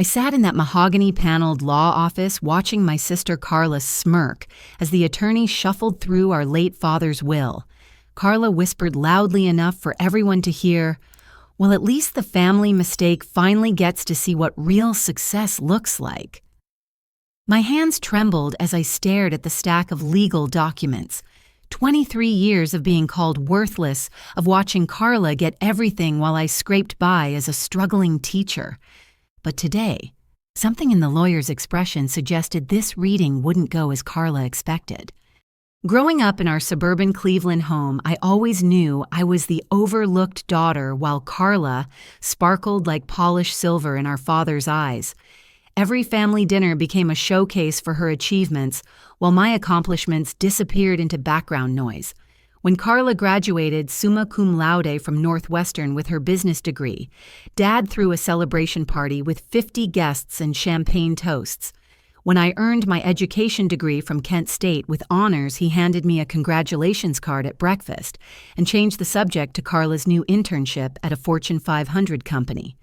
I sat in that mahogany-paneled law office watching my sister Carla smirk as the attorney shuffled through our late father's will. Carla whispered loudly enough for everyone to hear, "Well, at least the family mistake finally gets to see what real success looks like." My hands trembled as I stared at the stack of legal documents. 23 years of being called worthless, of watching Carla get everything while I scraped by as a struggling teacher. But today, something in the lawyer's expression suggested this reading wouldn't go as Carla expected. Growing up in our suburban Cleveland home, I always knew I was the overlooked daughter while Carla sparkled like polished silver in our father's eyes. Every family dinner became a showcase for her achievements, while my accomplishments disappeared into background noise. When Carla graduated summa cum laude from Northwestern with her business degree, Dad threw a celebration party with 50 guests and champagne toasts. When I earned my education degree from Kent State with honors, he handed me a congratulations card at breakfast and changed the subject to Carla's new internship at a Fortune 500 company.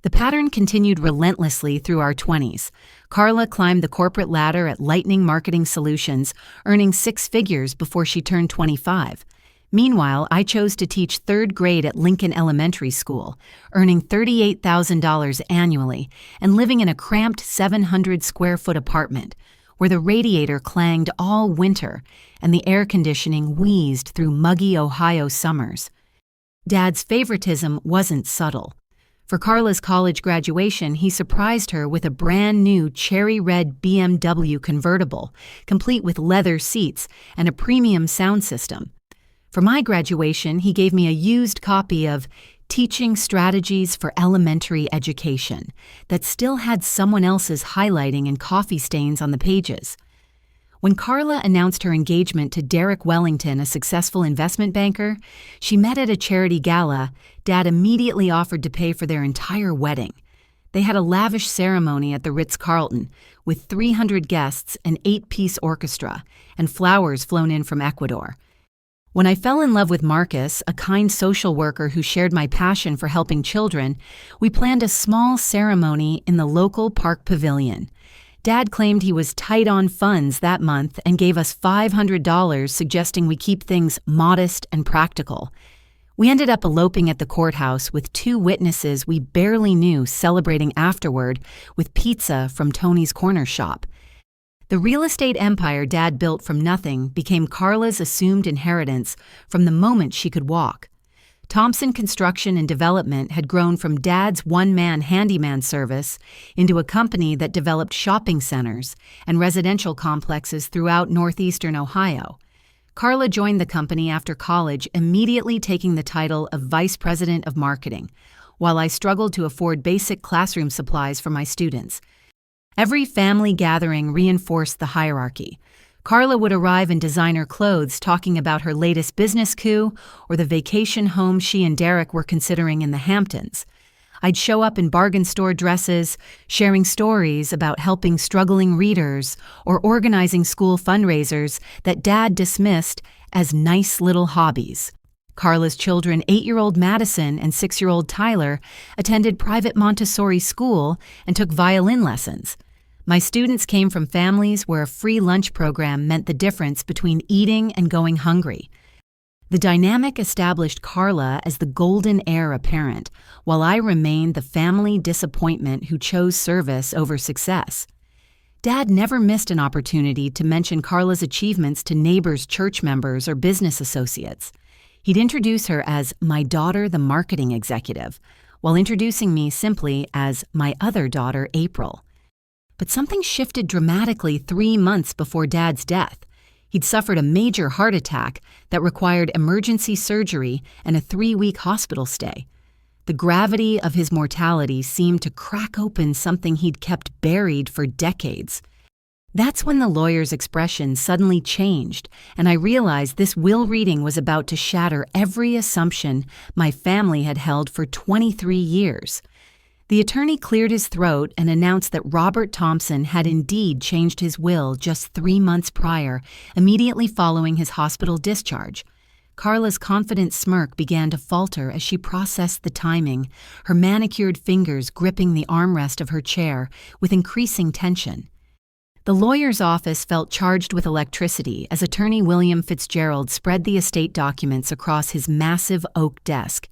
The pattern continued relentlessly through our 20s. Carla climbed the corporate ladder at Lightning Marketing Solutions, earning 6 figures before she turned 25. Meanwhile, I chose to teach 3rd grade at Lincoln Elementary School, earning $38,000 annually and living in a cramped 700-square-foot apartment where the radiator clanged all winter and the air conditioning wheezed through muggy Ohio summers. Dad's favoritism wasn't subtle. For Carla's college graduation, he surprised her with a brand new cherry red BMW convertible, complete with leather seats and a premium sound system. For my graduation, he gave me a used copy of Teaching Strategies for Elementary Education that still had someone else's highlighting and coffee stains on the pages. When Carla announced her engagement to Derek Wellington, a successful investment banker, she met at a charity gala. Dad immediately offered to pay for their entire wedding. They had a lavish ceremony at the Ritz-Carlton with 300 guests, an 8-piece orchestra, and flowers flown in from Ecuador. When I fell in love with Marcus, a kind social worker who shared my passion for helping children, we planned a small ceremony in the local park pavilion. Dad claimed he was tight on funds that month and gave us $500, suggesting we keep things modest and practical. We ended up eloping at the courthouse with 2 witnesses we barely knew celebrating afterward with pizza from Tony's Corner Shop. The real estate empire Dad built from nothing became Carla's assumed inheritance from the moment she could walk. Thompson Construction and Development had grown from Dad's one-man handyman service into a company that developed shopping centers and residential complexes throughout northeastern Ohio. Carla joined the company after college, immediately taking the title of Vice President of Marketing, while I struggled to afford basic classroom supplies for my students. Every family gathering reinforced the hierarchy. Carla would arrive in designer clothes talking about her latest business coup or the vacation home she and Derek were considering in the Hamptons. I'd show up in bargain store dresses, sharing stories about helping struggling readers or organizing school fundraisers that Dad dismissed as nice little hobbies. Carla's children, 8-year-old Madison and 6-year-old Tyler, attended private Montessori school and took violin lessons. My students came from families where a free lunch program meant the difference between eating and going hungry. The dynamic established Carla as the golden heir apparent, while I remained the family disappointment who chose service over success. Dad never missed an opportunity to mention Carla's achievements to neighbors, church members, or business associates. He'd introduce her as my daughter, the marketing executive, while introducing me simply as my other daughter, April. But something shifted dramatically 3 months before Dad's death. He'd suffered a major heart attack that required emergency surgery and a 3-week hospital stay. The gravity of his mortality seemed to crack open something he'd kept buried for decades. That's when the lawyer's expression suddenly changed, and I realized this will reading was about to shatter every assumption my family had held for 23 years. The attorney cleared his throat and announced that Robert Thompson had indeed changed his will just 3 months prior, immediately following his hospital discharge. Carla's confident smirk began to falter as she processed the timing, her manicured fingers gripping the armrest of her chair with increasing tension. The lawyer's office felt charged with electricity as attorney William Fitzgerald spread the estate documents across his massive oak desk.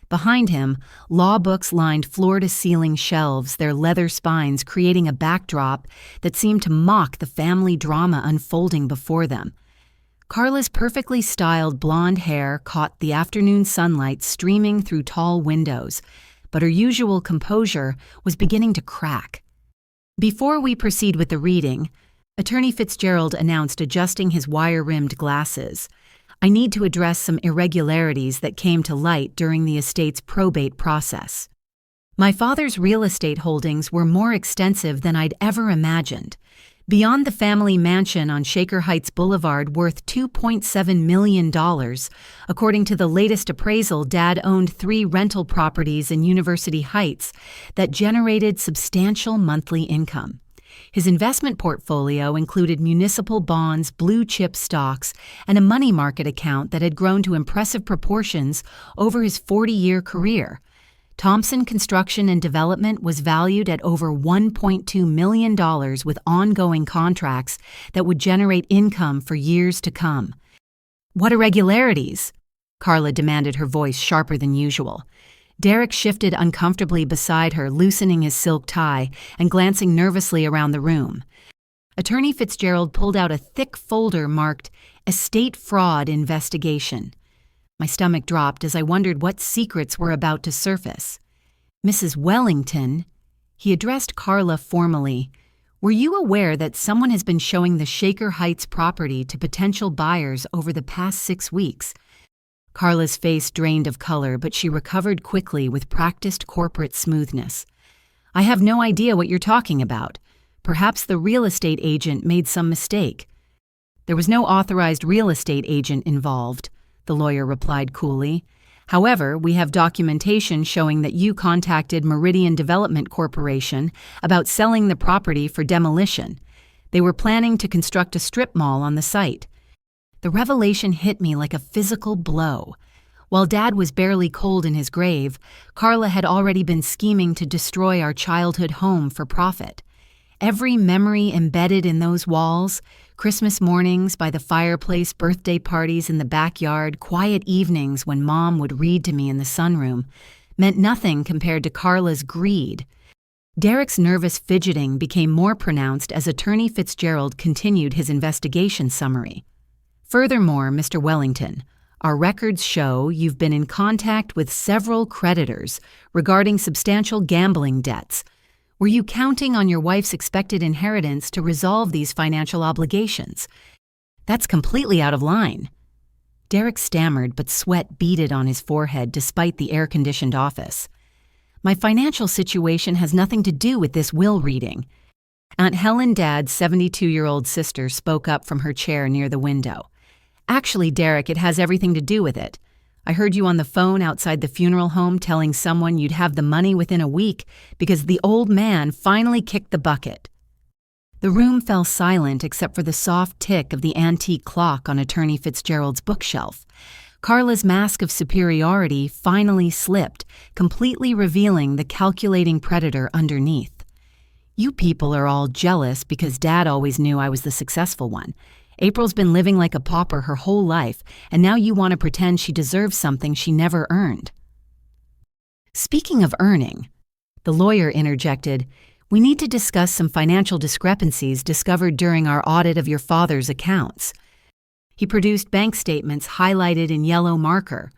Behind him, law books lined floor-to-ceiling shelves, their leather spines creating a backdrop that seemed to mock the family drama unfolding before them. Carla's perfectly styled blonde hair caught the afternoon sunlight streaming through tall windows, but her usual composure was beginning to crack. Before we proceed with the reading, Attorney Fitzgerald announced, adjusting his wire-rimmed glasses, "I need to address some irregularities that came to light during the estate's probate process. My father's real estate holdings were more extensive than I'd ever imagined. Beyond the family mansion on Shaker Heights Boulevard worth $2.7 million, according to the latest appraisal, Dad owned 3 rental properties in University Heights that generated substantial monthly income. His investment portfolio included municipal bonds, blue-chip stocks, and a money market account that had grown to impressive proportions over his 40-year career. Thompson Construction and Development was valued at over $1.2 million with ongoing contracts that would generate income for years to come." "What irregularities?" Carla demanded, her voice sharper than usual. Derek shifted uncomfortably beside her, loosening his silk tie and glancing nervously around the room. Attorney Fitzgerald pulled out a thick folder marked "Estate Fraud Investigation." My stomach dropped as I wondered what secrets were about to surface. "Mrs. Wellington," he addressed Carla formally, "were you aware that someone has been showing the Shaker Heights property to potential buyers over the past 6 weeks? Carla's face drained of color, but she recovered quickly with practiced corporate smoothness. "I have no idea what you're talking about. Perhaps the real estate agent made some mistake." "There was no authorized real estate agent involved," the lawyer replied coolly. "However, we have documentation showing that you contacted Meridian Development Corporation about selling the property for demolition. They were planning to construct a strip mall on the site." The revelation hit me like a physical blow. While Dad was barely cold in his grave, Carla had already been scheming to destroy our childhood home for profit. Every memory embedded in those walls, Christmas mornings by the fireplace, birthday parties in the backyard, quiet evenings when Mom would read to me in the sunroom, meant nothing compared to Carla's greed. Derek's nervous fidgeting became more pronounced as Attorney Fitzgerald continued his investigation summary. "Furthermore, Mr. Wellington, our records show you've been in contact with several creditors regarding substantial gambling debts. Were you counting on your wife's expected inheritance to resolve these financial obligations? That's completely out of line." Derek stammered, but sweat beaded on his forehead despite the air-conditioned office. "My financial situation has nothing to do with this will reading." Aunt Helen, Dad's 72-year-old sister, spoke up from her chair near the window. "Actually, Derek, it has everything to do with it. I heard you on the phone outside the funeral home telling someone you'd have the money within a week because the old man finally kicked the bucket." The room fell silent except for the soft tick of the antique clock on Attorney Fitzgerald's bookshelf. Carla's mask of superiority finally slipped, completely revealing the calculating predator underneath. "You people are all jealous because Dad always knew I was the successful one. April's been living like a pauper her whole life, and now you want to pretend she deserves something she never earned." "Speaking of earning," the lawyer interjected, "we need to discuss some financial discrepancies discovered during our audit of your father's accounts." He produced bank statements highlighted in yellow marker.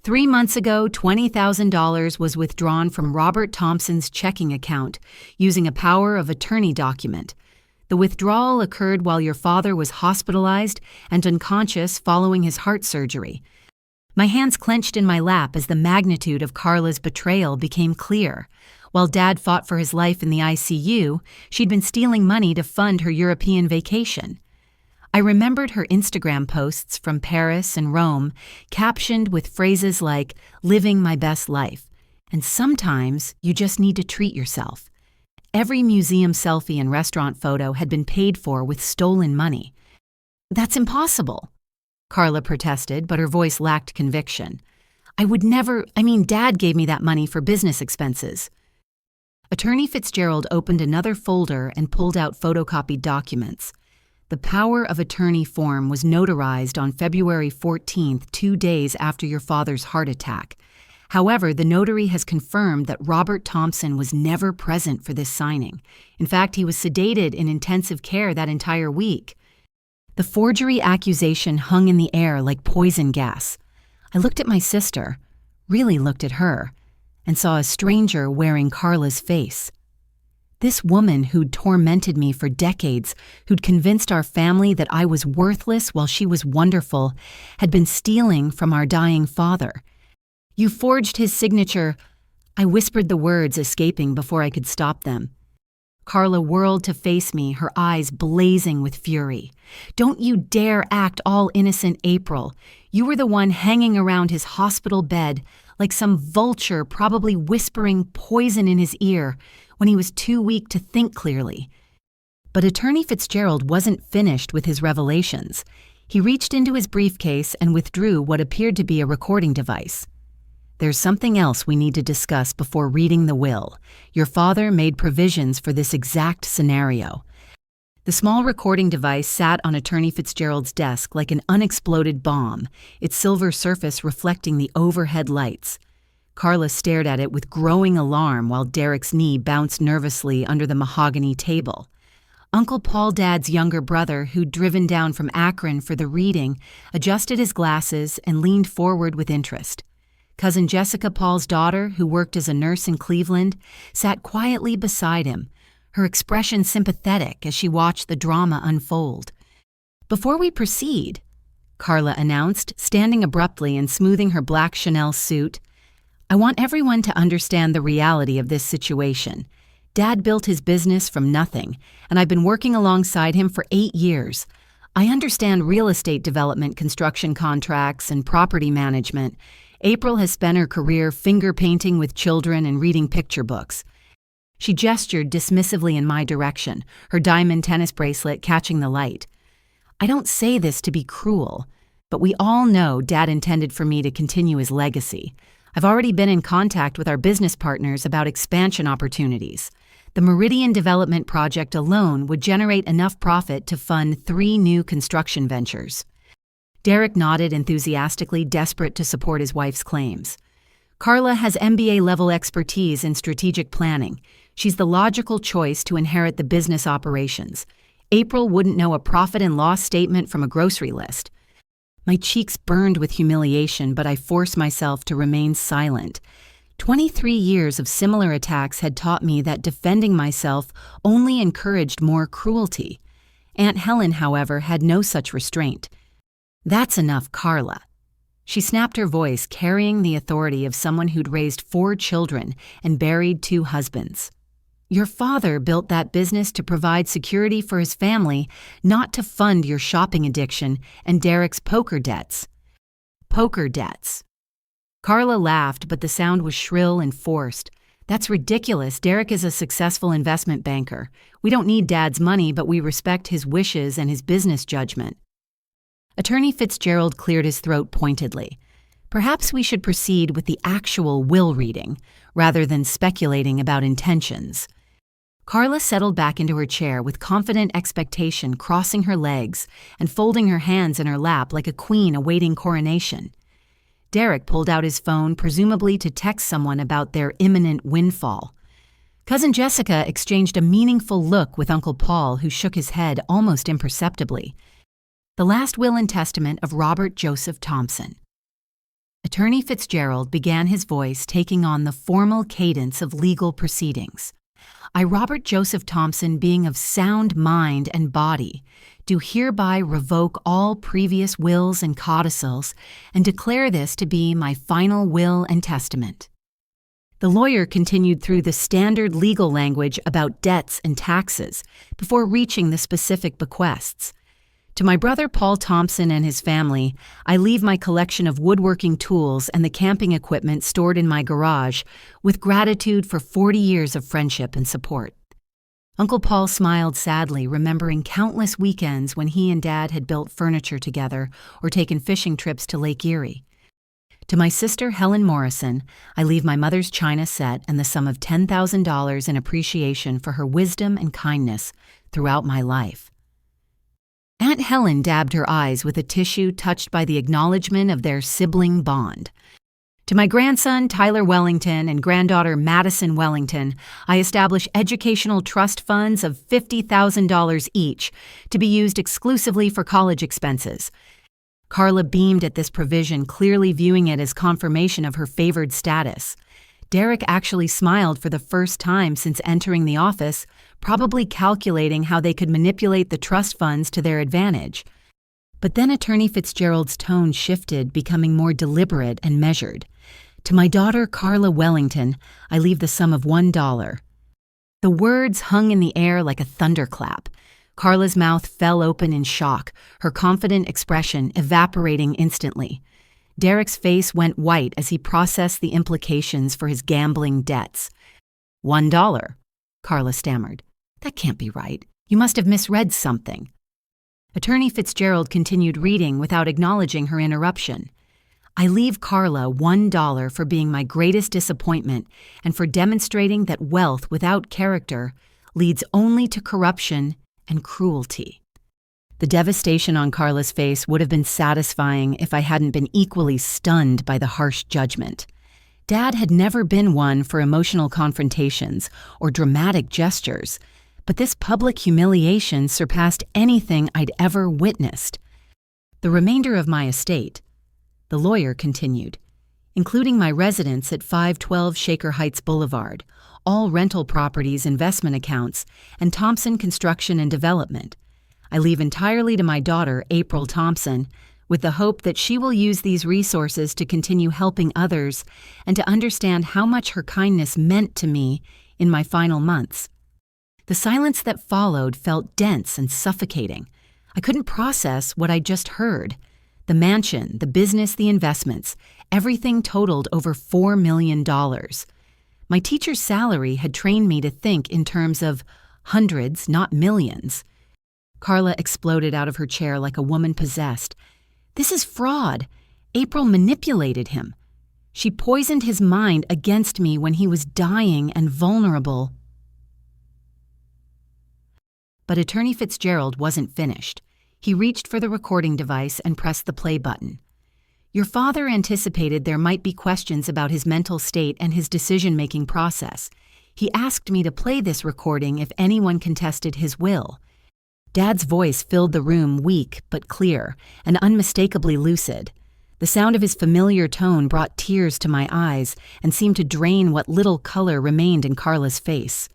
3 months ago, $20,000 was withdrawn from Robert Thompson's checking account using a power of attorney document. The withdrawal occurred while your father was hospitalized and unconscious following his heart surgery. My hands clenched in my lap as the magnitude of Carla's betrayal became clear. While Dad fought for his life in the ICU, she'd been stealing money to fund her European vacation. I remembered her Instagram posts from Paris and Rome, captioned with phrases like, "living my best life," and "sometimes you just need to treat yourself." Every museum selfie and restaurant photo had been paid for with stolen money. "That's impossible." Carla protested, but her voice lacked conviction. Dad gave me that money for business expenses. Attorney Fitzgerald opened another folder and pulled out photocopied documents. The power of attorney form was notarized on February 14th, 2 days after your father's heart attack. However, the notary has confirmed that Robert Thompson was never present for this signing. In fact, he was sedated in intensive care that entire week. The forgery accusation hung in the air like poison gas. I looked at my sister, really looked at her, and saw a stranger wearing Carla's face. This woman who'd tormented me for decades, who'd convinced our family that I was worthless while she was wonderful, had been stealing from our dying father. You forged his signature. I whispered the words, escaping before I could stop them. Carla whirled to face me, her eyes blazing with fury. Don't you dare act all innocent, April. You were the one hanging around his hospital bed, like some vulture probably whispering poison in his ear when he was too weak to think clearly. But Attorney Fitzgerald wasn't finished with his revelations. He reached into his briefcase and withdrew what appeared to be a recording device. There's something else we need to discuss before reading the will. Your father made provisions for this exact scenario. The small recording device sat on Attorney Fitzgerald's desk like an unexploded bomb, its silver surface reflecting the overhead lights. Carla stared at it with growing alarm while Derek's knee bounced nervously under the mahogany table. Uncle Paul Dad's younger brother, who'd driven down from Akron for the reading, adjusted his glasses and leaned forward with interest. Cousin Jessica Paul's daughter, who worked as a nurse in Cleveland, sat quietly beside him, her expression sympathetic as she watched the drama unfold. Before we proceed, Carla announced, standing abruptly and smoothing her black Chanel suit, I want everyone to understand the reality of this situation. Dad built his business from nothing, and I've been working alongside him for 8 years. I understand real estate development, construction contracts, and property management. April has spent her career finger painting with children and reading picture books. She gestured dismissively in my direction, her diamond tennis bracelet catching the light. I don't say this to be cruel, but we all know Dad intended for me to continue his legacy. I've already been in contact with our business partners about expansion opportunities. The Meridian Development project alone would generate enough profit to fund 3 new construction ventures. Derek nodded enthusiastically, desperate to support his wife's claims. Carla has MBA-level expertise in strategic planning. She's the logical choice to inherit the business operations. April wouldn't know a profit and loss statement from a grocery list. My cheeks burned with humiliation, but I forced myself to remain silent. 23 years of similar attacks had taught me that defending myself only encouraged more cruelty. Aunt Helen, however, had no such restraint. That's enough, Carla. She snapped her voice, carrying the authority of someone who'd raised 4 children and buried 2 husbands. Your father built that business to provide security for his family, not to fund your shopping addiction and Derek's poker debts. Poker debts. Carla laughed, but the sound was shrill and forced. That's ridiculous. Derek is a successful investment banker. We don't need Dad's money, but we respect his wishes and his business judgment. Attorney Fitzgerald cleared his throat pointedly. Perhaps we should proceed with the actual will reading, rather than speculating about intentions. Carla settled back into her chair with confident expectation, crossing her legs and folding her hands in her lap like a queen awaiting coronation. Derek pulled out his phone, presumably to text someone about their imminent windfall. Cousin Jessica exchanged a meaningful look with Uncle Paul, who shook his head almost imperceptibly. The last will and testament of Robert Joseph Thompson. Attorney Fitzgerald began, his voice taking on the formal cadence of legal proceedings. I, Robert Joseph Thompson, being of sound mind and body, do hereby revoke all previous wills and codicils and declare this to be my final will and testament. The lawyer continued through the standard legal language about debts and taxes before reaching the specific bequests. To my brother Paul Thompson and his family, I leave my collection of woodworking tools and the camping equipment stored in my garage with gratitude for 40 years of friendship and support. Uncle Paul smiled sadly, remembering countless weekends when he and Dad had built furniture together or taken fishing trips to Lake Erie. To my sister, Helen Morrison, I leave my mother's china set and the sum of $10,000 in appreciation for her wisdom and kindness throughout my life. Aunt Helen dabbed her eyes with a tissue touched by the acknowledgement of their sibling bond. To my grandson, Tyler Wellington, and granddaughter, Madison Wellington, I establish educational trust funds of $50,000 each to be used exclusively for college expenses. Carla beamed at this provision, clearly viewing it as confirmation of her favored status. Derek actually smiled for the first time since entering the office, probably calculating how they could manipulate the trust funds to their advantage. But then Attorney Fitzgerald's tone shifted, becoming more deliberate and measured. To my daughter, Carla Wellington, I leave the sum of $1. The words hung in the air like a thunderclap. Carla's mouth fell open in shock, her confident expression evaporating instantly. Derek's face went white as he processed the implications for his gambling debts. $1, Carla stammered. That can't be right. You must have misread something. Attorney Fitzgerald continued reading without acknowledging her interruption. I leave Carla $1 for being my greatest disappointment and for demonstrating that wealth without character leads only to corruption and cruelty. The devastation on Carla's face would have been satisfying if I hadn't been equally stunned by the harsh judgment. Dad had never been one for emotional confrontations or dramatic gestures, but this public humiliation surpassed anything I'd ever witnessed. The remainder of my estate, the lawyer continued, including my residence at 512 Shaker Heights Boulevard, all rental properties, investment accounts, and Thompson Construction and Development. I leave entirely to my daughter, April Thompson, with the hope that she will use these resources to continue helping others and to understand how much her kindness meant to me in my final months. The silence that followed felt dense and suffocating. I couldn't process what I just heard. The mansion, the business, the investments, everything totaled over $4 million. My teacher's salary had trained me to think in terms of hundreds, not millions. Carla exploded out of her chair like a woman possessed. This is fraud. April manipulated him. She poisoned his mind against me when he was dying and vulnerable. But Attorney Fitzgerald wasn't finished. He reached for the recording device and pressed the play button. Your father anticipated there might be questions about his mental state and his decision-making process. He asked me to play this recording if anyone contested his will. Dad's voice filled the room, weak but clear and unmistakably lucid. The sound of his familiar tone brought tears to my eyes and seemed to drain what little color remained in Carla's face.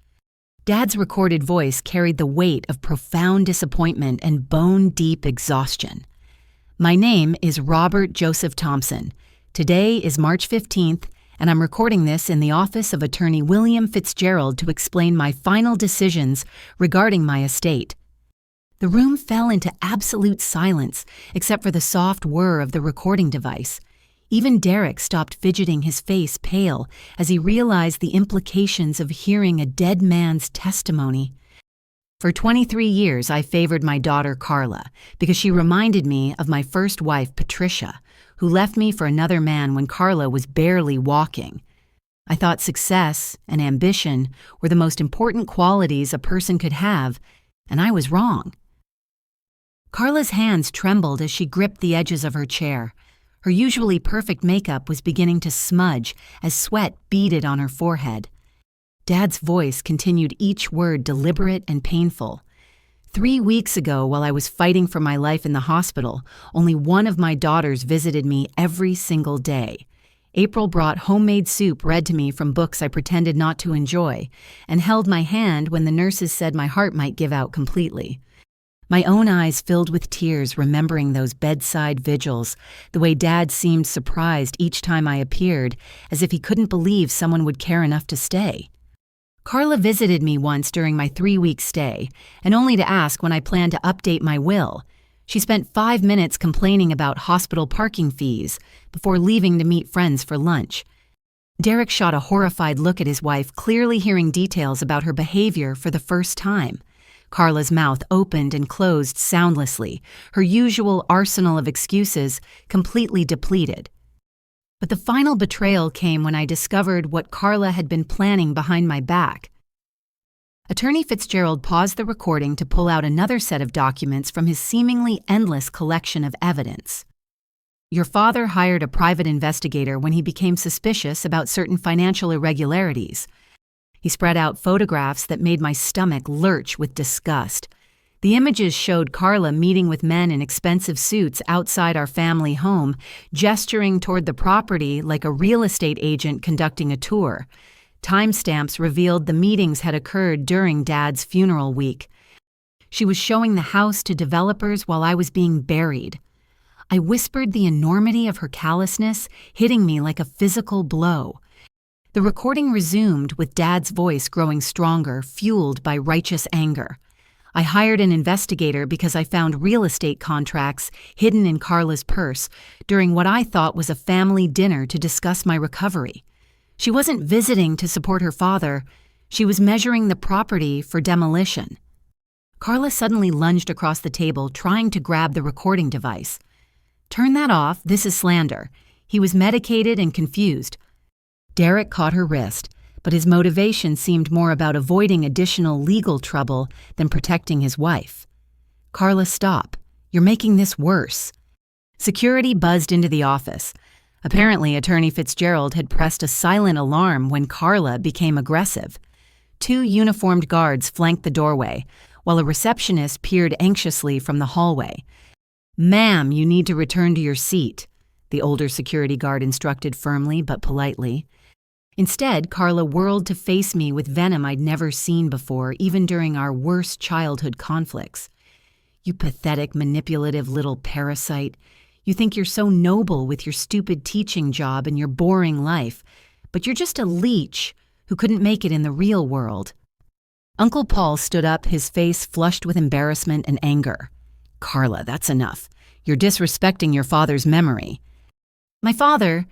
Dad's recorded voice carried the weight of profound disappointment and bone-deep exhaustion. My name is Robert Joseph Thompson. Today is March 15th, and I'm recording this in the office of Attorney William Fitzgerald to explain my final decisions regarding my estate. The room fell into absolute silence, except for the soft whir of the recording device. Even Derek stopped fidgeting, his face pale, as he realized the implications of hearing a dead man's testimony. For 23 years, I favored my daughter Carla because she reminded me of my first wife, Patricia, who left me for another man when Carla was barely walking. I thought success and ambition were the most important qualities a person could have, and I was wrong. Carla's hands trembled as she gripped the edges of her chair. Her usually perfect makeup was beginning to smudge as sweat beaded on her forehead. Dad's voice continued each word deliberate and painful. 3 weeks ago, while I was fighting for my life in the hospital, only one of my daughters visited me every single day. April brought homemade soup read to me from books I pretended not to enjoy, and held my hand when the nurses said my heart might give out completely. My own eyes filled with tears remembering those bedside vigils, the way Dad seemed surprised each time I appeared, as if he couldn't believe someone would care enough to stay. Carla visited me once during my 3-week stay, and only to ask when I planned to update my will. She spent 5 minutes complaining about hospital parking fees before leaving to meet friends for lunch. Derek shot a horrified look at his wife, clearly hearing details about her behavior for the first time. Carla's mouth opened and closed soundlessly, her usual arsenal of excuses completely depleted. But the final betrayal came when I discovered what Carla had been planning behind my back. Attorney Fitzgerald paused the recording to pull out another set of documents from his seemingly endless collection of evidence. Your father hired a private investigator when he became suspicious about certain financial irregularities. He spread out photographs that made my stomach lurch with disgust. The images showed Carla meeting with men in expensive suits outside our family home, gesturing toward the property like a real estate agent conducting a tour. Timestamps revealed the meetings had occurred during Dad's funeral week. She was showing the house to developers while I was being buried. I whispered the enormity of her callousness, hitting me like a physical blow. The recording resumed with Dad's voice growing stronger, fueled by righteous anger. I hired an investigator because I found real estate contracts hidden in Carla's purse during what I thought was a family dinner to discuss my recovery. She wasn't visiting to support her father. She was measuring the property for demolition. Carla suddenly lunged across the table, trying to grab the recording device. "Turn that off. This is slander." He was medicated and confused. Derek caught her wrist, but his motivation seemed more about avoiding additional legal trouble than protecting his wife. "Carla, stop. You're making this worse." Security buzzed into the office. Apparently, Attorney Fitzgerald had pressed a silent alarm when Carla became aggressive. 2 uniformed guards flanked the doorway, while a receptionist peered anxiously from the hallway. "Ma'am, you need to return to your seat," the older security guard instructed firmly but politely. Instead, Carla whirled to face me with venom I'd never seen before, even during our worst childhood conflicts. "You pathetic, manipulative little parasite. You think you're so noble with your stupid teaching job and your boring life, but you're just a leech who couldn't make it in the real world." Uncle Paul stood up, his face flushed with embarrassment and anger. "Carla, that's enough. You're disrespecting your father's memory." "My father,"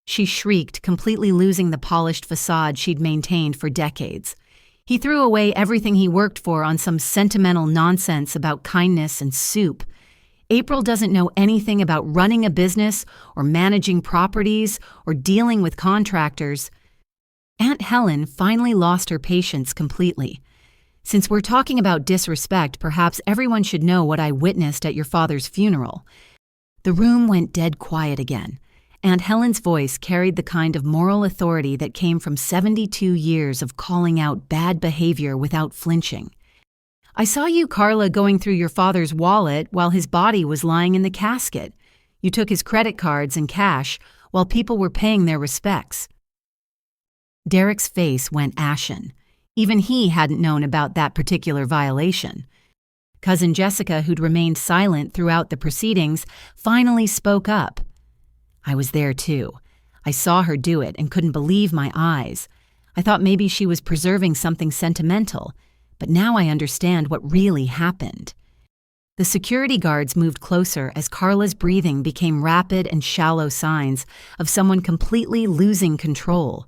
she shrieked, completely losing the polished facade she'd maintained for decades. "He threw away everything he worked for on some sentimental nonsense about kindness and soup. April doesn't know anything about running a business or managing properties or dealing with contractors." Aunt Helen finally lost her patience completely. "Since we're talking about disrespect, perhaps everyone should know what I witnessed at your father's funeral." The room went dead quiet again. Aunt Helen's voice carried the kind of moral authority that came from 72 years of calling out bad behavior without flinching. "I saw you, Carla, going through your father's wallet while his body was lying in the casket. You took his credit cards and cash while people were paying their respects." Derek's face went ashen. Even he hadn't known about that particular violation. Cousin Jessica, who'd remained silent throughout the proceedings, finally spoke up. "I was there too. I saw her do it and couldn't believe my eyes. I thought maybe she was preserving something sentimental, but now I understand what really happened." The security guards moved closer as Carla's breathing became rapid and shallow signs of someone completely losing control.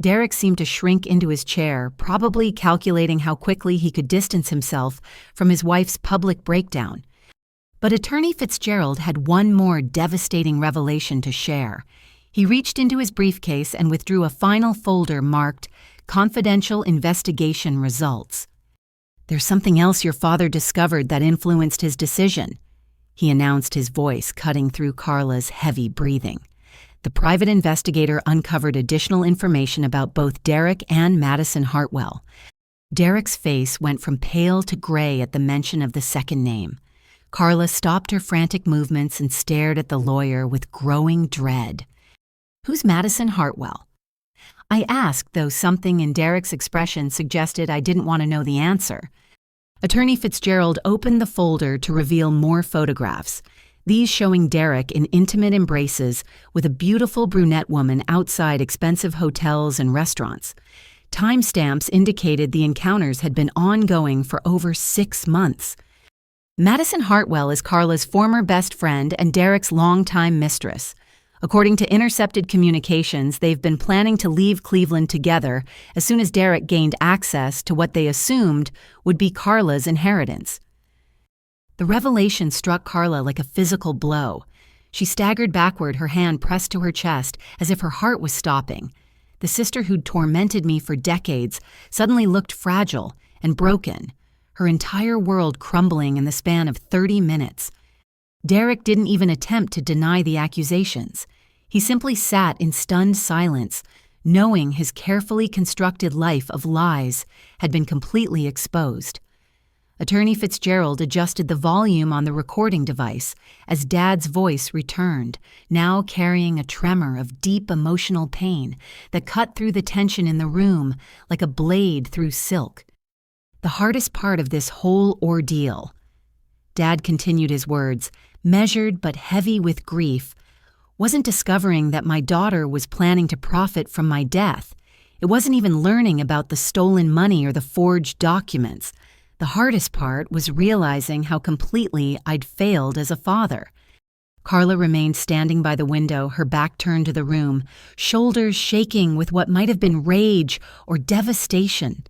Derek seemed to shrink into his chair, probably calculating how quickly he could distance himself from his wife's public breakdown. But Attorney Fitzgerald had one more devastating revelation to share. He reached into his briefcase and withdrew a final folder marked "Confidential Investigation Results." "There's something else your father discovered that influenced his decision," he announced, his voice cutting through Carla's heavy breathing. The private investigator uncovered additional information about both Derek and Madison Hartwell. Derek's face went from pale to gray at the mention of the second name. Carla stopped her frantic movements and stared at the lawyer with growing dread. "Who's Madison Hartwell?" I asked, though something in Derek's expression suggested I didn't want to know the answer. Attorney Fitzgerald opened the folder to reveal more photographs, these showing Derek in intimate embraces with a beautiful brunette woman outside expensive hotels and restaurants. Timestamps indicated the encounters had been ongoing for over 6 months. Madison Hartwell is Carla's former best friend and Derek's longtime mistress. According to intercepted communications, they've been planning to leave Cleveland together as soon as Derek gained access to what they assumed would be Carla's inheritance. The revelation struck Carla like a physical blow. She staggered backward, her hand pressed to her chest as if her heart was stopping. The sister who'd tormented me for decades suddenly looked fragile and broken, her entire world crumbling in the span of 30 minutes. Derek didn't even attempt to deny the accusations. He simply sat in stunned silence, knowing his carefully constructed life of lies had been completely exposed. Attorney Fitzgerald adjusted the volume on the recording device as Dad's voice returned, now carrying a tremor of deep emotional pain that cut through the tension in the room like a blade through silk. The hardest part of this whole ordeal, Dad continued his words, measured but heavy with grief, wasn't discovering that my daughter was planning to profit from my death. It wasn't even learning about the stolen money or the forged documents. The hardest part was realizing how completely I'd failed as a father. Carla remained standing by the window, her back turned to the room, shoulders shaking with what might have been rage or devastation.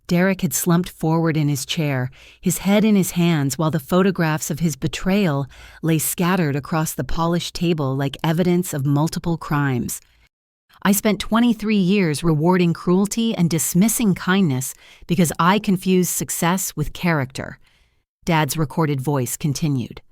Derek had slumped forward in his chair, his head in his hands, while the photographs of his betrayal lay scattered across the polished table like evidence of multiple crimes. I spent 23 years rewarding cruelty and dismissing kindness because I confused success with character. Dad's recorded voice continued.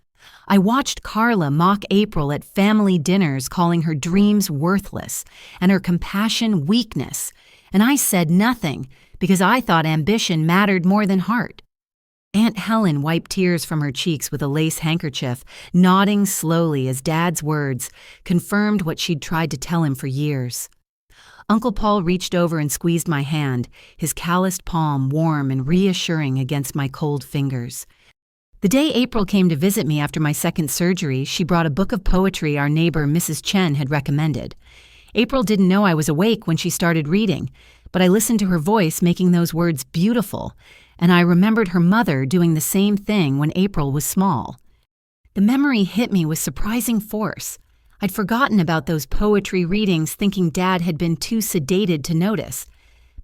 I watched Carla mock April at family dinners, calling her dreams worthless and her compassion weakness, and I said nothing because I thought ambition mattered more than heart. Aunt Helen wiped tears from her cheeks with a lace handkerchief, nodding slowly as Dad's words confirmed what she'd tried to tell him for years. Uncle Paul reached over and squeezed my hand, his calloused palm warm and reassuring against my cold fingers. The day April came to visit me after my second surgery, she brought a book of poetry our neighbor Mrs. Chen had recommended. April didn't know I was awake when she started reading, but I listened to her voice making those words beautiful, and I remembered her mother doing the same thing when April was small. The memory hit me with surprising force. I'd forgotten about those poetry readings, thinking Dad had been too sedated to notice.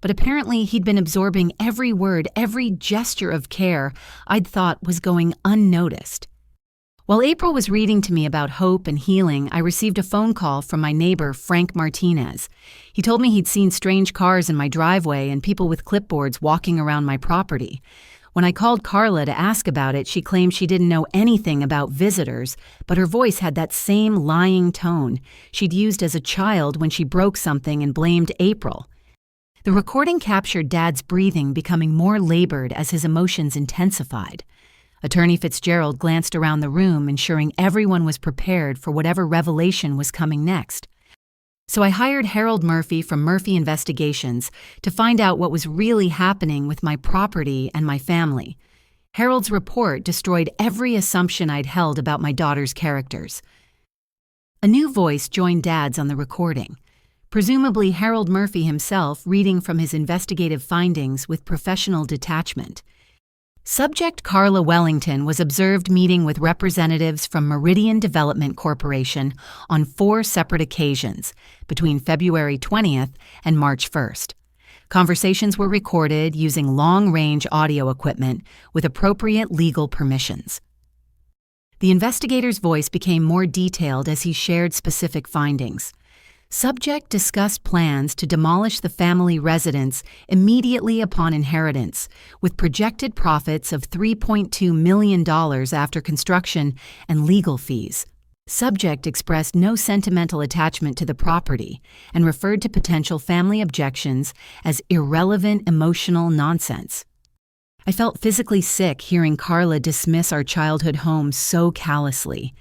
But apparently he'd been absorbing every word, every gesture of care I'd thought was going unnoticed. While April was reading to me about hope and healing, I received a phone call from my neighbor, Frank Martinez. He told me he'd seen strange cars in my driveway and people with clipboards walking around my property. When I called Carla to ask about it, she claimed she didn't know anything about visitors, but her voice had that same lying tone she'd used as a child when she broke something and blamed April. The recording captured Dad's breathing becoming more labored as his emotions intensified. Attorney Fitzgerald glanced around the room, ensuring everyone was prepared for whatever revelation was coming next. So I hired Harold Murphy from Murphy Investigations to find out what was really happening with my property and my family. Harold's report destroyed every assumption I'd held about my daughter's characters. A new voice joined Dad's on the recording, presumably Harold Murphy himself reading from his investigative findings with professional detachment. Subject Carla Wellington was observed meeting with representatives from Meridian Development Corporation on 4 separate occasions between February 20th and March 1st. Conversations were recorded using long-range audio equipment with appropriate legal permissions. The investigator's voice became more detailed as he shared specific findings. Subject discussed plans to demolish the family residence immediately upon inheritance, with projected profits of $3.2 million after construction and legal fees. Subject expressed no sentimental attachment to the property and referred to potential family objections as irrelevant emotional nonsense. I felt physically sick hearing Carla dismiss our childhood home so callously.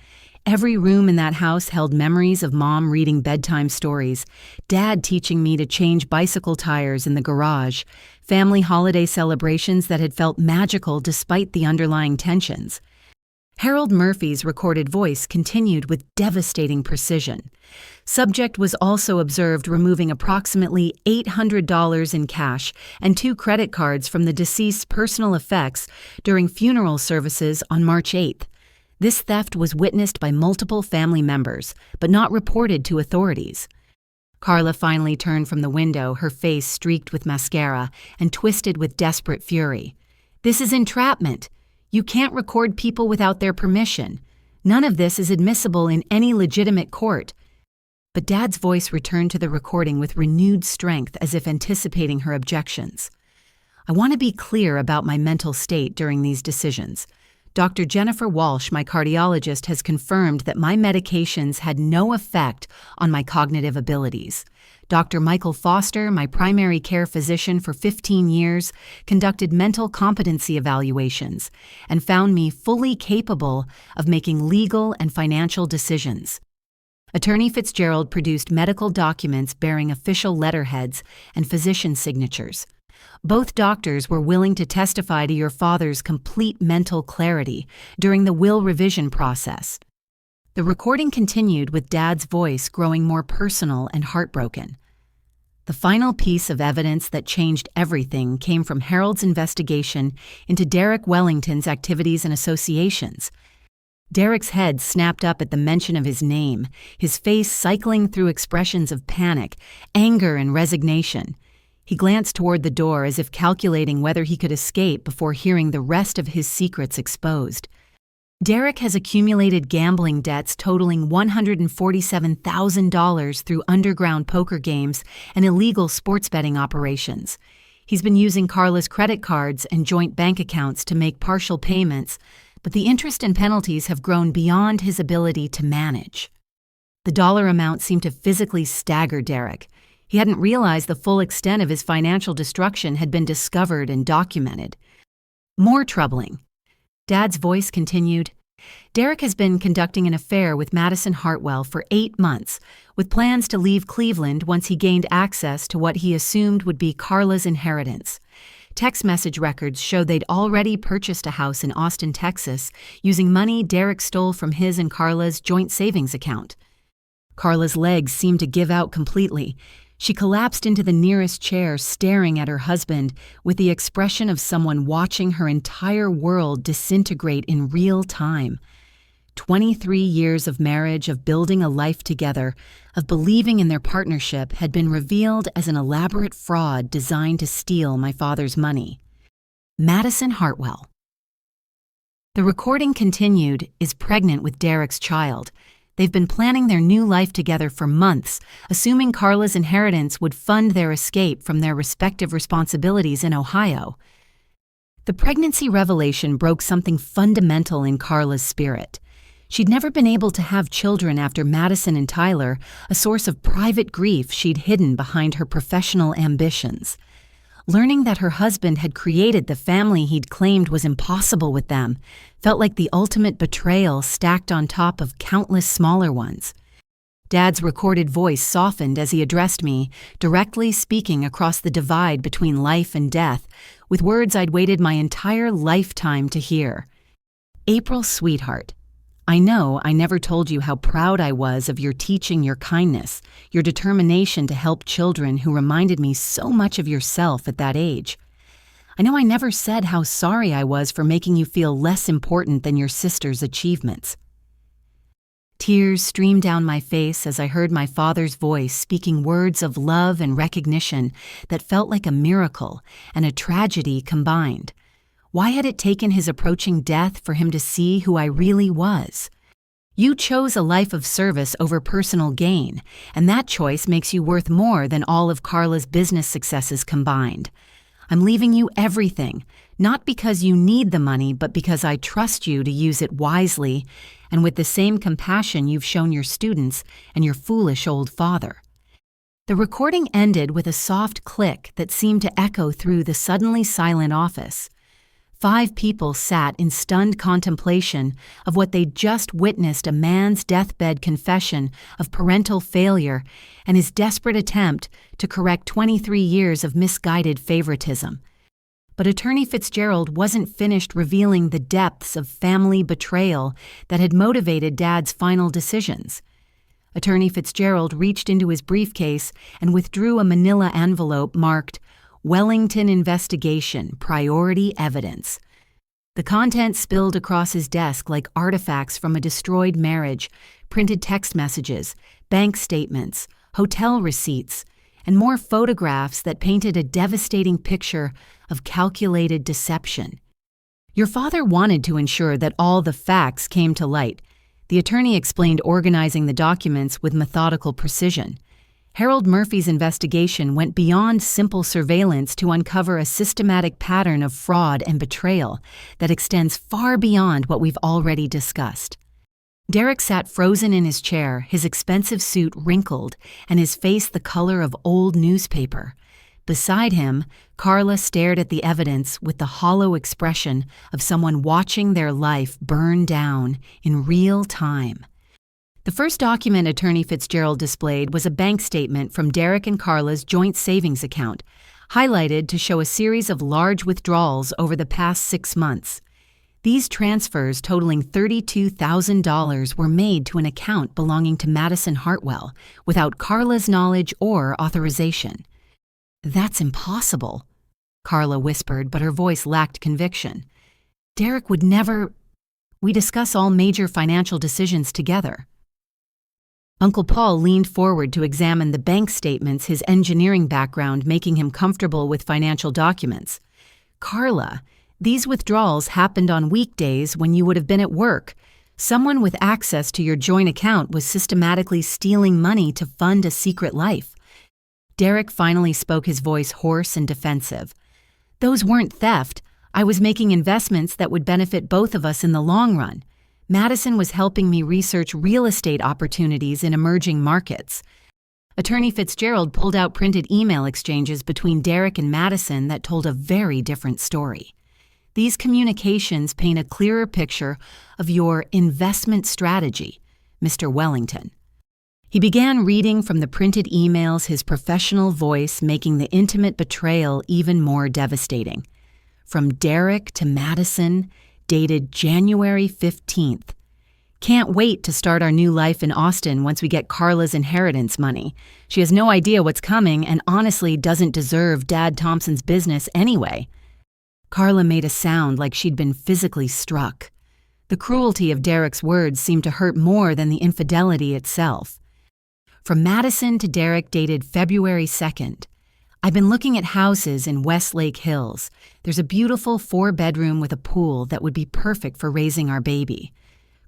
Every room in that house held memories of Mom reading bedtime stories, Dad teaching me to change bicycle tires in the garage, family holiday celebrations that had felt magical despite the underlying tensions. Harold Murphy's recorded voice continued with devastating precision. Subject was also observed removing approximately $800 in cash and 2 credit cards from the deceased's personal effects during funeral services on March 8th. This theft was witnessed by multiple family members, but not reported to authorities. Carla finally turned from the window, her face streaked with mascara and twisted with desperate fury. "This is entrapment. You can't record people without their permission. None of this is admissible in any legitimate court." But Dad's voice returned to the recording with renewed strength, as if anticipating her objections. "I want to be clear about my mental state during these decisions. Dr. Jennifer Walsh, my cardiologist, has confirmed that my medications had no effect on my cognitive abilities. Dr. Michael Foster, my primary care physician for 15 years, conducted mental competency evaluations and found me fully capable of making legal and financial decisions." Attorney Fitzgerald produced medical documents bearing official letterheads and physician signatures. "Both doctors were willing to testify to your father's complete mental clarity during the will revision process." The recording continued with Dad's voice growing more personal and heartbroken. The final piece of evidence that changed everything came from Harold's investigation into Derek Wellington's activities and associations. Derek's head snapped up at the mention of his name, his face cycling through expressions of panic, anger, and resignation. He glanced toward the door as if calculating whether he could escape before hearing the rest of his secrets exposed. "Derek has accumulated gambling debts totaling $147,000 through underground poker games and illegal sports betting operations. He's been using Carla's credit cards and joint bank accounts to make partial payments, but the interest and penalties have grown beyond his ability to manage." The dollar amount seemed to physically stagger Derek. He hadn't realized the full extent of his financial destruction had been discovered and documented. More troubling. Dad's voice continued. "Derek has been conducting an affair with Madison Hartwell for 8 months, with plans to leave Cleveland once he gained access to what he assumed would be Carla's inheritance. Text message records show they'd already purchased a house in Austin, Texas, using money Derek stole from his and Carla's joint savings account." Carla's legs seemed to give out completely. She collapsed into the nearest chair, staring at her husband with the expression of someone watching her entire world disintegrate in real time. 23 years of marriage, of building a life together, of believing in their partnership had been revealed as an elaborate fraud designed to steal my father's money. Madison Hartwell. The recording continued, is pregnant with Derek's child. They've been planning their new life together for months, assuming Carla's inheritance would fund their escape from their respective responsibilities in Ohio. The pregnancy revelation broke something fundamental in Carla's spirit. She'd never been able to have children after Madison and Tyler, a source of private grief she'd hidden behind her professional ambitions. Learning that her husband had created the family he'd claimed was impossible with them felt like the ultimate betrayal stacked on top of countless smaller ones. Dad's recorded voice softened as he addressed me, directly speaking across the divide between life and death, with words I'd waited my entire lifetime to hear. "April, sweetheart, I know I never told you how proud I was of your teaching, your kindness, your determination to help children who reminded me so much of yourself at that age. I know I never said how sorry I was for making you feel less important than your sister's achievements." Tears streamed down my face as I heard my father's voice speaking words of love and recognition that felt like a miracle and a tragedy combined. Why had it taken his approaching death for him to see who I really was? "You chose a life of service over personal gain, and that choice makes you worth more than all of Carla's business successes combined. I'm leaving you everything, not because you need the money, but because I trust you to use it wisely and with the same compassion you've shown your students and your foolish old father." The recording ended with a soft click that seemed to echo through the suddenly silent office. 5 people sat in stunned contemplation of what they'd just witnessed: a man's deathbed confession of parental failure and his desperate attempt to correct 23 years of misguided favoritism. But Attorney Fitzgerald wasn't finished revealing the depths of family betrayal that had motivated Dad's final decisions. Attorney Fitzgerald reached into his briefcase and withdrew a manila envelope marked "Wellington Investigation, Priority Evidence." The content spilled across his desk like artifacts from a destroyed marriage, printed text messages, bank statements, hotel receipts, and more photographs that painted a devastating picture of calculated deception. Your father wanted to ensure that all the facts came to light. The attorney explained, organizing the documents with methodical precision. Harold Murphy's investigation went beyond simple surveillance to uncover a systematic pattern of fraud and betrayal that extends far beyond what we've already discussed. Derek sat frozen in his chair, his expensive suit wrinkled and his face the color of old newspaper. Beside him, Carla stared at the evidence with the hollow expression of someone watching their life burn down in real time. The first document Attorney Fitzgerald displayed was a bank statement from Derek and Carla's joint savings account, highlighted to show a series of large withdrawals over the past 6 months. These transfers totaling $32,000 were made to an account belonging to Madison Hartwell without Carla's knowledge or authorization. "That's impossible," Carla whispered, but her voice lacked conviction. "Derek would never. We discuss all major financial decisions together." Uncle Paul leaned forward to examine the bank statements, his engineering background making him comfortable with financial documents. "Carla, these withdrawals happened on weekdays when you would have been at work. Someone with access to your joint account was systematically stealing money to fund a secret life." Derek finally spoke, his voice hoarse and defensive. "Those weren't theft. I was making investments that would benefit both of us in the long run. Madison was helping me research real estate opportunities in emerging markets." Attorney Fitzgerald pulled out printed email exchanges between Derek and Madison that told a very different story. These communications paint a clearer picture of your investment strategy, Mr. Wellington. He began reading from the printed emails, his professional voice making the intimate betrayal even more devastating. From Derek to Madison, dated January 15th. "Can't wait to start our new life in Austin once we get Carla's inheritance money. She has no idea what's coming and honestly doesn't deserve Dad Thompson's business anyway." Carla made a sound like she'd been physically struck. The cruelty of Derek's words seemed to hurt more than the infidelity itself. From Madison to Derek, dated February 2nd. "I've been looking at houses in Westlake Hills. There's a beautiful 4-bedroom with a pool that would be perfect for raising our baby.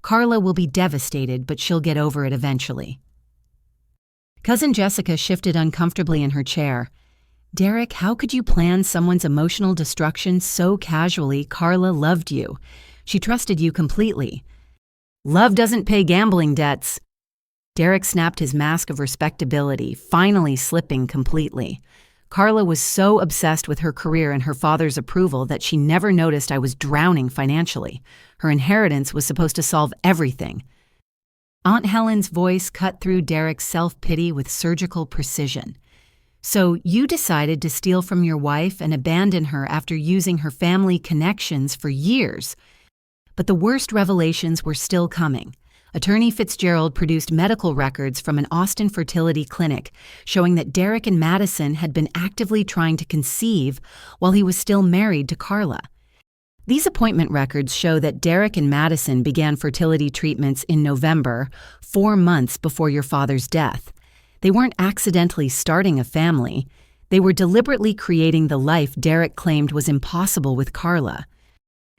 Carla will be devastated, but she'll get over it eventually." Cousin Jessica shifted uncomfortably in her chair. "Derek, how could you plan someone's emotional destruction so casually? Carla loved you. She trusted you completely." "Love doesn't pay gambling debts." Derek snapped his mask of respectability, finally slipping completely. "Carla was so obsessed with her career and her father's approval that she never noticed I was drowning financially. Her inheritance was supposed to solve everything." Aunt Helen's voice cut through Derek's self-pity with surgical precision. "So you decided to steal from your wife and abandon her after using her family connections for years." But the worst revelations were still coming. Attorney Fitzgerald produced medical records from an Austin fertility clinic showing that Derek and Madison had been actively trying to conceive while he was still married to Carla. These appointment records show that Derek and Madison began fertility treatments in November, 4 months before your father's death. They weren't accidentally starting a family. They were deliberately creating the life Derek claimed was impossible with Carla.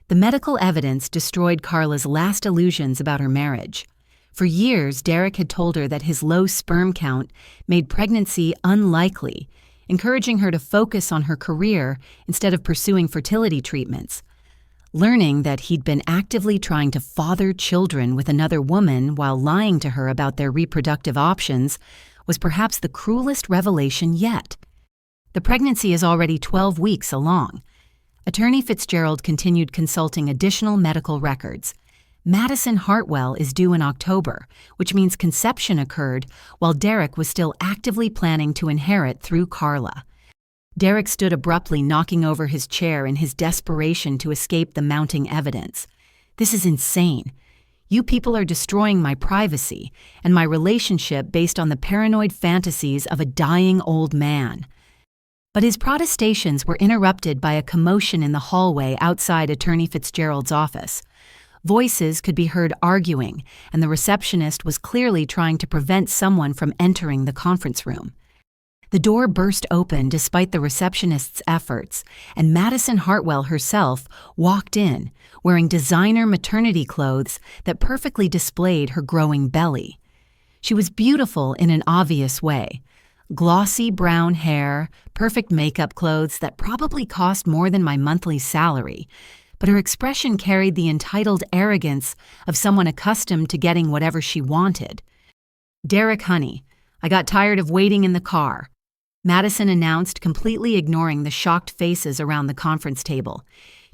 The medical evidence destroyed Carla's last illusions about her marriage. For years, Derek had told her that his low sperm count made pregnancy unlikely, encouraging her to focus on her career instead of pursuing fertility treatments. Learning that he'd been actively trying to father children with another woman while lying to her about their reproductive options was perhaps the cruelest revelation yet. The pregnancy is already 12 weeks along. Attorney Fitzgerald continued consulting additional medical records. Madison Hartwell is due in October, which means conception occurred while Derek was still actively planning to inherit through Carla. Derek stood abruptly, knocking over his chair in his desperation to escape the mounting evidence. "This is insane. You people are destroying my privacy and my relationship based on the paranoid fantasies of a dying old man." But his protestations were interrupted by a commotion in the hallway outside Attorney Fitzgerald's office. Voices could be heard arguing, and the receptionist was clearly trying to prevent someone from entering the conference room. The door burst open despite the receptionist's efforts, and Madison Hartwell herself walked in, wearing designer maternity clothes that perfectly displayed her growing belly. She was beautiful in an obvious way. Glossy brown hair, perfect makeup clothes that probably cost more than my monthly salary, but her expression carried the entitled arrogance of someone accustomed to getting whatever she wanted. "Derek, honey, I got tired of waiting in the car," Madison announced, completely ignoring the shocked faces around the conference table.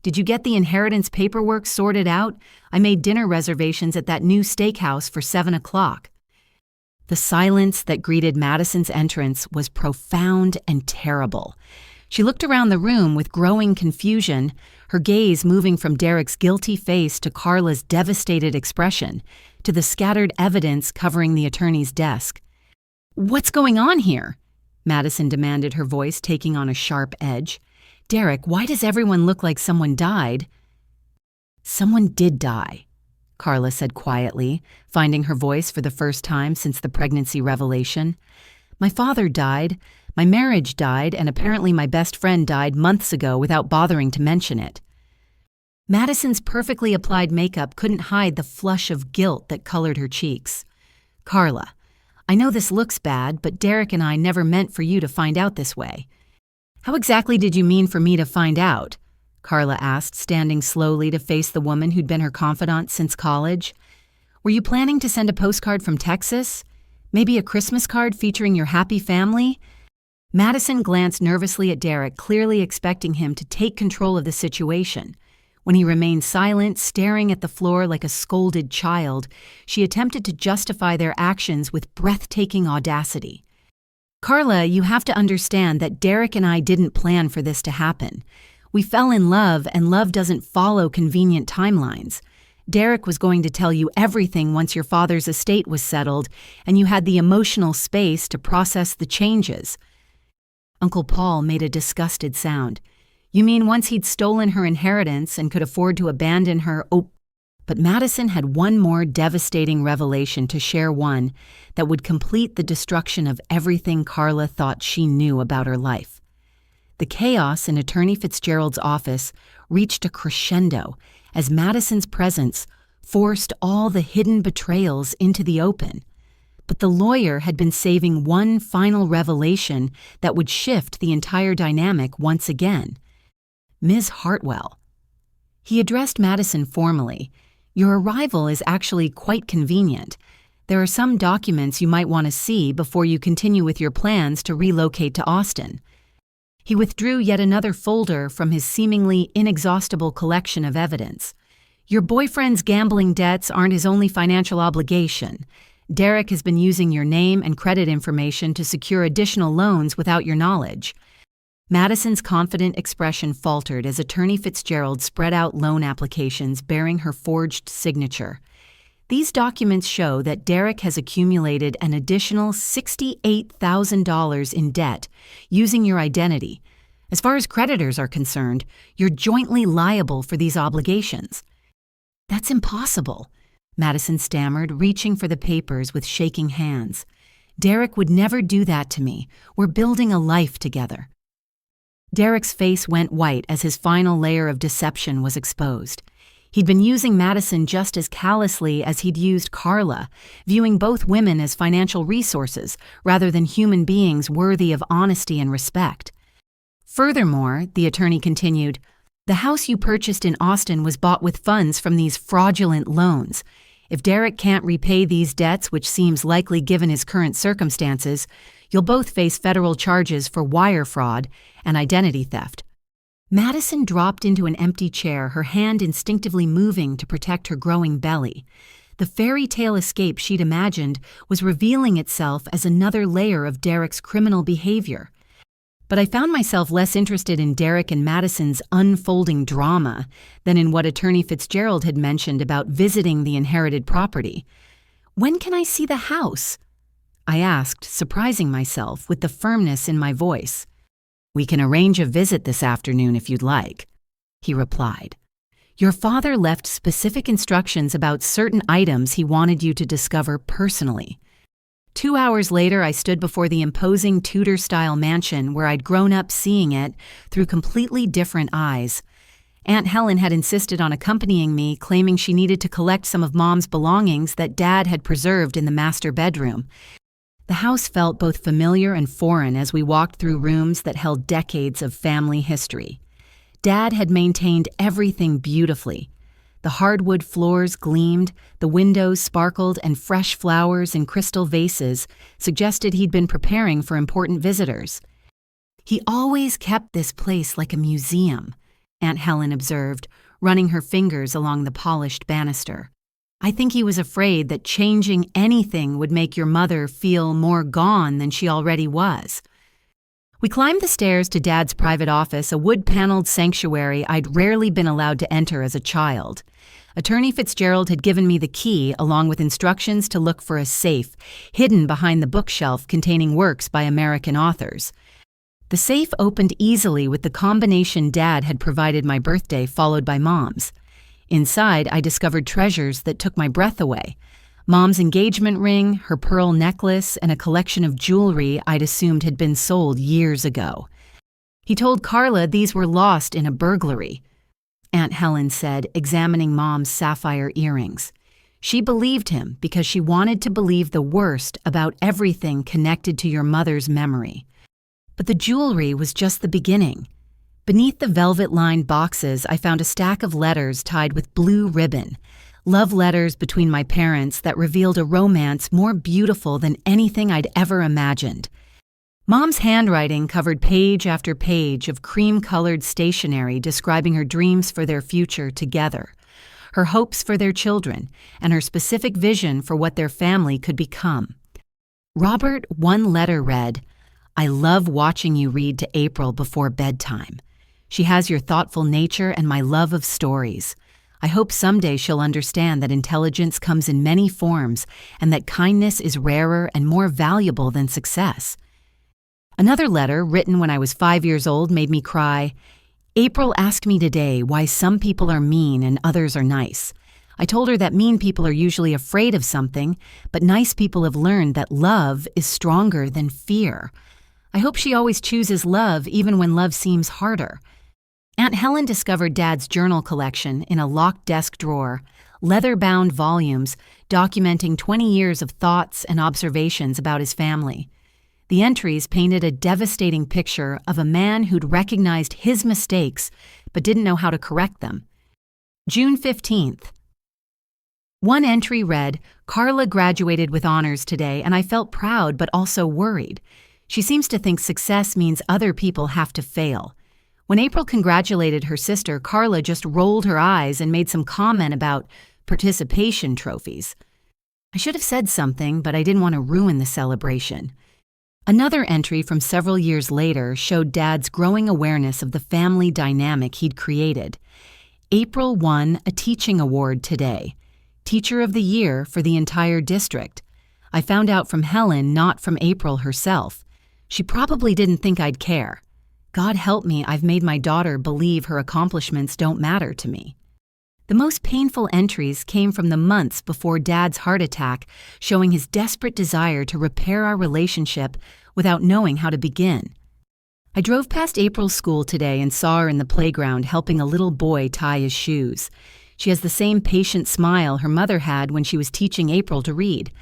"Did you get the inheritance paperwork sorted out? I made dinner reservations at that new steakhouse for 7 o'clock. The silence that greeted Madison's entrance was profound and terrible. She looked around the room with growing confusion, her gaze moving from Derek's guilty face to Carla's devastated expression, to the scattered evidence covering the attorney's desk. "What's going on here?" Madison demanded, her voice taking on a sharp edge. "Derek, why does everyone look like someone died?" "Someone did die," Carla said quietly, finding her voice for the first time since the pregnancy revelation. "My father died, my marriage died, and apparently my best friend died months ago without bothering to mention it." Madison's perfectly applied makeup couldn't hide the flush of guilt that colored her cheeks. "Carla, I know this looks bad, but Derek and I never meant for you to find out this way." "How exactly did you mean for me to find out?" Carla asked, standing slowly to face the woman who'd been her confidant since college. "Were you planning to send a postcard from Texas? Maybe a Christmas card featuring your happy family?" Madison glanced nervously at Derek, clearly expecting him to take control of the situation. When he remained silent, staring at the floor like a scolded child, she attempted to justify their actions with breathtaking audacity. "Carla, you have to understand that Derek and I didn't plan for this to happen. We fell in love, and love doesn't follow convenient timelines. Derek was going to tell you everything once your father's estate was settled, and you had the emotional space to process the changes." Uncle Paul made a disgusted sound. "You mean once he'd stolen her inheritance and could afford to abandon her?" "Oh." But Madison had one more devastating revelation to share, one that would complete the destruction of everything Carla thought she knew about her life. The chaos in Attorney Fitzgerald's office reached a crescendo as Madison's presence forced all the hidden betrayals into the open. But the lawyer had been saving one final revelation that would shift the entire dynamic once again. "Ms. Hartwell." He addressed Madison formally. "Your arrival is actually quite convenient. There are some documents you might want to see before you continue with your plans to relocate to Austin." He withdrew yet another folder from his seemingly inexhaustible collection of evidence. "Your boyfriend's gambling debts aren't his only financial obligation. Derek has been using your name and credit information to secure additional loans without your knowledge." Madison's confident expression faltered as Attorney Fitzgerald spread out loan applications bearing her forged signature. "These documents show that Derek has accumulated an additional $68,000 in debt using your identity. As far as creditors are concerned, you're jointly liable for these obligations." "That's impossible," Madison stammered, reaching for the papers with shaking hands. "Derek would never do that to me. We're building a life together." Derek's face went white as his final layer of deception was exposed. He'd been using Madison just as callously as he'd used Carla, viewing both women as financial resources rather than human beings worthy of honesty and respect. "Furthermore," the attorney continued, "the house you purchased in Austin was bought with funds from these fraudulent loans. If Derek can't repay these debts, which seems likely given his current circumstances, you'll both face federal charges for wire fraud and identity theft." Madison dropped into an empty chair, her hand instinctively moving to protect her growing belly. The fairy tale escape she'd imagined was revealing itself as another layer of Derek's criminal behavior. But I found myself less interested in Derek and Madison's unfolding drama than in what Attorney Fitzgerald had mentioned about visiting the inherited property. "When can I see the house?" I asked, surprising myself with the firmness in my voice. "We can arrange a visit this afternoon if you'd like," he replied. "Your father left specific instructions about certain items he wanted you to discover personally." 2 hours later, I stood before the imposing Tudor-style mansion where I'd grown up seeing it through completely different eyes. Aunt Helen had insisted on accompanying me, claiming she needed to collect some of Mom's belongings that Dad had preserved in the master bedroom. The house felt both familiar and foreign as we walked through rooms that held decades of family history. Dad had maintained everything beautifully. The hardwood floors gleamed, the windows sparkled, and fresh flowers in crystal vases suggested he'd been preparing for important visitors. "He always kept this place like a museum," Aunt Helen observed, running her fingers along the polished banister. "I think he was afraid that changing anything would make your mother feel more gone than she already was." We climbed the stairs to Dad's private office, a wood-paneled sanctuary I'd rarely been allowed to enter as a child. Attorney Fitzgerald had given me the key, along with instructions to look for a safe, hidden behind the bookshelf containing works by American authors. The safe opened easily with the combination Dad had provided my birthday, followed by Mom's. Inside, I discovered treasures that took my breath away. Mom's engagement ring, her pearl necklace, and a collection of jewelry I'd assumed had been sold years ago. He told Carla these were lost in a burglary, Aunt Helen said, examining Mom's sapphire earrings. She believed him because she wanted to believe the worst about everything connected to your mother's memory. But the jewelry was just the beginning. Beneath the velvet-lined boxes, I found a stack of letters tied with blue ribbon. Love letters between my parents that revealed a romance more beautiful than anything I'd ever imagined. Mom's handwriting covered page after page of cream-colored stationery describing her dreams for their future together, her hopes for their children, and her specific vision for what their family could become. Robert, one letter read, "I love watching you read to April before bedtime. She has your thoughtful nature and my love of stories. I hope someday she'll understand that intelligence comes in many forms and that kindness is rarer and more valuable than success." Another letter, written when I was 5 years old, made me cry. "April asked me today why some people are mean and others are nice. I told her that mean people are usually afraid of something, but nice people have learned that love is stronger than fear. I hope she always chooses love even when love seems harder." Aunt Helen discovered Dad's journal collection in a locked desk drawer, leather-bound volumes documenting 20 years of thoughts and observations about his family. The entries painted a devastating picture of a man who'd recognized his mistakes but didn't know how to correct them. June 15th. One entry read, "Carla graduated with honors today, and I felt proud but also worried. She seems to think success means other people have to fail." When April congratulated her sister, Carla just rolled her eyes and made some comment about participation trophies. I should have said something, but I didn't want to ruin the celebration. Another entry from several years later showed Dad's growing awareness of the family dynamic he'd created. April won a teaching award today, Teacher of the Year for the entire district. I found out from Helen, not from April herself. She probably didn't think I'd care. God help me, I've made my daughter believe her accomplishments don't matter to me. The most painful entries came from the months before Dad's heart attack, showing his desperate desire to repair our relationship without knowing how to begin. I drove past April's school today and saw her in the playground helping a little boy tie his shoes. She has the same patient smile her mother had when she was teaching April to read.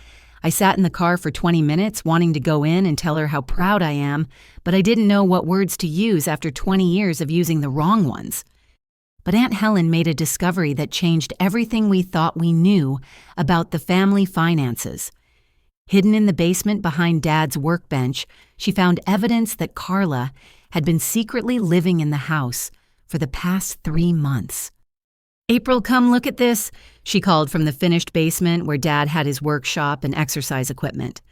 I sat in the car for 20 minutes wanting to go in and tell her how proud I am, but I didn't know what words to use after 20 years of using the wrong ones. But Aunt Helen made a discovery that changed everything we thought we knew about the family finances. Hidden in the basement behind Dad's workbench, she found evidence that Carla had been secretly living in the house for the past 3 months. "April, come look at this," she called from the finished basement where Dad had his workshop and exercise equipment.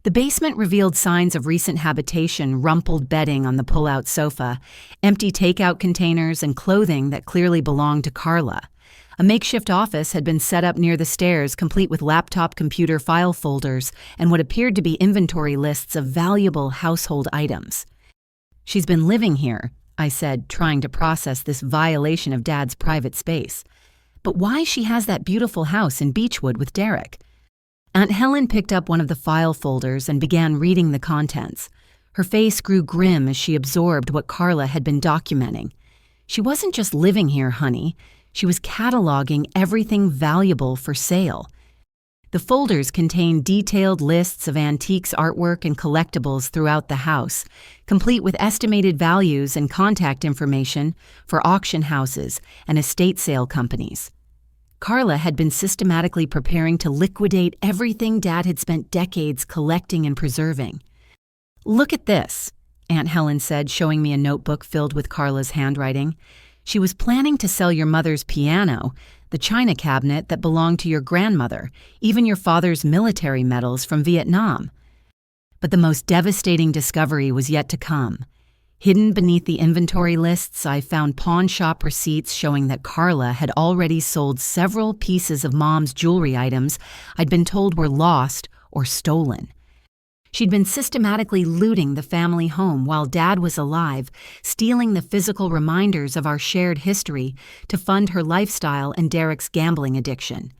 The basement revealed signs of recent habitation, rumpled bedding on the pull-out sofa, empty takeout containers, and clothing that clearly belonged to Carla. A makeshift office had been set up near the stairs, complete with laptop computer file folders and what appeared to be inventory lists of valuable household items. She's been living here, I said, trying to process this violation of Dad's private space. But why she has that beautiful house in Beechwood with Derek? Aunt Helen picked up one of the file folders and began reading the contents. Her face grew grim as she absorbed what Carla had been documenting. She wasn't just living here, honey. She was cataloging everything valuable for sale. The folders contained detailed lists of antiques, artwork, and collectibles throughout the house, complete with estimated values and contact information for auction houses and estate sale companies. Carla had been systematically preparing to liquidate everything Dad had spent decades collecting and preserving. "Look at this," Aunt Helen said, showing me a notebook filled with Carla's handwriting. "She was planning to sell your mother's piano, the china cabinet that belonged to your grandmother, even your father's military medals from Vietnam." But the most devastating discovery was yet to come. Hidden beneath the inventory lists, I found pawn shop receipts showing that Carla had already sold several pieces of Mom's jewelry items I'd been told were lost or stolen. She'd been systematically looting the family home while Dad was alive, stealing the physical reminders of our shared history to fund her lifestyle and Derek's gambling addiction.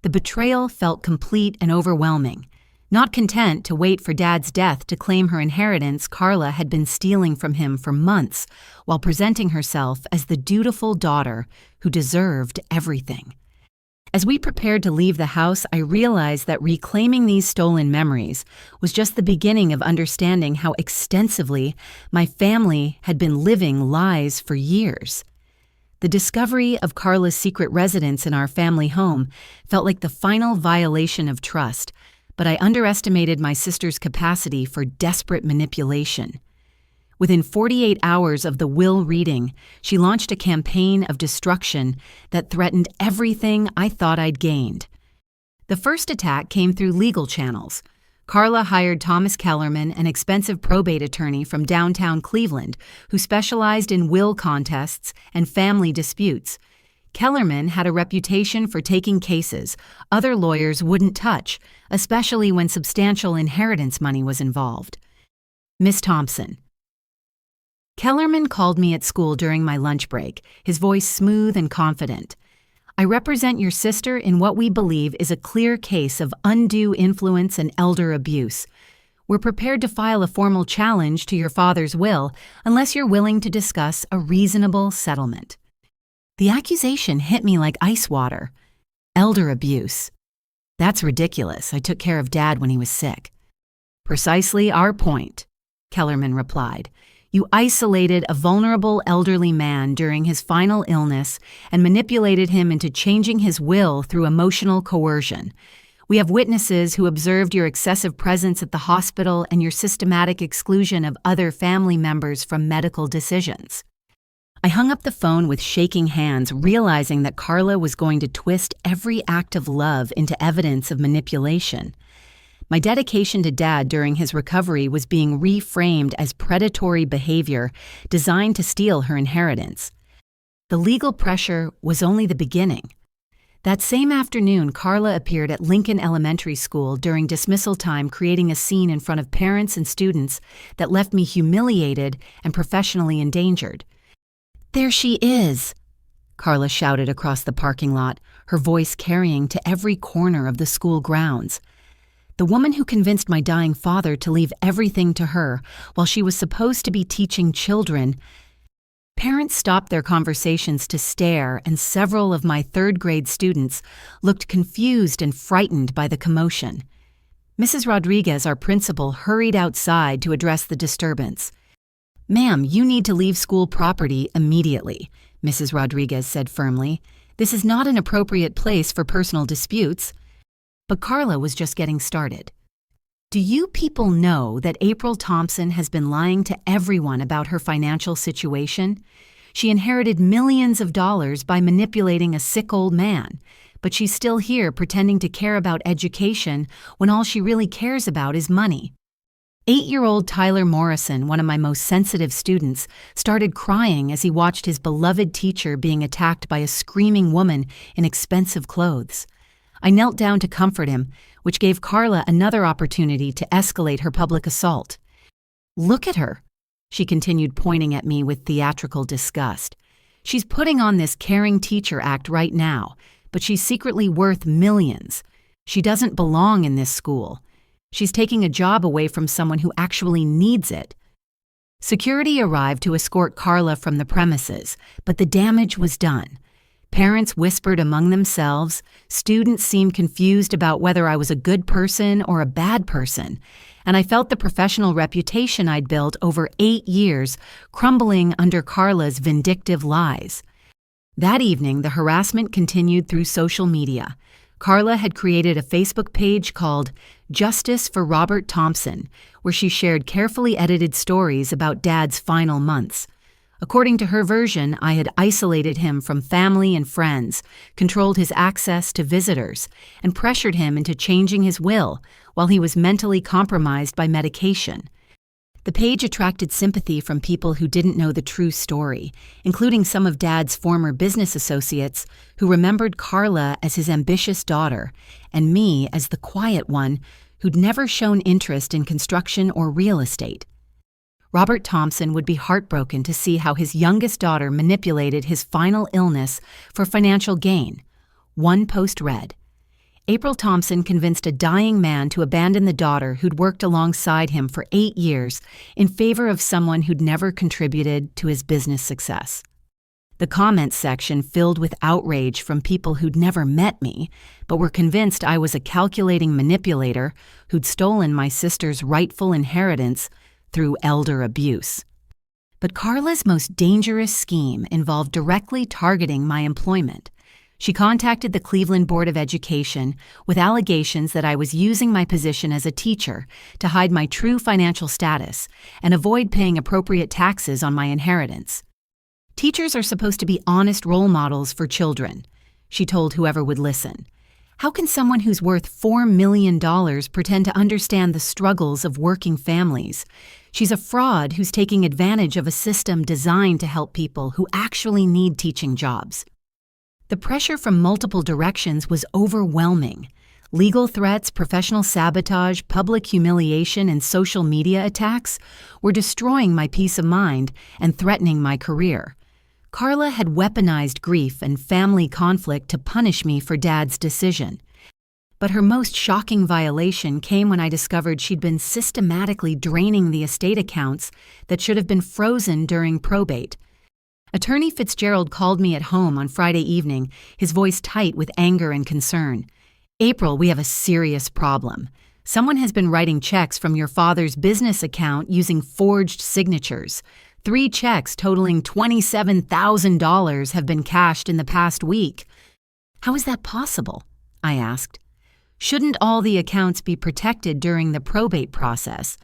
The betrayal felt complete and overwhelming. Not content to wait for Dad's death to claim her inheritance, Carla had been stealing from him for months while presenting herself as the dutiful daughter who deserved everything. As we prepared to leave the house, I realized that reclaiming these stolen memories was just the beginning of understanding how extensively my family had been living lies for years. The discovery of Carla's secret residence in our family home felt like the final violation of trust, but I underestimated my sister's capacity for desperate manipulation. Within 48 hours of the will reading, she launched a campaign of destruction that threatened everything I thought I'd gained. The first attack came through legal channels. Carla hired Thomas Kellerman, an expensive probate attorney from downtown Cleveland, who specialized in will contests and family disputes. Kellerman had a reputation for taking cases other lawyers wouldn't touch, especially when substantial inheritance money was involved. Miss Thompson. Kellerman called me at school during my lunch break, his voice smooth and confident. "I represent your sister in what we believe is a clear case of undue influence and elder abuse. We're prepared to file a formal challenge to your father's will unless you're willing to discuss a reasonable settlement." The accusation hit me like ice water. Elder abuse. That's ridiculous. I took care of Dad when he was sick. "Precisely our point," Kellerman replied. "You isolated a vulnerable elderly man during his final illness and manipulated him into changing his will through emotional coercion. We have witnesses who observed your excessive presence at the hospital and your systematic exclusion of other family members from medical decisions." I hung up the phone with shaking hands, realizing that Carla was going to twist every act of love into evidence of manipulation. My dedication to Dad during his recovery was being reframed as predatory behavior designed to steal her inheritance. The legal pressure was only the beginning. That same afternoon, Carla appeared at Lincoln Elementary School during dismissal time, creating a scene in front of parents and students that left me humiliated and professionally endangered. "There she is!" Carla shouted across the parking lot, her voice carrying to every corner of the school grounds. "The woman who convinced my dying father to leave everything to her while she was supposed to be teaching children." Parents stopped their conversations to stare, and several of my third-grade students looked confused and frightened by the commotion. Mrs. Rodriguez, our principal, hurried outside to address the disturbance. "Ma'am, you need to leave school property immediately," Mrs. Rodriguez said firmly. "This is not an appropriate place for personal disputes." But Carla was just getting started. "Do you people know that April Thompson has been lying to everyone about her financial situation? She inherited millions of dollars by manipulating a sick old man, but she's still here pretending to care about education when all she really cares about is money." 8-year-old Tyler Morrison, one of my most sensitive students, started crying as he watched his beloved teacher being attacked by a screaming woman in expensive clothes. I knelt down to comfort him, which gave Carla another opportunity to escalate her public assault. "Look at her. she continued, pointing at me with theatrical disgust. "She's putting on this caring teacher act right now, but she's secretly worth millions. She doesn't belong in this school. She's taking a job away from someone who actually needs it." Security arrived to escort Carla from the premises, but the damage was done. Parents whispered among themselves, students seemed confused about whether I was a good person or a bad person, and I felt the professional reputation I'd built over 8 years crumbling under Carla's vindictive lies. That evening, the harassment continued through social media. Carla had created a Facebook page called Justice for Robert Thompson, where she shared carefully edited stories about Dad's final months. According to her version, I had isolated him from family and friends, controlled his access to visitors, and pressured him into changing his will while he was mentally compromised by medication. The page attracted sympathy from people who didn't know the true story, including some of Dad's former business associates who remembered Carla as his ambitious daughter and me as the quiet one who'd never shown interest in construction or real estate. Robert Thompson would be heartbroken to see how his youngest daughter manipulated his final illness for financial gain. One post read, "April Thompson convinced a dying man to abandon the daughter who'd worked alongside him for 8 years in favor of someone who'd never contributed to his business success." The comments section filled with outrage from people who'd never met me, but were convinced I was a calculating manipulator who'd stolen my sister's rightful inheritance through elder abuse. But Carla's most dangerous scheme involved directly targeting my employment. She contacted the Cleveland Board of Education with allegations that I was using my position as a teacher to hide my true financial status and avoid paying appropriate taxes on my inheritance. "Teachers are supposed to be honest role models for children," she told whoever would listen. "How can someone who's worth $4 million pretend to understand the struggles of working families? She's a fraud who's taking advantage of a system designed to help people who actually need teaching jobs." The pressure from multiple directions was overwhelming. Legal threats, professional sabotage, public humiliation, and social media attacks were destroying my peace of mind and threatening my career. Carla had weaponized grief and family conflict to punish me for Dad's decision. But her most shocking violation came when I discovered she'd been systematically draining the estate accounts that should have been frozen during probate. Attorney Fitzgerald called me at home on Friday evening, his voice tight with anger and concern. "April, we have a serious problem. Someone has been writing checks from your father's business account using forged signatures. 3 checks totaling $27,000 have been cashed in the past week." "How is that possible?" I asked. "Shouldn't all the accounts be protected during the probate process?"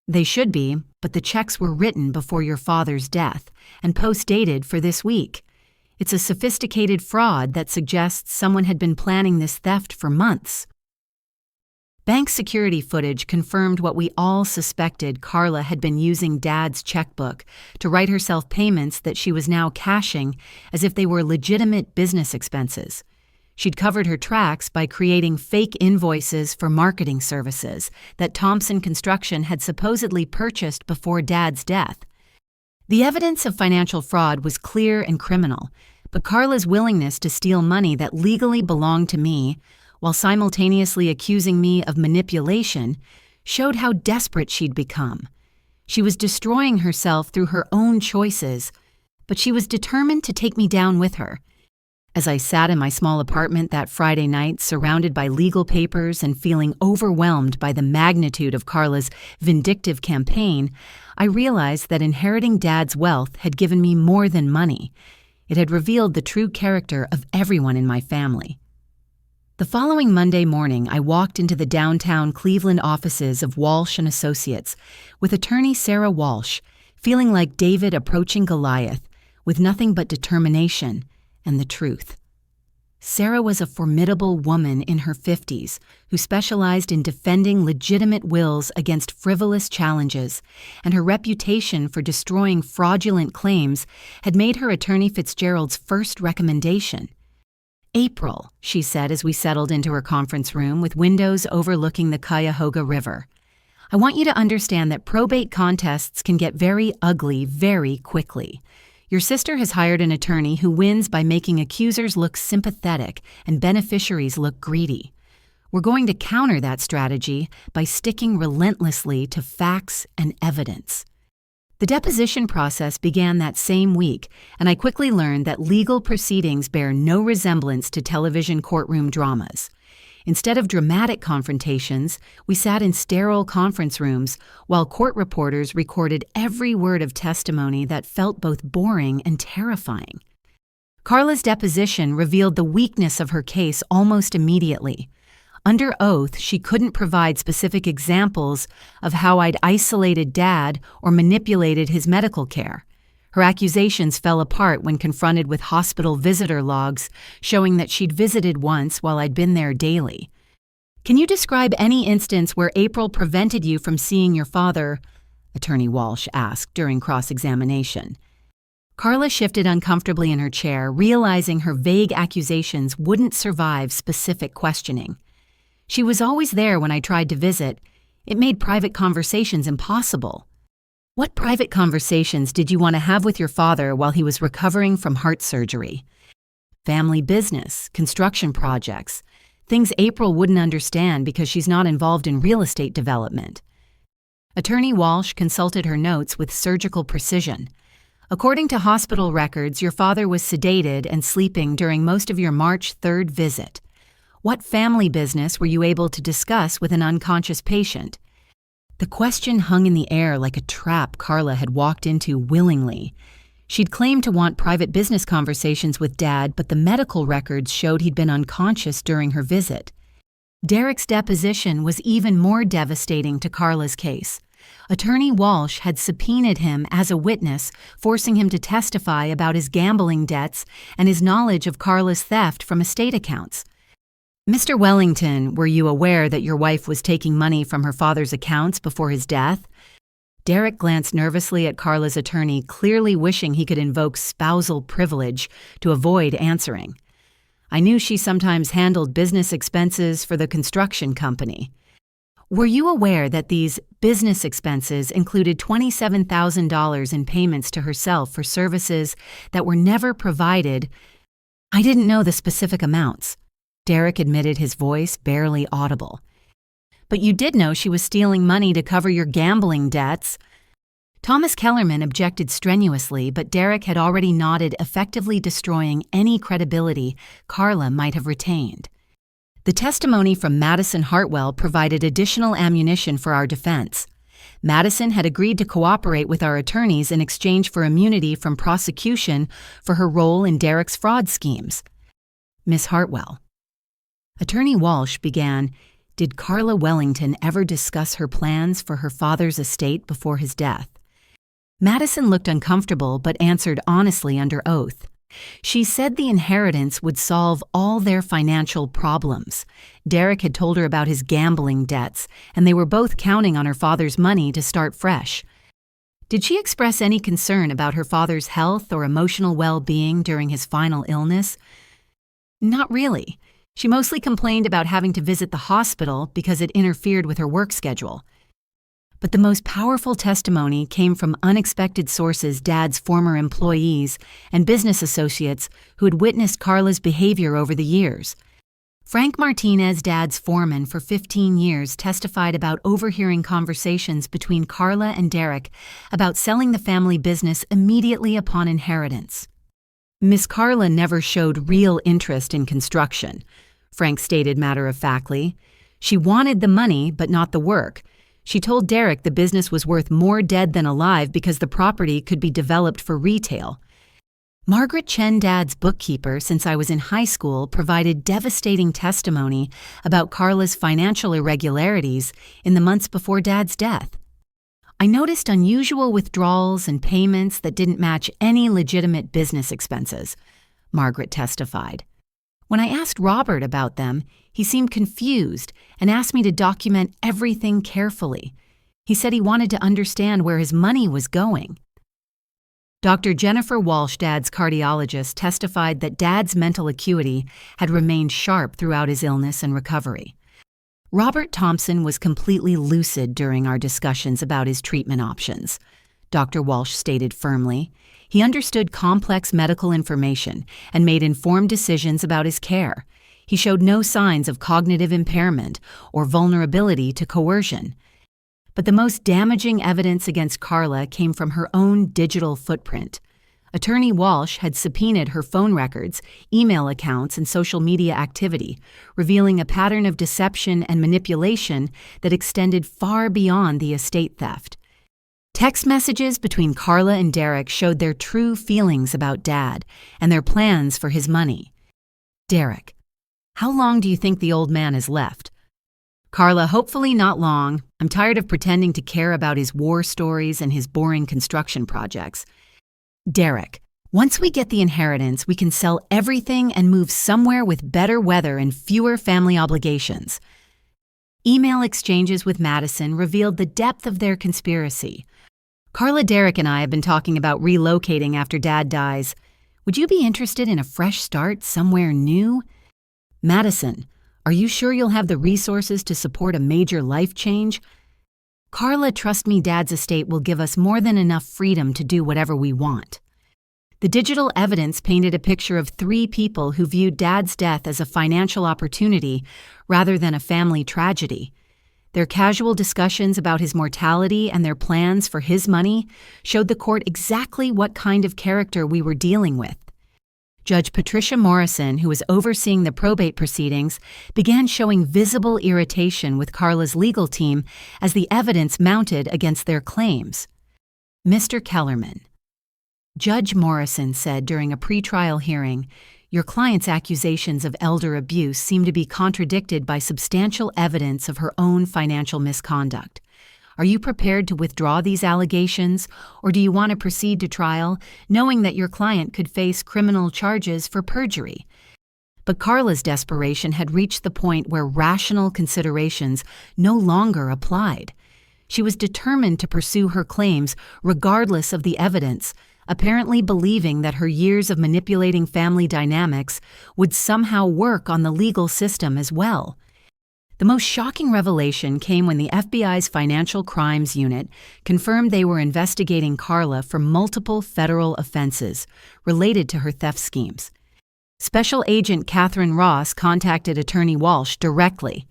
"They should be, but the checks were written before your father's death and post-dated for this week. It's a sophisticated fraud that suggests someone had been planning this theft for months." Bank security footage confirmed what we all suspected. Carla had been using Dad's checkbook to write herself payments that she was now cashing as if they were legitimate business expenses. She'd covered her tracks by creating fake invoices for marketing services that Thompson Construction had supposedly purchased before Dad's death. The evidence of financial fraud was clear and criminal, but Carla's willingness to steal money that legally belonged to me, while simultaneously accusing me of manipulation, showed how desperate she'd become. She was destroying herself through her own choices, but she was determined to take me down with her. As I sat in my small apartment that Friday night, surrounded by legal papers and feeling overwhelmed by the magnitude of Carla's vindictive campaign, I realized that inheriting Dad's wealth had given me more than money. It had revealed the true character of everyone in my family. The following Monday morning, I walked into the downtown Cleveland offices of Walsh & Associates with attorney Sarah Walsh, feeling like David approaching Goliath, with nothing but determination and the truth. Sarah was a formidable woman in her 50s who specialized in defending legitimate wills against frivolous challenges, and her reputation for destroying fraudulent claims had made her attorney Fitzgerald's first recommendation. "April," she said as we settled into her conference room with windows overlooking the Cuyahoga River, I want you to understand that probate contests can get very ugly very quickly. Your sister has hired an attorney who wins by making accusers look sympathetic and beneficiaries look greedy. We're going to counter that strategy by sticking relentlessly to facts and evidence. The deposition process began that same week, and I quickly learned that legal proceedings bear no resemblance to television courtroom dramas. Instead of dramatic confrontations, we sat in sterile conference rooms while court reporters recorded every word of testimony that felt both boring and terrifying. Carla's deposition revealed the weakness of her case almost immediately. Under oath, she couldn't provide specific examples of how I'd isolated Dad or manipulated his medical care. Her accusations fell apart when confronted with hospital visitor logs showing that she'd visited once while I'd been there daily. Can you describe any instance where April prevented you from seeing your father? Attorney Walsh asked during cross-examination. Carla shifted uncomfortably in her chair, realizing her vague accusations wouldn't survive specific questioning. She was always there when I tried to visit. It made private conversations impossible. What private conversations did you want to have with your father while he was recovering from heart surgery? Family business, construction projects, things April wouldn't understand because she's not involved in real estate development. Attorney Walsh consulted her notes with surgical precision. According to hospital records, your father was sedated and sleeping during most of your March 3rd visit. What family business were you able to discuss with an unconscious patient? The question hung in the air like a trap Carla had walked into willingly. She'd claimed to want private business conversations with Dad, but the medical records showed he'd been unconscious during her visit. Derek's deposition was even more devastating to Carla's case. Attorney Walsh had subpoenaed him as a witness, forcing him to testify about his gambling debts and his knowledge of Carla's theft from estate accounts. Mr. Wellington, were you aware that your wife was taking money from her father's accounts before his death? Derek glanced nervously at Carla's attorney, clearly wishing he could invoke spousal privilege to avoid answering. I knew she sometimes handled business expenses for the construction company. Were you aware that these business expenses included $27,000 in payments to herself for services that were never provided? I didn't know the specific amounts. Derek admitted, his voice barely audible. But you did know she was stealing money to cover your gambling debts. Thomas Kellerman objected strenuously, but Derek had already nodded, effectively destroying any credibility Carla might have retained. The testimony from Madison Hartwell provided additional ammunition for our defense. Madison had agreed to cooperate with our attorneys in exchange for immunity from prosecution for her role in Derek's fraud schemes. Miss Hartwell. Attorney Walsh began, did Carla Wellington ever discuss her plans for her father's estate before his death? Madison looked uncomfortable but answered honestly under oath. She said the inheritance would solve all their financial problems. Derek had told her about his gambling debts, and they were both counting on her father's money to start fresh. Did she express any concern about her father's health or emotional well-being during his final illness? Not really. She mostly complained about having to visit the hospital because it interfered with her work schedule. But the most powerful testimony came from unexpected sources, Dad's former employees and business associates who had witnessed Carla's behavior over the years. Frank Martinez, Dad's foreman for 15 years, testified about overhearing conversations between Carla and Derek about selling the family business immediately upon inheritance. Miss Carla never showed real interest in construction, Frank stated matter-of-factly. She wanted the money, but not the work. She told Derek the business was worth more dead than alive because the property could be developed for retail. Margaret Chen, Dad's bookkeeper since I was in high school, provided devastating testimony about Carla's financial irregularities in the months before Dad's death. I noticed unusual withdrawals and payments that didn't match any legitimate business expenses, Margaret testified. When I asked Robert about them, he seemed confused and asked me to document everything carefully. He said he wanted to understand where his money was going. Dr. Jennifer Walsh, Dad's cardiologist, testified that Dad's mental acuity had remained sharp throughout his illness and recovery. Robert Thompson was completely lucid during our discussions about his treatment options, Dr. Walsh stated firmly. He understood complex medical information and made informed decisions about his care. He showed no signs of cognitive impairment or vulnerability to coercion. But the most damaging evidence against Carla came from her own digital footprint. Attorney Walsh had subpoenaed her phone records, email accounts, and social media activity, revealing a pattern of deception and manipulation that extended far beyond the estate theft. Text messages between Carla and Derek showed their true feelings about Dad and their plans for his money. Derek: how long do you think the old man has left? Carla: hopefully not long. I'm tired of pretending to care about his war stories and his boring construction projects. Derek: once we get the inheritance, we can sell everything and move somewhere with better weather and fewer family obligations. Email exchanges with Madison revealed the depth of their conspiracy. Carla: Derek and I have been talking about relocating after Dad dies. Would you be interested in a fresh start somewhere new? Madison: are you sure you'll have the resources to support a major life change? Carla: trust me, Dad's estate will give us more than enough freedom to do whatever we want. The digital evidence painted a picture of three people who viewed Dad's death as a financial opportunity rather than a family tragedy. Their casual discussions about his mortality and their plans for his money showed the court exactly what kind of character we were dealing with. Judge Patricia Morrison, who was overseeing the probate proceedings, began showing visible irritation with Carla's legal team as the evidence mounted against their claims. Mr. Kellerman: Judge Morrison said during a pretrial hearing, your client's accusations of elder abuse seem to be contradicted by substantial evidence of her own financial misconduct. Are you prepared to withdraw these allegations, or do you want to proceed to trial, knowing that your client could face criminal charges for perjury? But Carla's desperation had reached the point where rational considerations no longer applied. She was determined to pursue her claims regardless of the evidence, apparently believing that her years of manipulating family dynamics would somehow work on the legal system as well. The most shocking revelation came when the FBI's Financial Crimes Unit confirmed they were investigating Carla for multiple federal offenses related to her theft schemes. Special Agent Catherine Ross contacted Attorney Walsh directly.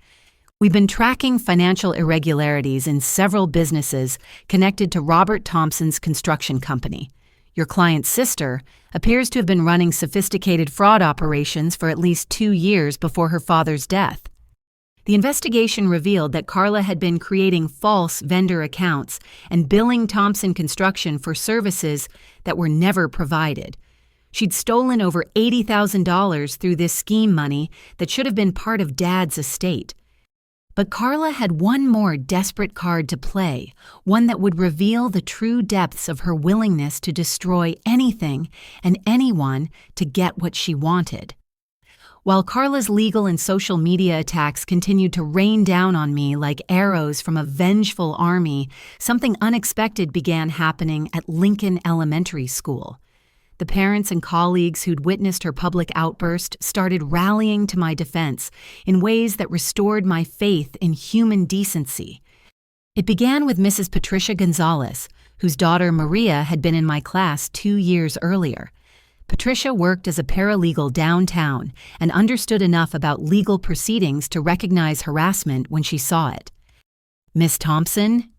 We've been tracking financial irregularities in several businesses connected to Robert Thompson's construction company. Your client's sister appears to have been running sophisticated fraud operations for at least 2 years before her father's death. The investigation revealed that Carla had been creating false vendor accounts and billing Thompson Construction for services that were never provided. She'd stolen over $80,000 through this scheme money that should have been part of Dad's estate. But Carla had one more desperate card to play, one that would reveal the true depths of her willingness to destroy anything and anyone to get what she wanted. While Carla's legal and social media attacks continued to rain down on me like arrows from a vengeful army, something unexpected began happening at Lincoln Elementary School. The parents and colleagues who'd witnessed her public outburst started rallying to my defense in ways that restored my faith in human decency. It began with Mrs. Patricia Gonzalez, whose daughter Maria had been in my class 2 years earlier. Patricia worked as a paralegal downtown and understood enough about legal proceedings to recognize harassment when she saw it. "Miss Thompson,"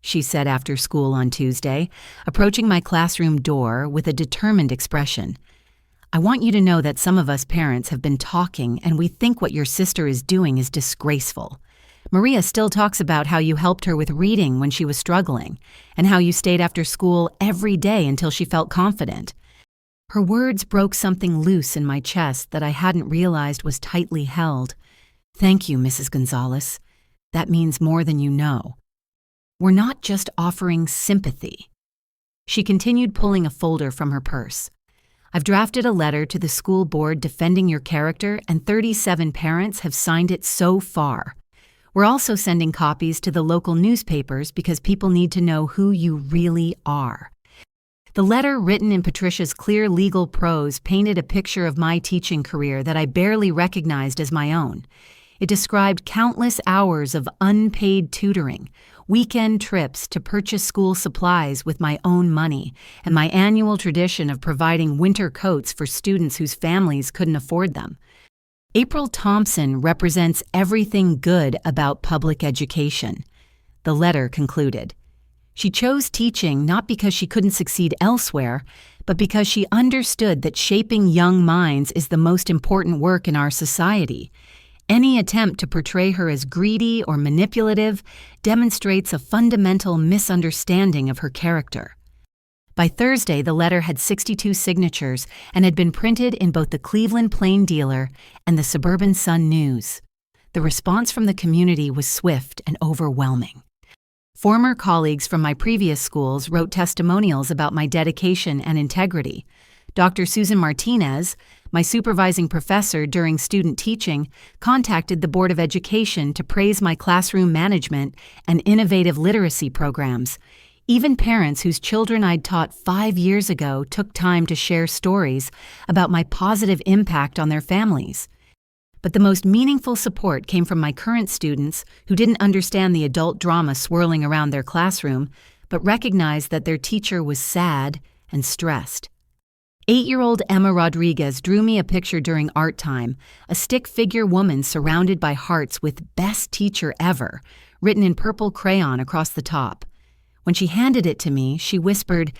she said after school on Tuesday, approaching my classroom door with a determined expression, "I want you to know that some of us parents have been talking and we think what your sister is doing is disgraceful. Maria still talks about how you helped her with reading when she was struggling and how you stayed after school every day until she felt confident." Her words broke something loose in my chest that I hadn't realized was tightly held. "Thank you, Mrs. Gonzalez. That means more than you know. We're not just offering sympathy." She continued pulling a folder from her purse. "I've drafted a letter to the school board defending your character, and 37 parents have signed it so far. We're also sending copies to the local newspapers because people need to know who you really are." The letter, written in Patricia's clear legal prose, painted a picture of my teaching career that I barely recognized as my own. It described countless hours of unpaid tutoring, weekend trips to purchase school supplies with my own money, and my annual tradition of providing winter coats for students whose families couldn't afford them. April Thompson represents everything good about public education. The letter concluded. She chose teaching not because she couldn't succeed elsewhere, but because she understood that shaping young minds is the most important work in our society. Any attempt to portray her as greedy or manipulative demonstrates a fundamental misunderstanding of her character. By Thursday, the letter had 62 signatures and had been printed in both the Cleveland Plain Dealer and the Suburban Sun News. The response from the community was swift and overwhelming. Former colleagues from my previous schools wrote testimonials about my dedication and integrity. Dr. Susan Martinez, my supervising professor during student teaching, contacted the Board of Education to praise my classroom management and innovative literacy programs. Even parents whose children I'd taught 5 years ago took time to share stories about my positive impact on their families. But the most meaningful support came from my current students who didn't understand the adult drama swirling around their classroom, but recognized that their teacher was sad and stressed. 8-year-old Emma Rodriguez drew me a picture during art time, a stick figure woman surrounded by hearts with "Best Teacher Ever" written in purple crayon across the top. When she handed it to me, she whispered,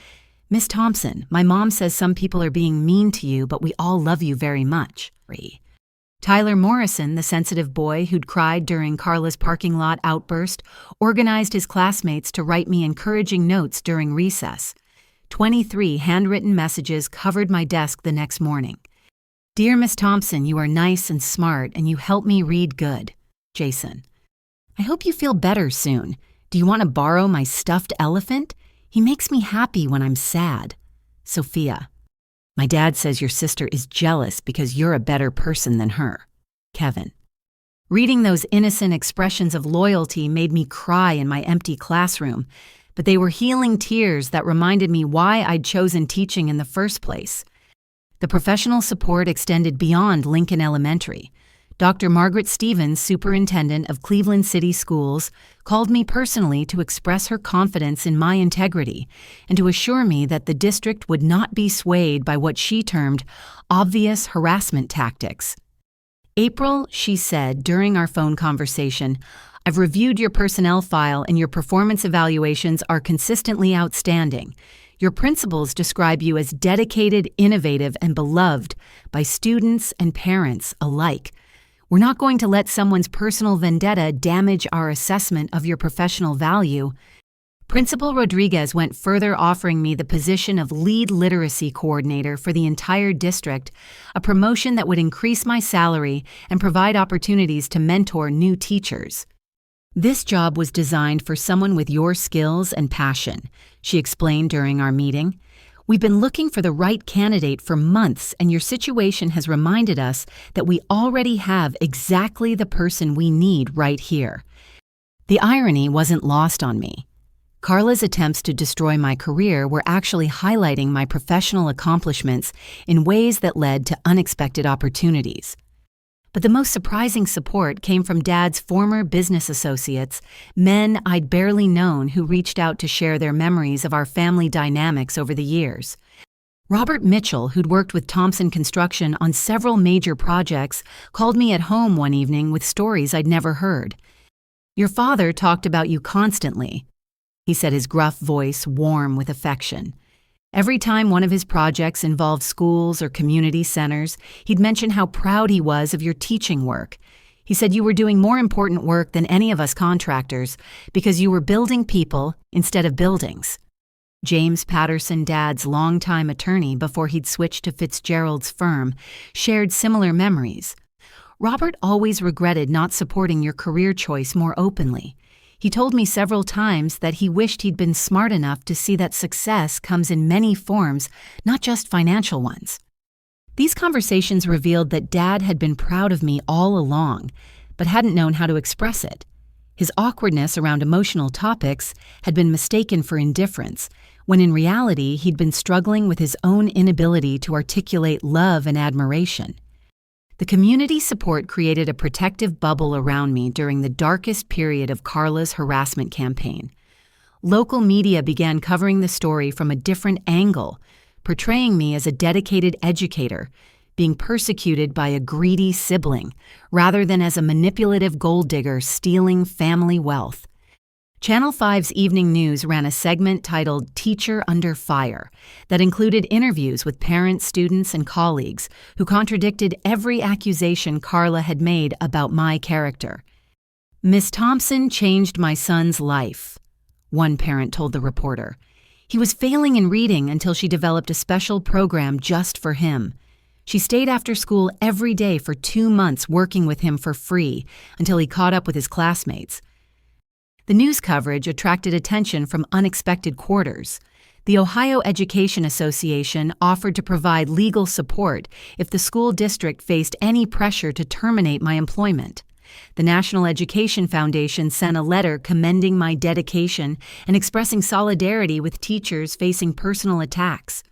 "Miss Thompson, my mom says some people are being mean to you, but we all love you very much." Tyler Morrison, the sensitive boy who'd cried during Carla's parking lot outburst, organized his classmates to write me encouraging notes during recess. 23 handwritten messages covered my desk the next morning. "Dear Miss Thompson, you are nice and smart, and you help me read good. Jason. I hope you feel better soon. Do you want to borrow my stuffed elephant? He makes me happy when I'm sad. Sophia. My dad says your sister is jealous because you're a better person than her. Kevin." Reading those innocent expressions of loyalty made me cry in my empty classroom, but they were healing tears that reminded me why I'd chosen teaching in the first place. The professional support extended beyond Lincoln Elementary. Dr. Margaret Stevens, superintendent of Cleveland City Schools, called me personally to express her confidence in my integrity and to assure me that the district would not be swayed by what she termed obvious harassment tactics. "April," she said during our phone conversation, "I've reviewed your personnel file and your performance evaluations are consistently outstanding. Your principals describe you as dedicated, innovative, and beloved by students and parents alike. We're not going to let someone's personal vendetta damage our assessment of your professional value." Principal Rodriguez went further, offering me the position of lead literacy coordinator for the entire district, a promotion that would increase my salary and provide opportunities to mentor new teachers. "This job was designed for someone with your skills and passion," she explained during our meeting. "We've been looking for the right candidate for months, and your situation has reminded us that we already have exactly the person we need right here." The irony wasn't lost on me. Carla's attempts to destroy my career were actually highlighting my professional accomplishments in ways that led to unexpected opportunities. But the most surprising support came from Dad's former business associates, men I'd barely known who reached out to share their memories of our family dynamics over the years. Robert Mitchell, who'd worked with Thompson Construction on several major projects, called me at home one evening with stories I'd never heard. "Your father talked about you constantly," he said, his gruff voice warm with affection. Every time one of his projects involved schools or community centers, he'd mention how proud he was of your teaching work. He said you were doing more important work than any of us contractors because you were building people instead of buildings. James Patterson, Dad's longtime attorney before he'd switched to Fitzgerald's firm, shared similar memories. "Robert always regretted not supporting your career choice more openly. He told me several times that he wished he'd been smart enough to see that success comes in many forms, not just financial ones." These conversations revealed that Dad had been proud of me all along, but hadn't known how to express it. His awkwardness around emotional topics had been mistaken for indifference, when in reality he'd been struggling with his own inability to articulate love and admiration. The community support created a protective bubble around me during the darkest period of Carla's harassment campaign. Local media began covering the story from a different angle, portraying me as a dedicated educator, being persecuted by a greedy sibling, rather than as a manipulative gold digger stealing family wealth. Channel 5's Evening News ran a segment titled Teacher Under Fire that included interviews with parents, students, and colleagues who contradicted every accusation Carla had made about my character. "Miss Thompson changed my son's life," one parent told the reporter. "He was failing in reading until she developed a special program just for him. She stayed after school every day for 2 months working with him for free until he caught up with his classmates." The news coverage attracted attention from unexpected quarters. The Ohio Education Association offered to provide legal support if the school district faced any pressure to terminate my employment. The National Education Foundation sent a letter commending my dedication and expressing solidarity with teachers facing personal attacks.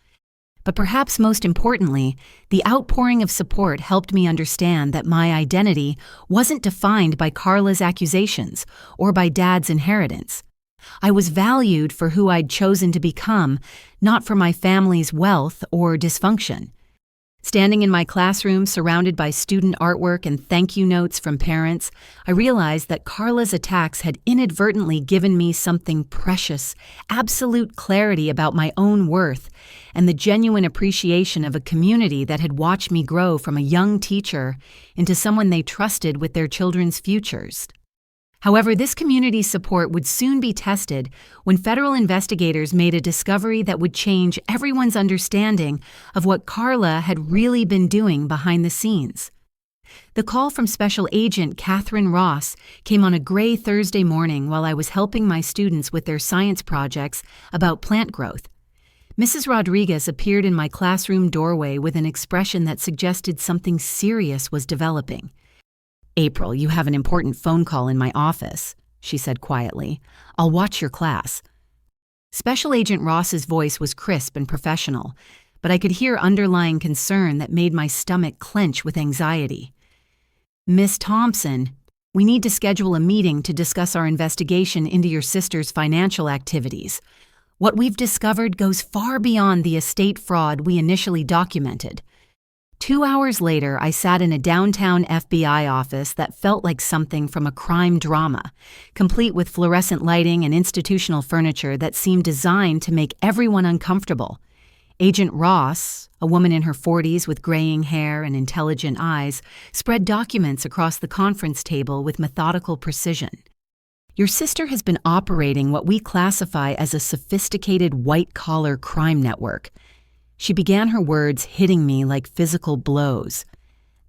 But perhaps most importantly, the outpouring of support helped me understand that my identity wasn't defined by Carla's accusations or by Dad's inheritance. I was valued for who I'd chosen to become, not for my family's wealth or dysfunction. Standing in my classroom surrounded by student artwork and thank you notes from parents, I realized that Carla's attacks had inadvertently given me something precious, absolute clarity about my own worth, and the genuine appreciation of a community that had watched me grow from a young teacher into someone they trusted with their children's futures. However, this community support would soon be tested when federal investigators made a discovery that would change everyone's understanding of what Carla had really been doing behind the scenes. The call from Special Agent Catherine Ross came on a gray Thursday morning while I was helping my students with their science projects about plant growth. Mrs. Rodriguez appeared in my classroom doorway with an expression that suggested something serious was developing. "April, you have an important phone call in my office," she said quietly. "I'll watch your class." Special Agent Ross's voice was crisp and professional, but I could hear underlying concern that made my stomach clench with anxiety. "Miss Thompson, we need to schedule a meeting to discuss our investigation into your sister's financial activities. What we've discovered goes far beyond the estate fraud we initially documented." 2 hours later, I sat in a downtown FBI office that felt like something from a crime drama, complete with fluorescent lighting and institutional furniture that seemed designed to make everyone uncomfortable. Agent Ross, a woman in her 40s with graying hair and intelligent eyes, spread documents across the conference table with methodical precision. "Your sister has been operating what we classify as a sophisticated white-collar crime network." She began her words hitting me like physical blows.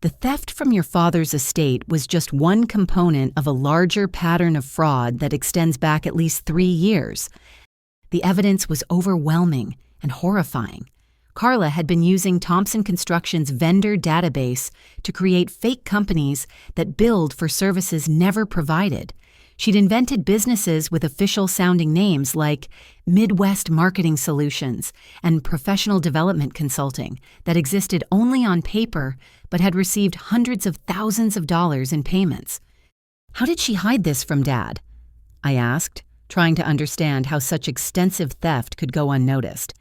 "The theft from your father's estate was just one component of a larger pattern of fraud that extends back at least 3 years. The evidence was overwhelming and horrifying. Carla had been using Thompson Construction's vendor database to create fake companies that billed for services never provided. She'd invented businesses with official-sounding names like Midwest Marketing Solutions and Professional Development Consulting that existed only on paper but had received hundreds of thousands of dollars in payments. How did she hide this from Dad?" I asked, trying to understand how such extensive theft could go unnoticed.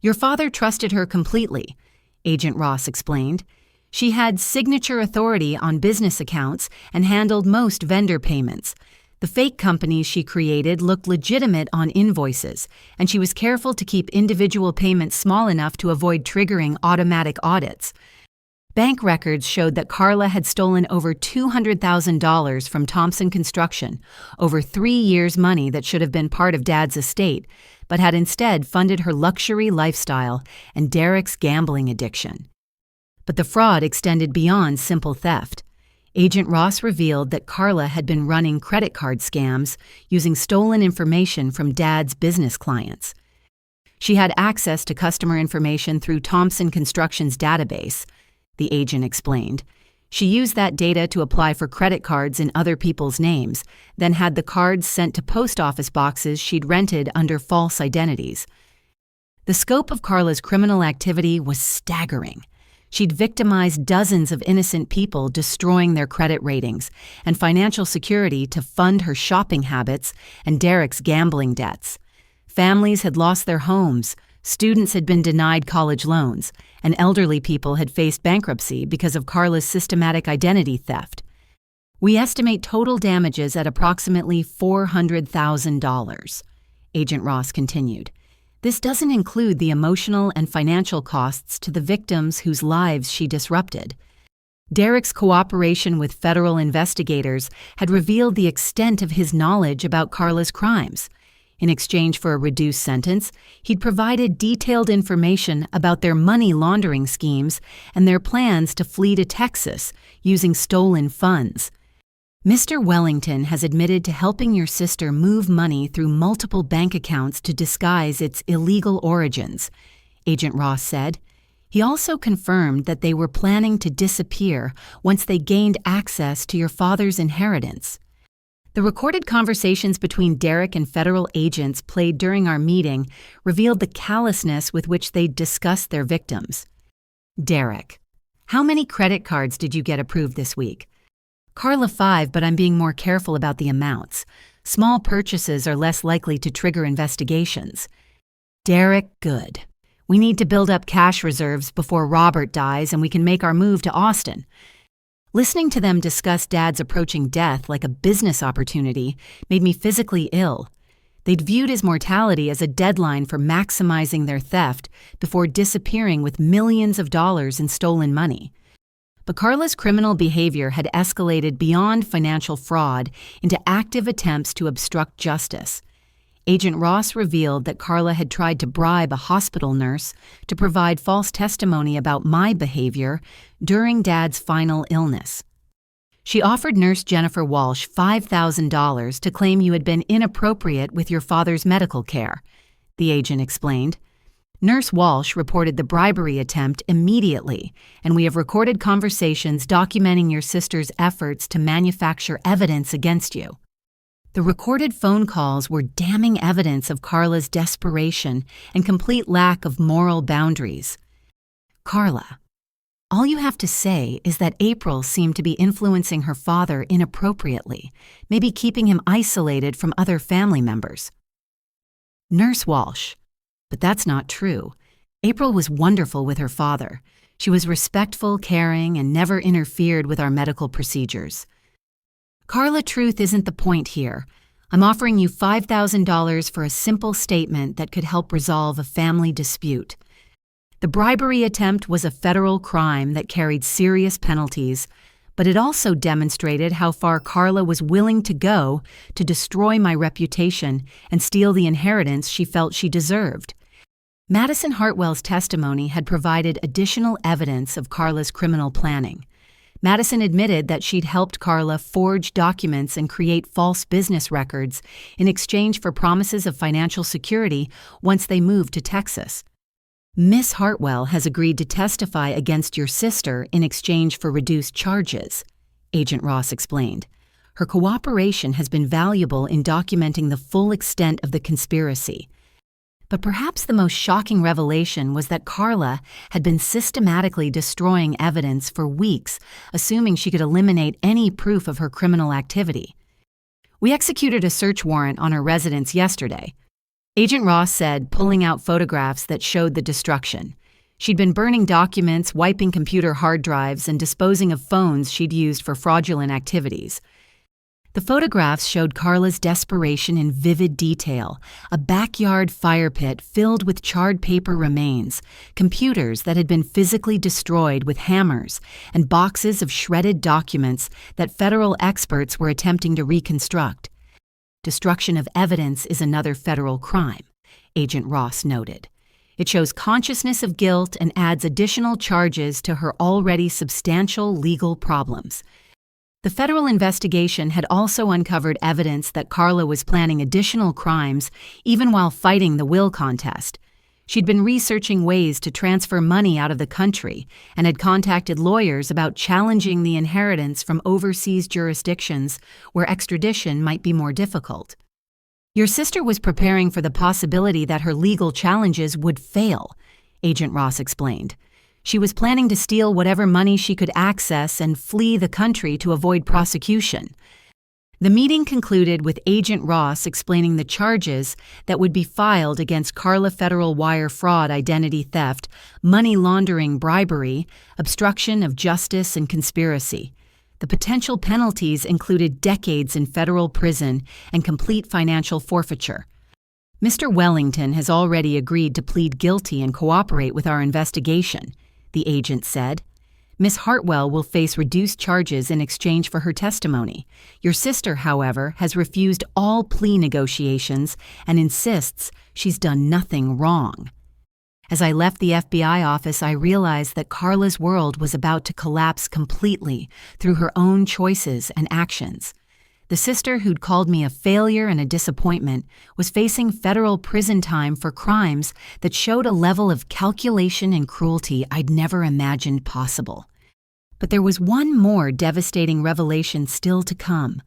"Your father trusted her completely," Agent Ross explained. "She had signature authority on business accounts and handled most vendor payments. The fake companies she created looked legitimate on invoices, and she was careful to keep individual payments small enough to avoid triggering automatic audits. Bank records showed that Carla had stolen over $200,000 from Thompson Construction, over 3 years' money that should have been part of Dad's estate, but had instead funded her luxury lifestyle and Derek's gambling addiction. But the fraud extended beyond simple theft. Agent Ross revealed that Carla had been running credit card scams using stolen information from Dad's business clients. She had access to customer information through Thompson Construction's database, the agent explained. She used that data to apply for credit cards in other people's names, then had the cards sent to post office boxes she'd rented under false identities. The scope of Carla's criminal activity was staggering. She'd victimized dozens of innocent people, destroying their credit ratings and financial security to fund her shopping habits and Derek's gambling debts. Families had lost their homes, students had been denied college loans, and elderly people had faced bankruptcy because of Carla's systematic identity theft. We estimate total damages at approximately $400,000, Agent Ross continued. This doesn't include the emotional and financial costs to the victims whose lives she disrupted. Derek's cooperation with federal investigators had revealed the extent of his knowledge about Carla's crimes. In exchange for a reduced sentence, he'd provided detailed information about their money laundering schemes and their plans to flee to Texas using stolen funds. Mr. Wellington has admitted to helping your sister move money through multiple bank accounts to disguise its illegal origins, Agent Ross said. He also confirmed that they were planning to disappear once they gained access to your father's inheritance. The recorded conversations between Derek and federal agents played during our meeting revealed the callousness with which they discussed their victims. Derek: how many credit cards did you get approved this week? Carla, 5, but I'm being more careful about the amounts. Small purchases are less likely to trigger investigations. Derek: good. We need to build up cash reserves before Robert dies and we can make our move to Austin. Listening to them discuss Dad's approaching death like a business opportunity made me physically ill. They'd viewed his mortality as a deadline for maximizing their theft before disappearing with millions of dollars in stolen money. But Carla's criminal behavior had escalated beyond financial fraud into active attempts to obstruct justice. Agent Ross revealed that Carla had tried to bribe a hospital nurse to provide false testimony about my behavior during Dad's final illness. She offered Nurse Jennifer Walsh $5,000 to claim you had been inappropriate with your father's medical care, the agent explained. Nurse Walsh reported the bribery attempt immediately, and we have recorded conversations documenting your sister's efforts to manufacture evidence against you. The recorded phone calls were damning evidence of Carla's desperation and complete lack of moral boundaries. Carla: all you have to say is that April seemed to be influencing her father inappropriately, maybe keeping him isolated from other family members. Nurse Walsh: but that's not true. April was wonderful with her father. She was respectful, caring, and never interfered with our medical procedures. Carla, truth isn't the point here. I'm offering you $5,000 for a simple statement that could help resolve a family dispute. The bribery attempt was a federal crime that carried serious penalties, but it also demonstrated how far Carla was willing to go to destroy my reputation and steal the inheritance she felt she deserved. Madison Hartwell's testimony had provided additional evidence of Carla's criminal planning. Madison admitted that she'd helped Carla forge documents and create false business records in exchange for promises of financial security once they moved to Texas. Miss Hartwell has agreed to testify against your sister in exchange for reduced charges, Agent Ross explained. Her cooperation has been valuable in documenting the full extent of the conspiracy. But perhaps the most shocking revelation was that Carla had been systematically destroying evidence for weeks, assuming she could eliminate any proof of her criminal activity. We executed a search warrant on her residence yesterday, Agent Ross said, pulling out photographs that showed the destruction. She'd been burning documents, wiping computer hard drives, and disposing of phones she'd used for fraudulent activities. The photographs showed Carla's desperation in vivid detail: a backyard fire pit filled with charred paper remains, computers that had been physically destroyed with hammers, and boxes of shredded documents that federal experts were attempting to reconstruct. Destruction of evidence is another federal crime, Agent Ross noted. It shows consciousness of guilt and adds additional charges to her already substantial legal problems. The federal investigation had also uncovered evidence that Carla was planning additional crimes even while fighting the will contest. She'd been researching ways to transfer money out of the country and had contacted lawyers about challenging the inheritance from overseas jurisdictions where extradition might be more difficult. Your sister was preparing for the possibility that her legal challenges would fail, Agent Ross explained. She was planning to steal whatever money she could access and flee the country to avoid prosecution. The meeting concluded with Agent Ross explaining the charges that would be filed against Carla: federal wire fraud, identity theft, money laundering, bribery, obstruction of justice, and conspiracy. The potential penalties included decades in federal prison and complete financial forfeiture. Mr. Wellington has already agreed to plead guilty and cooperate with our investigation, the agent said. Miss Hartwell will face reduced charges in exchange for her testimony. Your sister, however, has refused all plea negotiations and insists she's done nothing wrong. As I left the FBI office, I realized that Carla's world was about to collapse completely through her own choices and actions. The sister who'd called me a failure and a disappointment was facing federal prison time for crimes that showed a level of calculation and cruelty I'd never imagined possible. But there was one more devastating revelation still to come,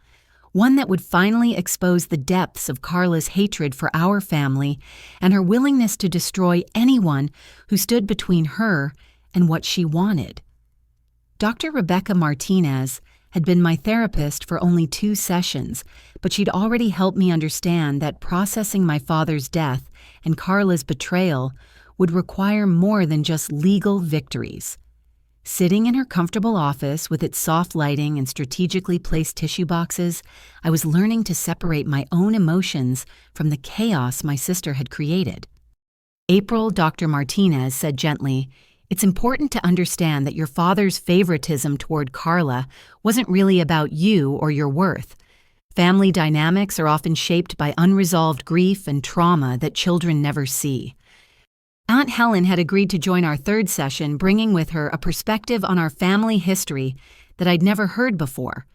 one that would finally expose the depths of Carla's hatred for our family and her willingness to destroy anyone who stood between her and what she wanted. Dr. Rebecca Martinez had been my therapist for only 2 sessions, but she'd already helped me understand that processing my father's death and Carla's betrayal would require more than just legal victories. Sitting in her comfortable office with its soft lighting and strategically placed tissue boxes, I was learning to separate my own emotions from the chaos my sister had created. April, Dr. Martinez said gently, "It's important to understand that your father's favoritism toward Carla wasn't really about you or your worth. Family dynamics are often shaped by unresolved grief and trauma that children never see." Aunt Helen had agreed to join our 3rd session, bringing with her a perspective on our family history that I'd never heard before.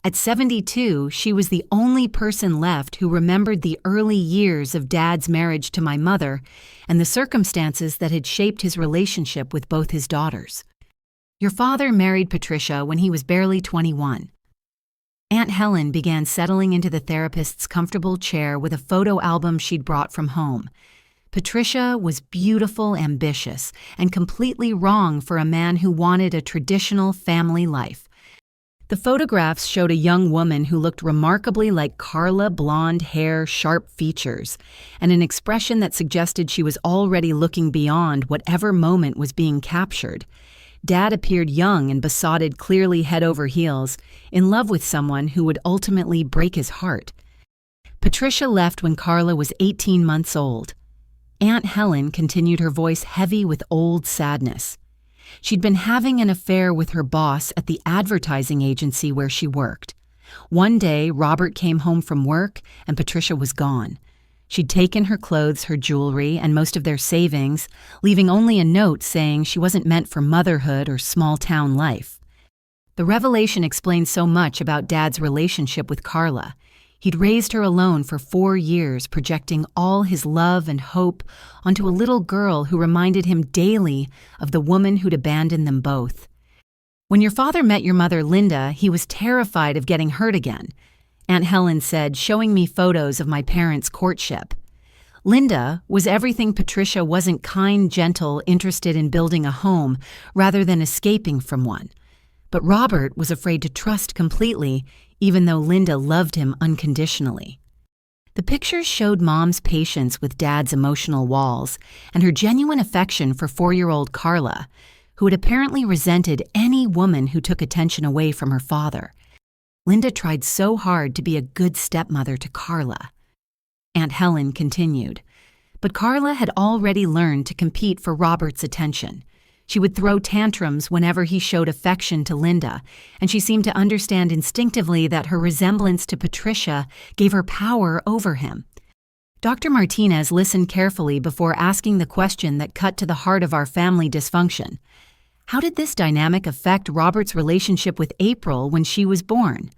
At 72, she was the only person left who remembered the early years of Dad's marriage to my mother and the circumstances that had shaped his relationship with both his daughters. "Your father married Patricia when he was barely 21. Aunt Helen began settling into the therapist's comfortable chair with a photo album she'd brought from home. Patricia was beautiful, ambitious, and completely wrong for a man who wanted a traditional family life. The photographs showed a young woman who looked remarkably like Carla: blonde hair, sharp features, and an expression that suggested she was already looking beyond whatever moment was being captured. Dad appeared young and besotted, clearly head over heels, in love with someone who would ultimately break his heart. Patricia left when Carla was 18 months old. Aunt Helen continued, her voice heavy with old sadness. She'd been having an affair with her boss at the advertising agency where she worked. One day, Robert came home from work and Patricia was gone. She'd taken her clothes, her jewelry, and most of their savings, leaving only a note saying she wasn't meant for motherhood or small-town life. The revelation explained so much about Dad's relationship with Carla. He'd raised her alone for 4 years, projecting all his love and hope onto a little girl who reminded him daily of the woman who'd abandoned them both. "When your father met your mother, Linda, he was terrified of getting hurt again," Aunt Helen said, showing me photos of my parents' courtship. Linda was everything Patricia wasn't: kind, gentle, interested in building a home rather than escaping from one. But Robert was afraid to trust completely, even though Linda loved him unconditionally. The pictures showed Mom's patience with Dad's emotional walls and her genuine affection for 4-year-old Carla, who had apparently resented any woman who took attention away from her father. Linda tried so hard to be a good stepmother to Carla. Aunt Helen continued, but Carla had already learned to compete for Robert's attention. She would throw tantrums whenever he showed affection to Linda, and she seemed to understand instinctively that her resemblance to Patricia gave her power over him. Dr. Martinez listened carefully before asking the question that cut to the heart of our family dysfunction. How did this dynamic affect Robert's relationship with April when she was born?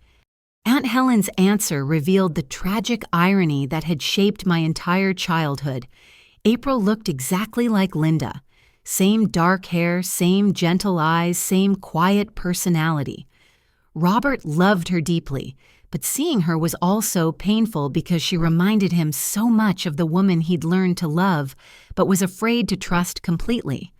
Aunt Helen's answer revealed the tragic irony that had shaped my entire childhood. April looked exactly like Linda. Same dark hair, same gentle eyes, same quiet personality. Robert loved her deeply, but seeing her was also painful because she reminded him so much of the woman he'd learned to love, but was afraid to trust completely.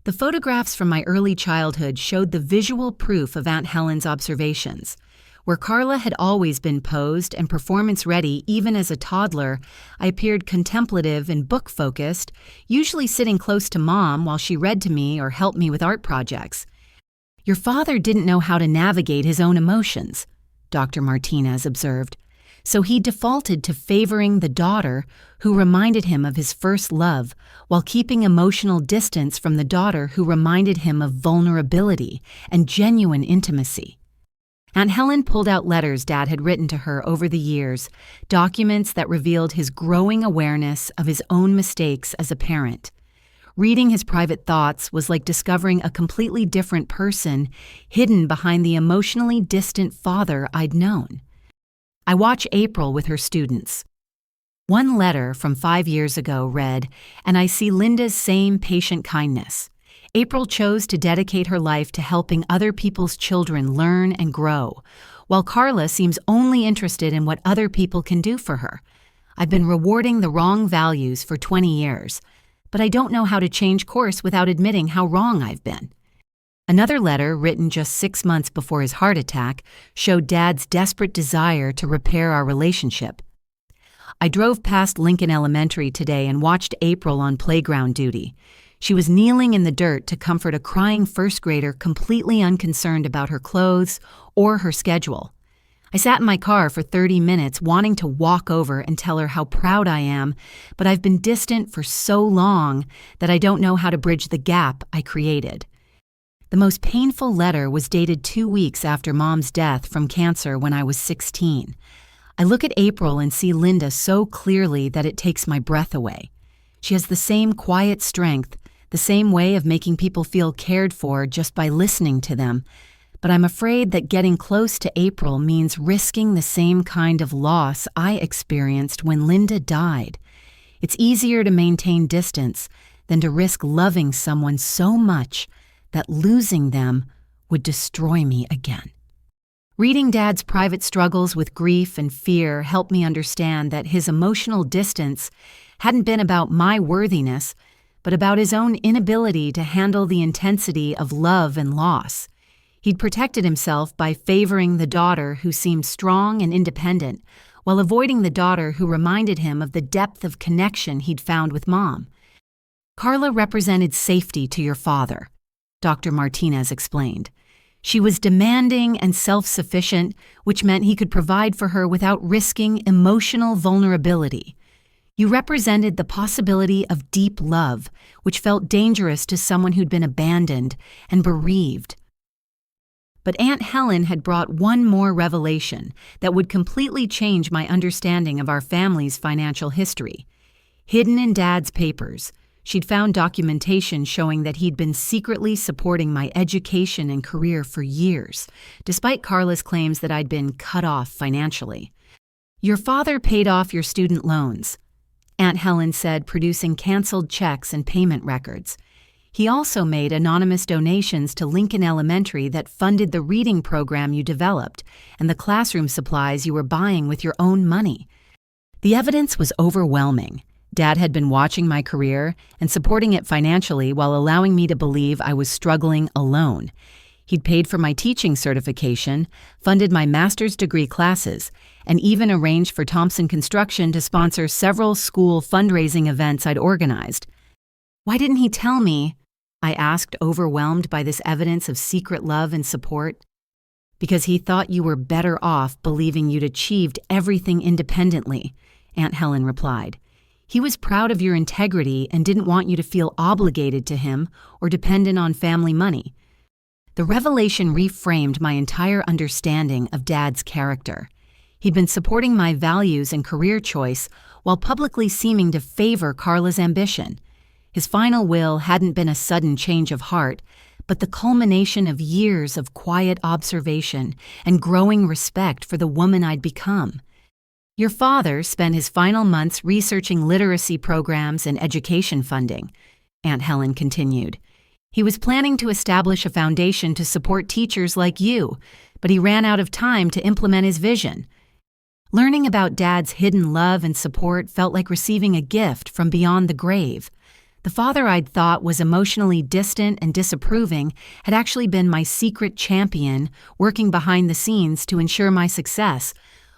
The photographs from my early childhood showed the visual proof of Aunt Helen's observations. Where Carla had always been posed and performance-ready even as a toddler, I appeared contemplative and book-focused, usually sitting close to Mom while she read to me or helped me with art projects. "Your father didn't know how to navigate his own emotions," Dr. Martinez observed, so he defaulted to favoring the daughter who reminded him of his first love while keeping emotional distance from the daughter who reminded him of vulnerability and genuine intimacy. Aunt Helen pulled out letters Dad had written to her over the years, documents that revealed his growing awareness of his own mistakes as a parent. Reading his private thoughts was like discovering a completely different person hidden behind the emotionally distant father I'd known. I watch April with her students. One letter from 5 years ago read, "And I see Linda's same patient kindness." April chose to dedicate her life to helping other people's children learn and grow, while Carla seems only interested in what other people can do for her. I've been rewarding the wrong values for 20 years, but I don't know how to change course without admitting how wrong I've been. Another letter, written just 6 months before his heart attack, showed Dad's desperate desire to repair our relationship. I drove past Lincoln Elementary today and watched April on playground duty. She was kneeling in the dirt to comfort a crying first grader completely unconcerned about her clothes or her schedule. I sat in my car for 30 minutes wanting to walk over and tell her how proud I am, but I've been distant for so long that I don't know how to bridge the gap I created. The most painful letter was dated 2 weeks after Mom's death from cancer when I was 16. I look at April and see Linda so clearly that it takes my breath away. She has the same quiet strength, the same way of making people feel cared for just by listening to them, but I'm afraid that getting close to April means risking the same kind of loss I experienced when Linda died. It's easier to maintain distance than to risk loving someone so much that losing them would destroy me again. Reading Dad's private struggles with grief and fear helped me understand that his emotional distance hadn't been about my worthiness, but about his own inability to handle the intensity of love and loss. He'd protected himself by favoring the daughter who seemed strong and independent, while avoiding the daughter who reminded him of the depth of connection he'd found with Mom. "Carla represented safety to your father," Dr. Martinez explained. "She was demanding and self-sufficient, which meant he could provide for her without risking emotional vulnerability. You represented the possibility of deep love, which felt dangerous to someone who'd been abandoned and bereaved." But Aunt Helen had brought one more revelation that would completely change my understanding of our family's financial history. Hidden in Dad's papers, she'd found documentation showing that he'd been secretly supporting my education and career for years, despite Carla's claims that I'd been cut off financially. "Your father paid off your student loans," Aunt Helen said, producing canceled checks and payment records. "He also made anonymous donations to Lincoln Elementary that funded the reading program you developed and the classroom supplies you were buying with your own money." The evidence was overwhelming. Dad had been watching my career and supporting it financially while allowing me to believe I was struggling alone. He'd paid for my teaching certification, funded my master's degree classes, and even arranged for Thompson Construction to sponsor several school fundraising events I'd organized. "Why didn't he tell me?" I asked, overwhelmed by this evidence of secret love and support. "Because he thought you were better off believing you'd achieved everything independently," Aunt Helen replied. "He was proud of your integrity and didn't want you to feel obligated to him or dependent on family money." The revelation reframed my entire understanding of Dad's character. He'd been supporting my values and career choice while publicly seeming to favor Carla's ambition. His final will hadn't been a sudden change of heart, but the culmination of years of quiet observation and growing respect for the woman I'd become. "Your father spent his final months researching literacy programs and education funding," Aunt Helen continued. "He was planning to establish a foundation to support teachers like you, but he ran out of time to implement his vision." Learning about Dad's hidden love and support felt like receiving a gift from beyond the grave. The father I'd thought was emotionally distant and disapproving had actually been my secret champion, working behind the scenes to ensure my success,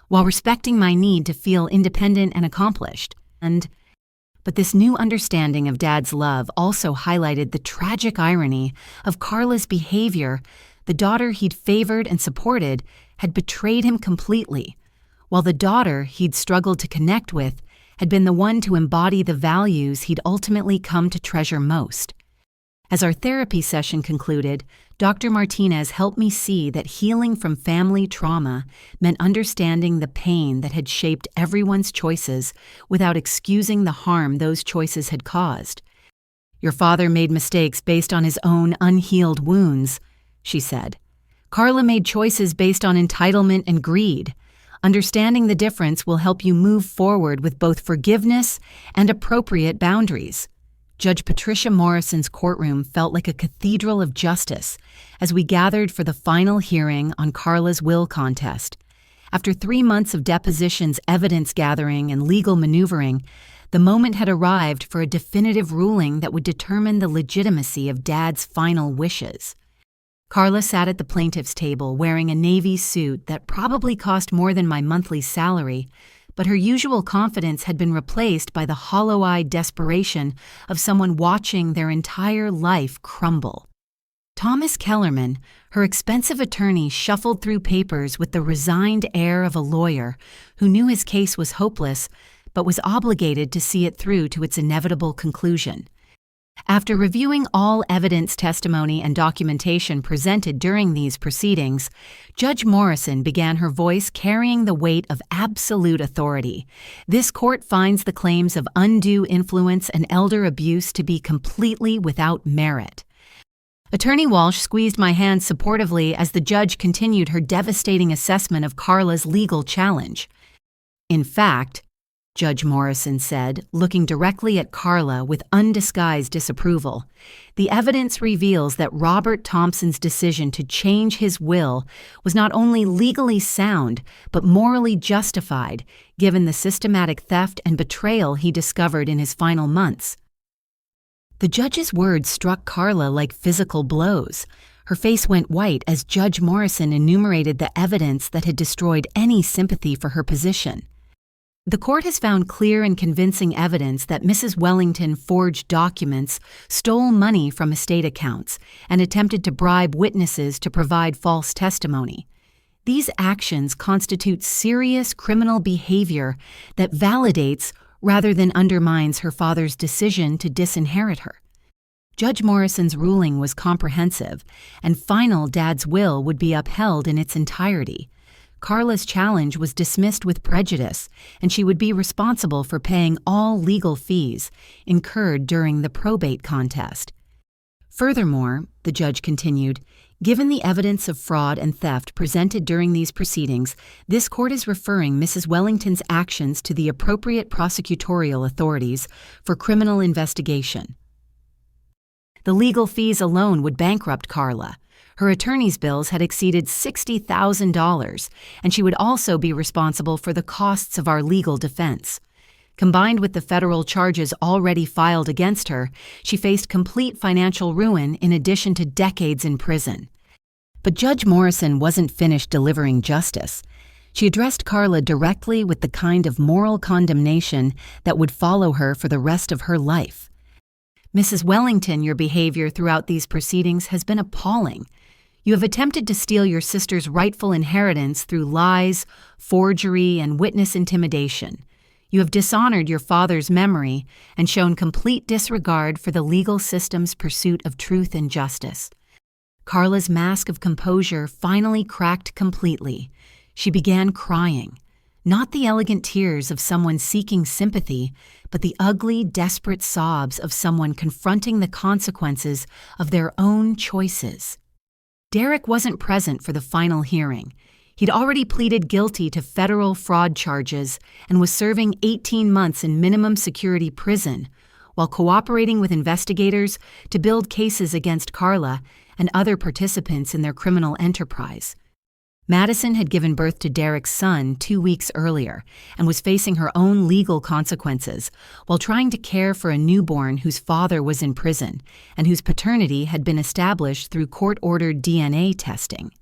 while respecting my need to feel independent and accomplished. But this new understanding of Dad's love also highlighted the tragic irony of Carla's behavior. The daughter he'd favored and supported had betrayed him completely, while the daughter he'd struggled to connect with had been the one to embody the values he'd ultimately come to treasure most. As our therapy session concluded, Dr. Martinez helped me see that healing from family trauma meant understanding the pain that had shaped everyone's choices without excusing the harm those choices had caused. "Your father made mistakes based on his own unhealed wounds," she said. "Carla made choices based on entitlement and greed. Understanding the difference will help you move forward with both forgiveness and appropriate boundaries." Judge Patricia Morrison's courtroom felt like a cathedral of justice as we gathered for the final hearing on Carla's will contest. After 3 months of depositions, evidence gathering, and legal maneuvering, the moment had arrived for a definitive ruling that would determine the legitimacy of Dad's final wishes. Carla sat at the plaintiff's table wearing a navy suit that probably cost more than my monthly salary, but her usual confidence had been replaced by the hollow-eyed desperation of someone watching their entire life crumble. Thomas Kellerman, her expensive attorney, shuffled through papers with the resigned air of a lawyer who knew his case was hopeless but was obligated to see it through to its inevitable conclusion. After reviewing all evidence, testimony, and documentation presented during these proceedings, Judge Morrison began, her voice carrying the weight of absolute authority. "This court finds the claims of undue influence and elder abuse to be completely without merit." Attorney Walsh squeezed my hand supportively as the judge continued her devastating assessment of Carla's legal challenge. "In fact," Judge Morrison said, looking directly at Carla with undisguised disapproval, "the evidence reveals that Robert Thompson's decision to change his will was not only legally sound, but morally justified, given the systematic theft and betrayal he discovered in his final months." The judge's words struck Carla like physical blows. Her face went white as Judge Morrison enumerated the evidence that had destroyed any sympathy for her position. "The court has found clear and convincing evidence that Mrs. Wellington forged documents, stole money from estate accounts, and attempted to bribe witnesses to provide false testimony. These actions constitute serious criminal behavior that validates rather than undermines her father's decision to disinherit her." Judge Morrison's ruling was comprehensive, and final Dad's will would be upheld in its entirety. Carla's challenge was dismissed with prejudice, and she would be responsible for paying all legal fees incurred during the probate contest. "Furthermore," the judge continued, "given the evidence of fraud and theft presented during these proceedings, this court is referring Mrs. Wellington's actions to the appropriate prosecutorial authorities for criminal investigation." The legal fees alone would bankrupt Carla. Her attorney's bills had exceeded $60,000, and she would also be responsible for the costs of our legal defense. Combined with the federal charges already filed against her, she faced complete financial ruin in addition to decades in prison. But Judge Morrison wasn't finished delivering justice. She addressed Carla directly with the kind of moral condemnation that would follow her for the rest of her life. "Mrs. Wellington, your behavior throughout these proceedings has been appalling. You have attempted to steal your sister's rightful inheritance through lies, forgery, and witness intimidation. You have dishonored your father's memory and shown complete disregard for the legal system's pursuit of truth and justice." Carla's mask of composure finally cracked completely. She began crying, not the elegant tears of someone seeking sympathy, but the ugly, desperate sobs of someone confronting the consequences of their own choices. Derek wasn't present for the final hearing. He'd already pleaded guilty to federal fraud charges and was serving 18 months in minimum security prison, while cooperating with investigators to build cases against Carla and other participants in their criminal enterprise. Madison had given birth to Derek's son 2 weeks earlier and was facing her own legal consequences while trying to care for a newborn whose father was in prison and whose paternity had been established through court-ordered DNA testing.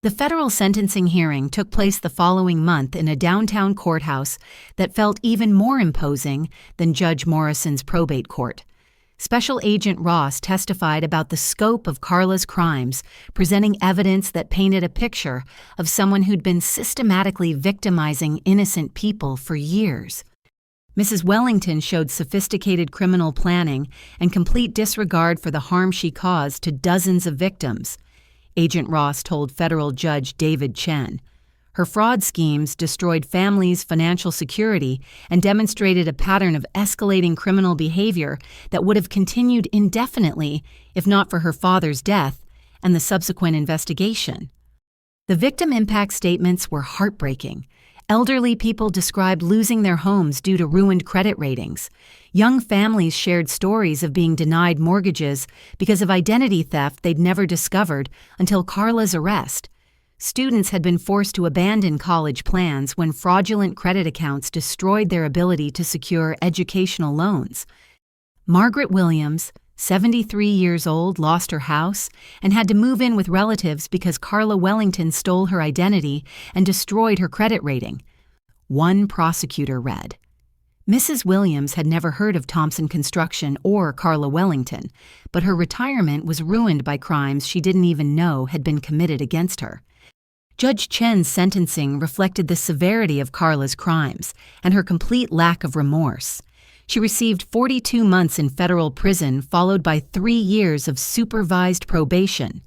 The federal sentencing hearing took place the following month in a downtown courthouse that felt even more imposing than Judge Morrison's probate court. Special Agent Ross testified about the scope of Carla's crimes, presenting evidence that painted a picture of someone who'd been systematically victimizing innocent people for years. Mrs. Wellington showed sophisticated criminal planning and complete disregard for the harm she caused to dozens of victims. Agent Ross told federal judge David Chen. Her fraud schemes destroyed families' financial security and demonstrated a pattern of escalating criminal behavior that would have continued indefinitely if not for her father's death and the subsequent investigation. The victim impact statements were heartbreaking. Elderly people described losing their homes due to ruined credit ratings. Young families shared stories of being denied mortgages because of identity theft they'd never discovered until Carla's arrest. Students had been forced to abandon college plans when fraudulent credit accounts destroyed their ability to secure educational loans. Margaret Williams, 73 years old, lost her house and had to move in with relatives because Carla Wellington stole her identity and destroyed her credit rating. One prosecutor read, Mrs. Williams had never heard of Thompson Construction or Carla Wellington, but her retirement was ruined by crimes she didn't even know had been committed against her. Judge Chen's sentencing reflected the severity of Carla's crimes and her complete lack of remorse. She received 42 months in federal prison, followed by 3 years of supervised probation.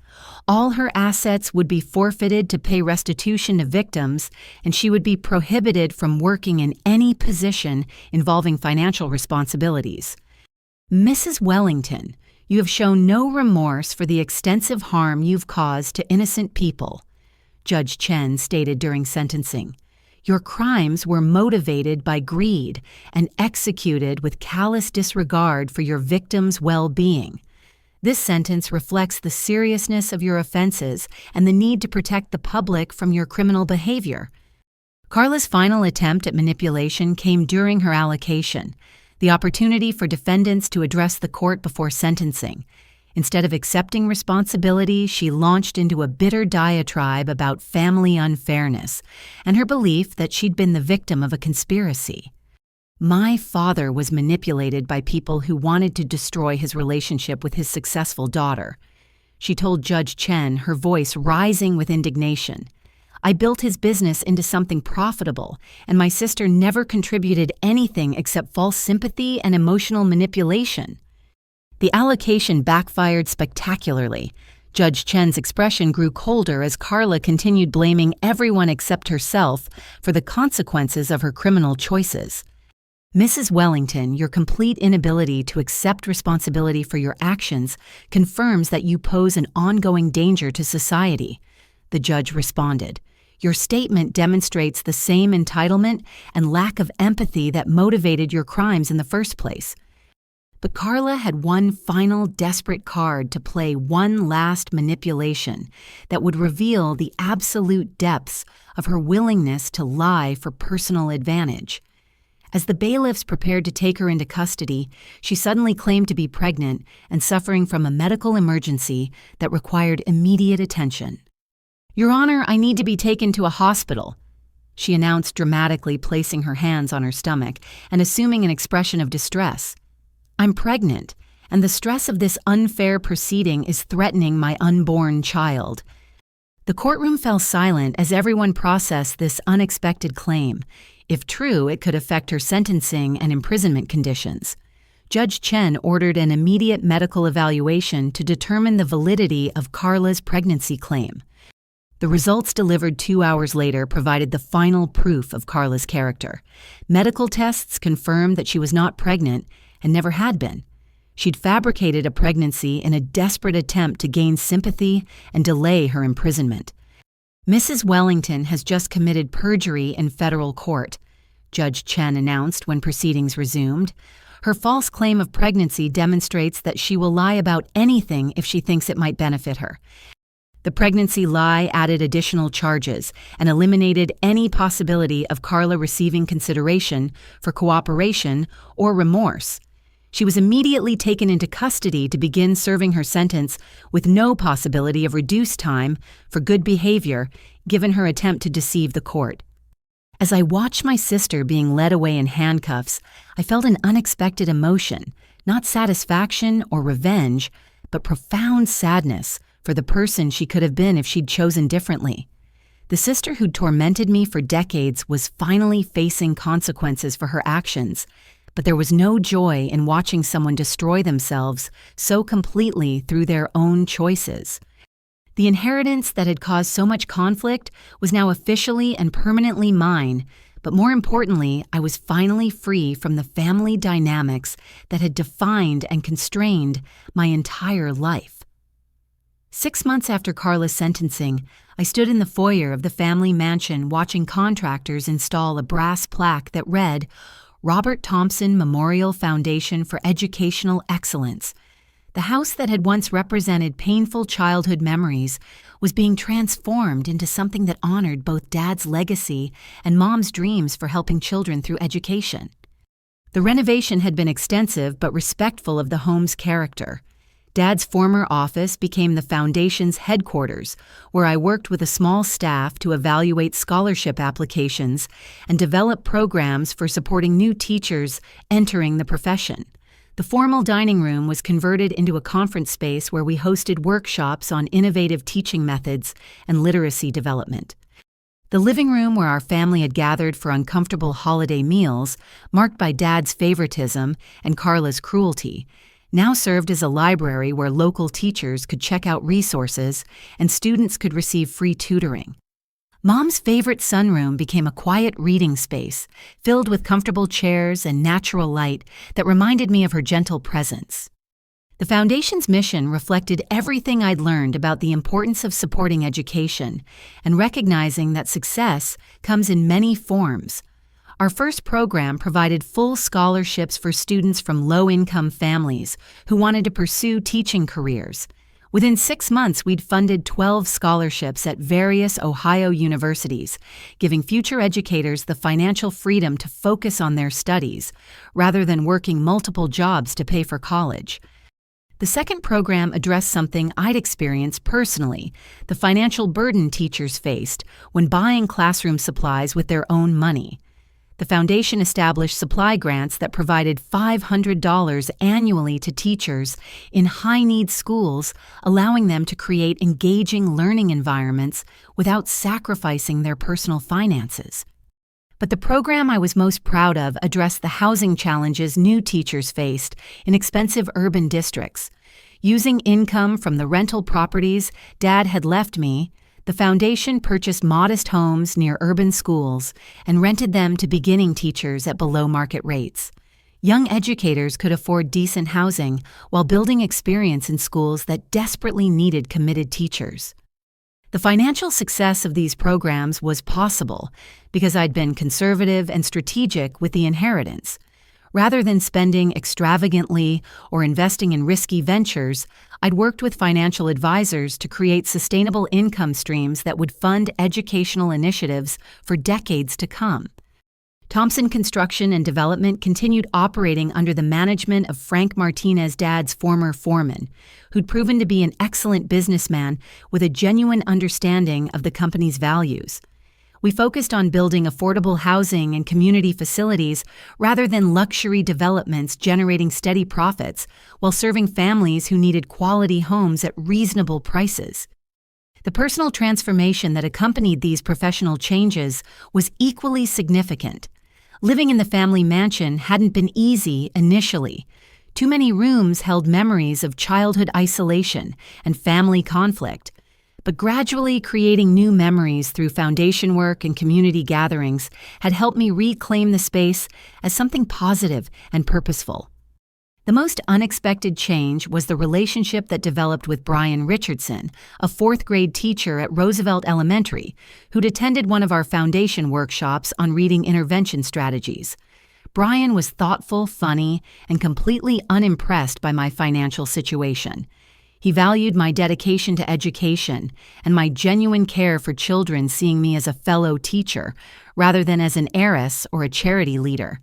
All her assets would be forfeited to pay restitution to victims, and she would be prohibited from working in any position involving financial responsibilities. Mrs. Wellington, you have shown no remorse for the extensive harm you've caused to innocent people, Judge Chen stated during sentencing. Your crimes were motivated by greed and executed with callous disregard for your victims' well-being. This sentence reflects the seriousness of your offenses and the need to protect the public from your criminal behavior. Carla's final attempt at manipulation came during her allocation, the opportunity for defendants to address the court before sentencing. Instead of accepting responsibility, she launched into a bitter diatribe about family unfairness and her belief that she'd been the victim of a conspiracy. My father was manipulated by people who wanted to destroy his relationship with his successful daughter, she told Judge Chen, her voice rising with indignation. I built his business into something profitable, and my sister never contributed anything except false sympathy and emotional manipulation. The allocation backfired spectacularly. Judge Chen's expression grew colder as Carla continued blaming everyone except herself for the consequences of her criminal choices. Mrs. Wellington, your complete inability to accept responsibility for your actions confirms that you pose an ongoing danger to society, the judge responded. Your statement demonstrates the same entitlement and lack of empathy that motivated your crimes in the first place. But Carla had one final desperate card to play, one last manipulation that would reveal the absolute depths of her willingness to lie for personal advantage. As the bailiffs prepared to take her into custody, she suddenly claimed to be pregnant and suffering from a medical emergency that required immediate attention. Your Honor, I need to be taken to a hospital, she announced dramatically, placing her hands on her stomach and assuming an expression of distress. I'm pregnant, and the stress of this unfair proceeding is threatening my unborn child. The courtroom fell silent as everyone processed this unexpected claim. If true, it could affect her sentencing and imprisonment conditions. Judge Chen ordered an immediate medical evaluation to determine the validity of Carla's pregnancy claim. The results delivered 2 hours later provided the final proof of Carla's character. Medical tests confirmed that she was not pregnant and never had been. She'd fabricated a pregnancy in a desperate attempt to gain sympathy and delay her imprisonment. Mrs. Wellington has just committed perjury in federal court, Judge Chen announced when proceedings resumed. Her false claim of pregnancy demonstrates that she will lie about anything if she thinks it might benefit her. The pregnancy lie added additional charges and eliminated any possibility of Carla receiving consideration for cooperation or remorse. She was immediately taken into custody to begin serving her sentence with no possibility of reduced time for good behavior given her attempt to deceive the court. As I watched my sister being led away in handcuffs, I felt an unexpected emotion, not satisfaction or revenge, but profound sadness for the person she could have been if she'd chosen differently. The sister who'd tormented me for decades was finally facing consequences for her actions, but there was no joy in watching someone destroy themselves so completely through their own choices. The inheritance that had caused so much conflict was now officially and permanently mine, but more importantly, I was finally free from the family dynamics that had defined and constrained my entire life. 6 months after Carla's sentencing, I stood in the foyer of the family mansion watching contractors install a brass plaque that read, "Robert Thompson Memorial Foundation for Educational Excellence." The house that had once represented painful childhood memories was being transformed into something that honored both Dad's legacy and Mom's dreams for helping children through education. The renovation had been extensive but respectful of the home's character. Dad's former office became the foundation's headquarters, where I worked with a small staff to evaluate scholarship applications and develop programs for supporting new teachers entering the profession. The formal dining room was converted into a conference space where we hosted workshops on innovative teaching methods and literacy development. The living room where our family had gathered for uncomfortable holiday meals, marked by Dad's favoritism and Carla's cruelty, now served as a library where local teachers could check out resources and students could receive free tutoring. Mom's favorite sunroom became a quiet reading space, filled with comfortable chairs and natural light that reminded me of her gentle presence. The foundation's mission reflected everything I'd learned about the importance of supporting education and recognizing that success comes in many forms. Our first program provided full scholarships for students from low-income families who wanted to pursue teaching careers. Within 6 months, we'd funded 12 scholarships at various Ohio universities, giving future educators the financial freedom to focus on their studies, rather than working multiple jobs to pay for college. The second program addressed something I'd experienced personally, the financial burden teachers faced when buying classroom supplies with their own money. The foundation established supply grants that provided $500 annually to teachers in high-need schools, allowing them to create engaging learning environments without sacrificing their personal finances. But the program I was most proud of addressed the housing challenges new teachers faced in expensive urban districts. Using income from the rental properties Dad had left me, the foundation purchased modest homes near urban schools and rented them to beginning teachers at below-market rates. Young educators could afford decent housing while building experience in schools that desperately needed committed teachers. The financial success of these programs was possible because I'd been conservative and strategic with the inheritance. Rather than spending extravagantly or investing in risky ventures, I'd worked with financial advisors to create sustainable income streams that would fund educational initiatives for decades to come. Thompson Construction and Development continued operating under the management of Frank Martinez, Dad's former foreman, who'd proven to be an excellent businessman with a genuine understanding of the company's values. We focused on building affordable housing and community facilities rather than luxury developments generating steady profits while serving families who needed quality homes at reasonable prices. The personal transformation that accompanied these professional changes was equally significant. Living in the family mansion hadn't been easy initially. Too many rooms held memories of childhood isolation and family conflict. But gradually creating new memories through foundation work and community gatherings had helped me reclaim the space as something positive and purposeful. The most unexpected change was the relationship that developed with Brian Richardson, a fourth-grade teacher at Roosevelt Elementary, who'd attended one of our foundation workshops on reading intervention strategies. Brian was thoughtful, funny, and completely unimpressed by my financial situation. He valued my dedication to education and my genuine care for children, seeing me as a fellow teacher rather than as an heiress or a charity leader.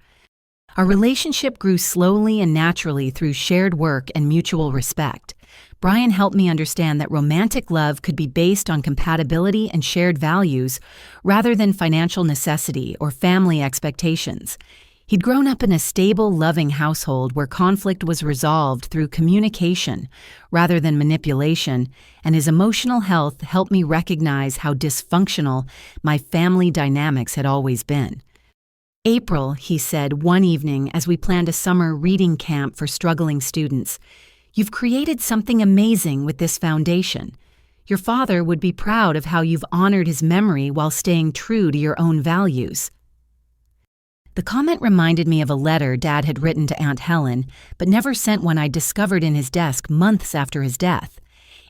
Our relationship grew slowly and naturally through shared work and mutual respect. Brian helped me understand that romantic love could be based on compatibility and shared values rather than financial necessity or family expectations. He'd grown up in a stable, loving household where conflict was resolved through communication rather than manipulation, and his emotional health helped me recognize how dysfunctional my family dynamics had always been. "April," he said one evening as we planned a summer reading camp for struggling students, "you've created something amazing with this foundation. Your father would be proud of how you've honored his memory while staying true to your own values." The comment reminded me of a letter Dad had written to Aunt Helen, but never sent one I'd discovered in his desk months after his death.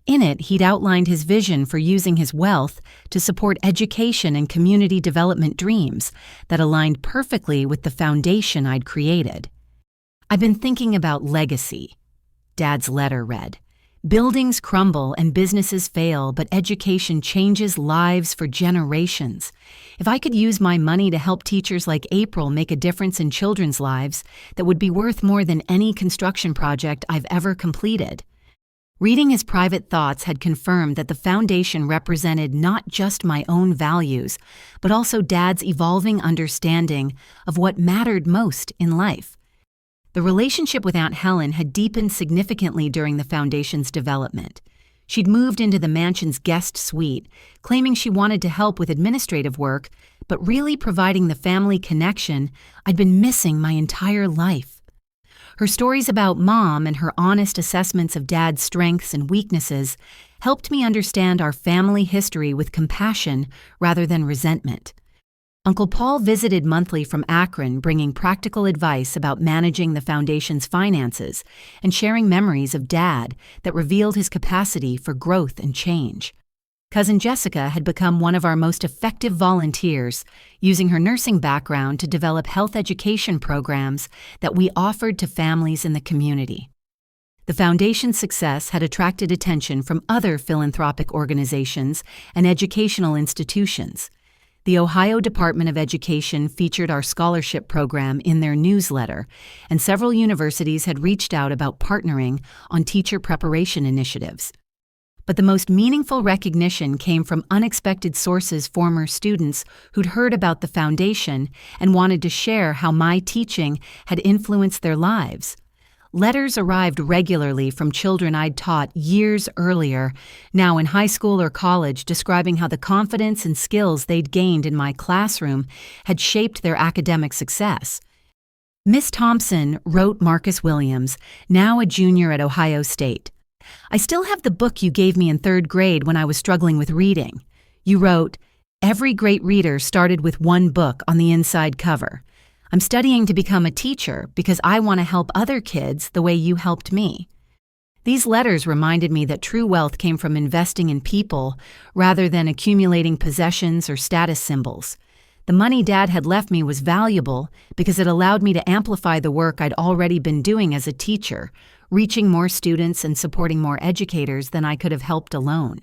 In it, he'd outlined his vision for using his wealth to support education and community development dreams that aligned perfectly with the foundation I'd created. "I've been thinking about legacy," Dad's letter read. "Buildings crumble and businesses fail, but education changes lives for generations. If I could use my money to help teachers like April make a difference in children's lives, that would be worth more than any construction project I've ever completed." Reading his private thoughts had confirmed that the foundation represented not just my own values, but also Dad's evolving understanding of what mattered most in life. The relationship with Aunt Helen had deepened significantly during the foundation's development. She'd moved into the mansion's guest suite, claiming she wanted to help with administrative work, but really providing the family connection I'd been missing my entire life. Her stories about Mom and her honest assessments of Dad's strengths and weaknesses helped me understand our family history with compassion rather than resentment. Uncle Paul visited monthly from Akron, bringing practical advice about managing the foundation's finances and sharing memories of Dad that revealed his capacity for growth and change. Cousin Jessica had become one of our most effective volunteers, using her nursing background to develop health education programs that we offered to families in the community. The foundation's success had attracted attention from other philanthropic organizations and educational institutions. The Ohio Department of Education featured our scholarship program in their newsletter, and several universities had reached out about partnering on teacher preparation initiatives. But the most meaningful recognition came from unexpected sources, former students who'd heard about the foundation and wanted to share how my teaching had influenced their lives. Letters arrived regularly from children I'd taught years earlier, now in high school or college, describing how the confidence and skills they'd gained in my classroom had shaped their academic success. Miss Thompson wrote Marcus Williams, now a junior at Ohio State. "I still have the book you gave me in 3rd grade when I was struggling with reading. You wrote, 'Every great reader started with one book on the inside cover.' I'm studying to become a teacher because I want to help other kids the way you helped me." These letters reminded me that true wealth came from investing in people rather than accumulating possessions or status symbols. The money Dad had left me was valuable because it allowed me to amplify the work I'd already been doing as a teacher, reaching more students and supporting more educators than I could have helped alone.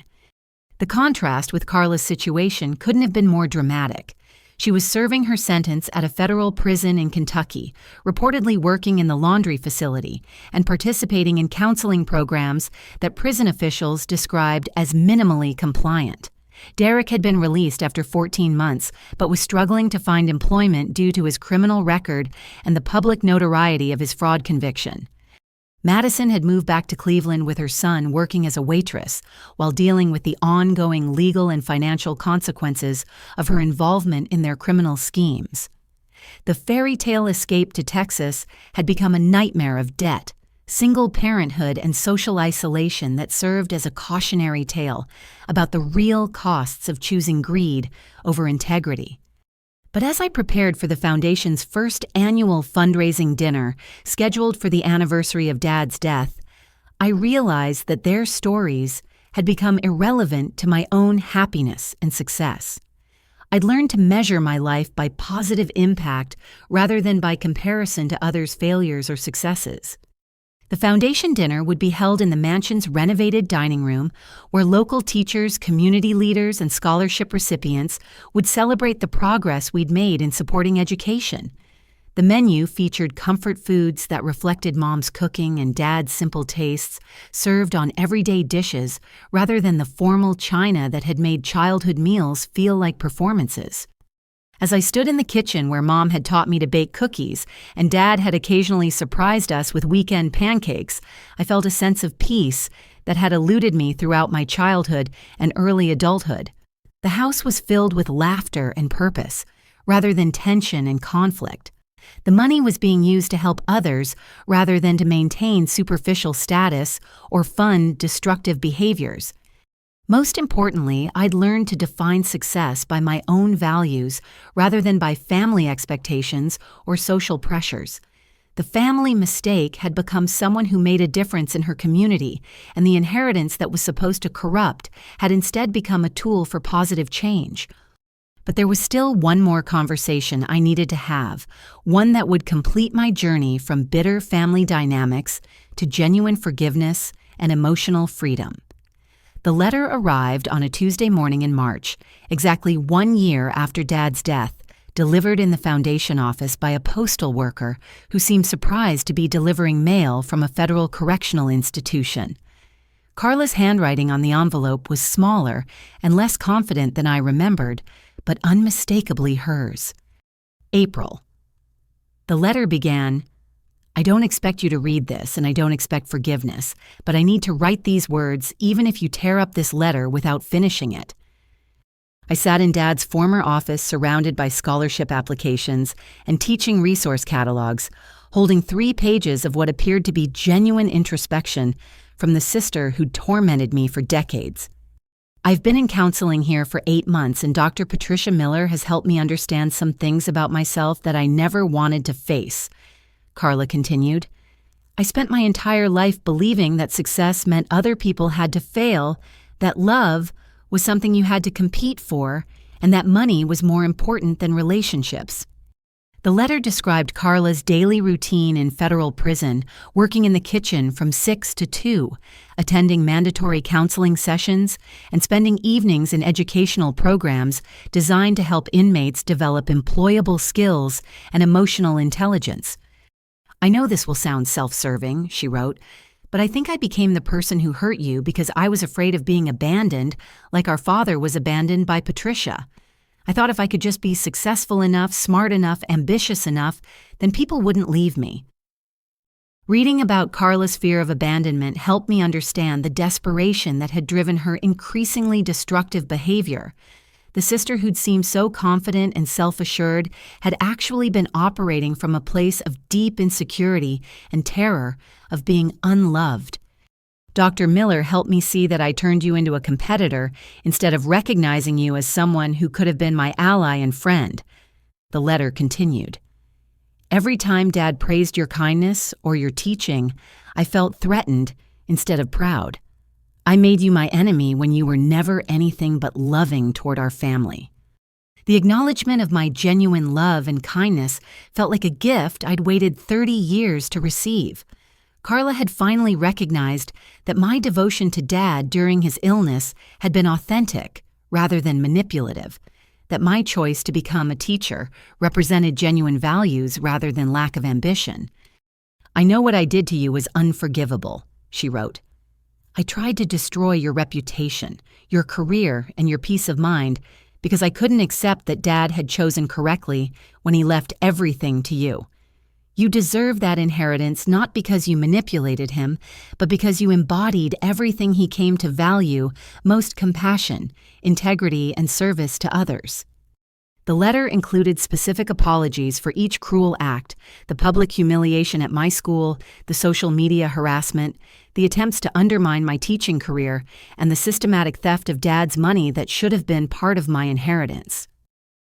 The contrast with Carla's situation couldn't have been more dramatic. She was serving her sentence at a federal prison in Kentucky, reportedly working in the laundry facility, and participating in counseling programs that prison officials described as minimally compliant. Derek had been released after 14 months, but was struggling to find employment due to his criminal record and the public notoriety of his fraud conviction. Madison had moved back to Cleveland with her son working as a waitress, while dealing with the ongoing legal and financial consequences of her involvement in their criminal schemes. The fairy tale escape to Texas had become a nightmare of debt, single parenthood, and social isolation that served as a cautionary tale about the real costs of choosing greed over integrity. But as I prepared for the Foundation's first annual fundraising dinner, scheduled for the anniversary of Dad's death, I realized that their stories had become irrelevant to my own happiness and success. I'd learned to measure my life by positive impact rather than by comparison to others' failures or successes. The foundation dinner would be held in the mansion's renovated dining room, where local teachers, community leaders, and scholarship recipients would celebrate the progress we'd made in supporting education. The menu featured comfort foods that reflected Mom's cooking and Dad's simple tastes, served on everyday dishes rather than the formal china that had made childhood meals feel like performances. As I stood in the kitchen where Mom had taught me to bake cookies and Dad had occasionally surprised us with weekend pancakes, I felt a sense of peace that had eluded me throughout my childhood and early adulthood. The house was filled with laughter and purpose, rather than tension and conflict. The money was being used to help others rather than to maintain superficial status or fund destructive behaviors. Most importantly, I'd learned to define success by my own values rather than by family expectations or social pressures. The family mistake had become someone who made a difference in her community, and the inheritance that was supposed to corrupt had instead become a tool for positive change. But there was still one more conversation I needed to have, one that would complete my journey from bitter family dynamics to genuine forgiveness and emotional freedom. The letter arrived on a Tuesday morning in March, exactly 1 year after Dad's death, delivered in the foundation office by a postal worker who seemed surprised to be delivering mail from a federal correctional institution. Carla's handwriting on the envelope was smaller and less confident than I remembered, but unmistakably hers. April. The letter began, "I don't expect you to read this, and I don't expect forgiveness, but I need to write these words even if you tear up this letter without finishing it." I sat in Dad's former office surrounded by scholarship applications and teaching resource catalogs, holding 3 pages of what appeared to be genuine introspection from the sister who'd tormented me for decades. "I've been in counseling here for 8 months, and Dr. Patricia Miller has helped me understand some things about myself that I never wanted to face," Carla continued. "I spent my entire life believing that success meant other people had to fail, that love was something you had to compete for, and that money was more important than relationships." The letter described Carla's daily routine in federal prison, working in the kitchen from 6 to 2, attending mandatory counseling sessions, and spending evenings in educational programs designed to help inmates develop employable skills and emotional intelligence. "I know this will sound self-serving," she wrote, "but I think I became the person who hurt you because I was afraid of being abandoned, like our father was abandoned by Patricia. I thought if I could just be successful enough, smart enough, ambitious enough, then people wouldn't leave me." Reading about Carla's fear of abandonment helped me understand the desperation that had driven her increasingly destructive behavior. The sister who'd seemed so confident and self-assured had actually been operating from a place of deep insecurity and terror of being unloved. "Dr. Miller helped me see that I turned you into a competitor instead of recognizing you as someone who could have been my ally and friend," the letter continued. "Every time Dad praised your kindness or your teaching, I felt threatened instead of proud. I made you my enemy when you were never anything but loving toward our family." The acknowledgement of my genuine love and kindness felt like a gift I'd waited 30 years to receive. Carla had finally recognized that my devotion to Dad during his illness had been authentic rather than manipulative, that my choice to become a teacher represented genuine values rather than lack of ambition. "I know what I did to you was unforgivable," she wrote. "I tried to destroy your reputation, your career, and your peace of mind because I couldn't accept that Dad had chosen correctly when he left everything to you. You deserve that inheritance not because you manipulated him, but because you embodied everything he came to value, most compassion, integrity, and service to others." The letter included specific apologies for each cruel act: the public humiliation at my school, the social media harassment, the attempts to undermine my teaching career, and the systematic theft of Dad's money that should have been part of my inheritance.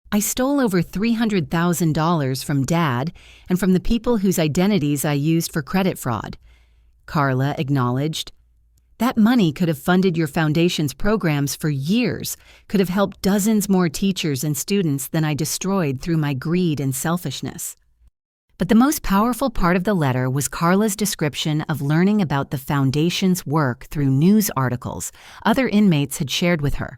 "I stole over $300,000 from Dad and from the people whose identities I used for credit fraud," Carla acknowledged. "That money could have funded your foundation's programs for years, could have helped dozens more teachers and students than I destroyed through my greed and selfishness." But the most powerful part of the letter was Carla's description of learning about the Foundation's work through news articles other inmates had shared with her.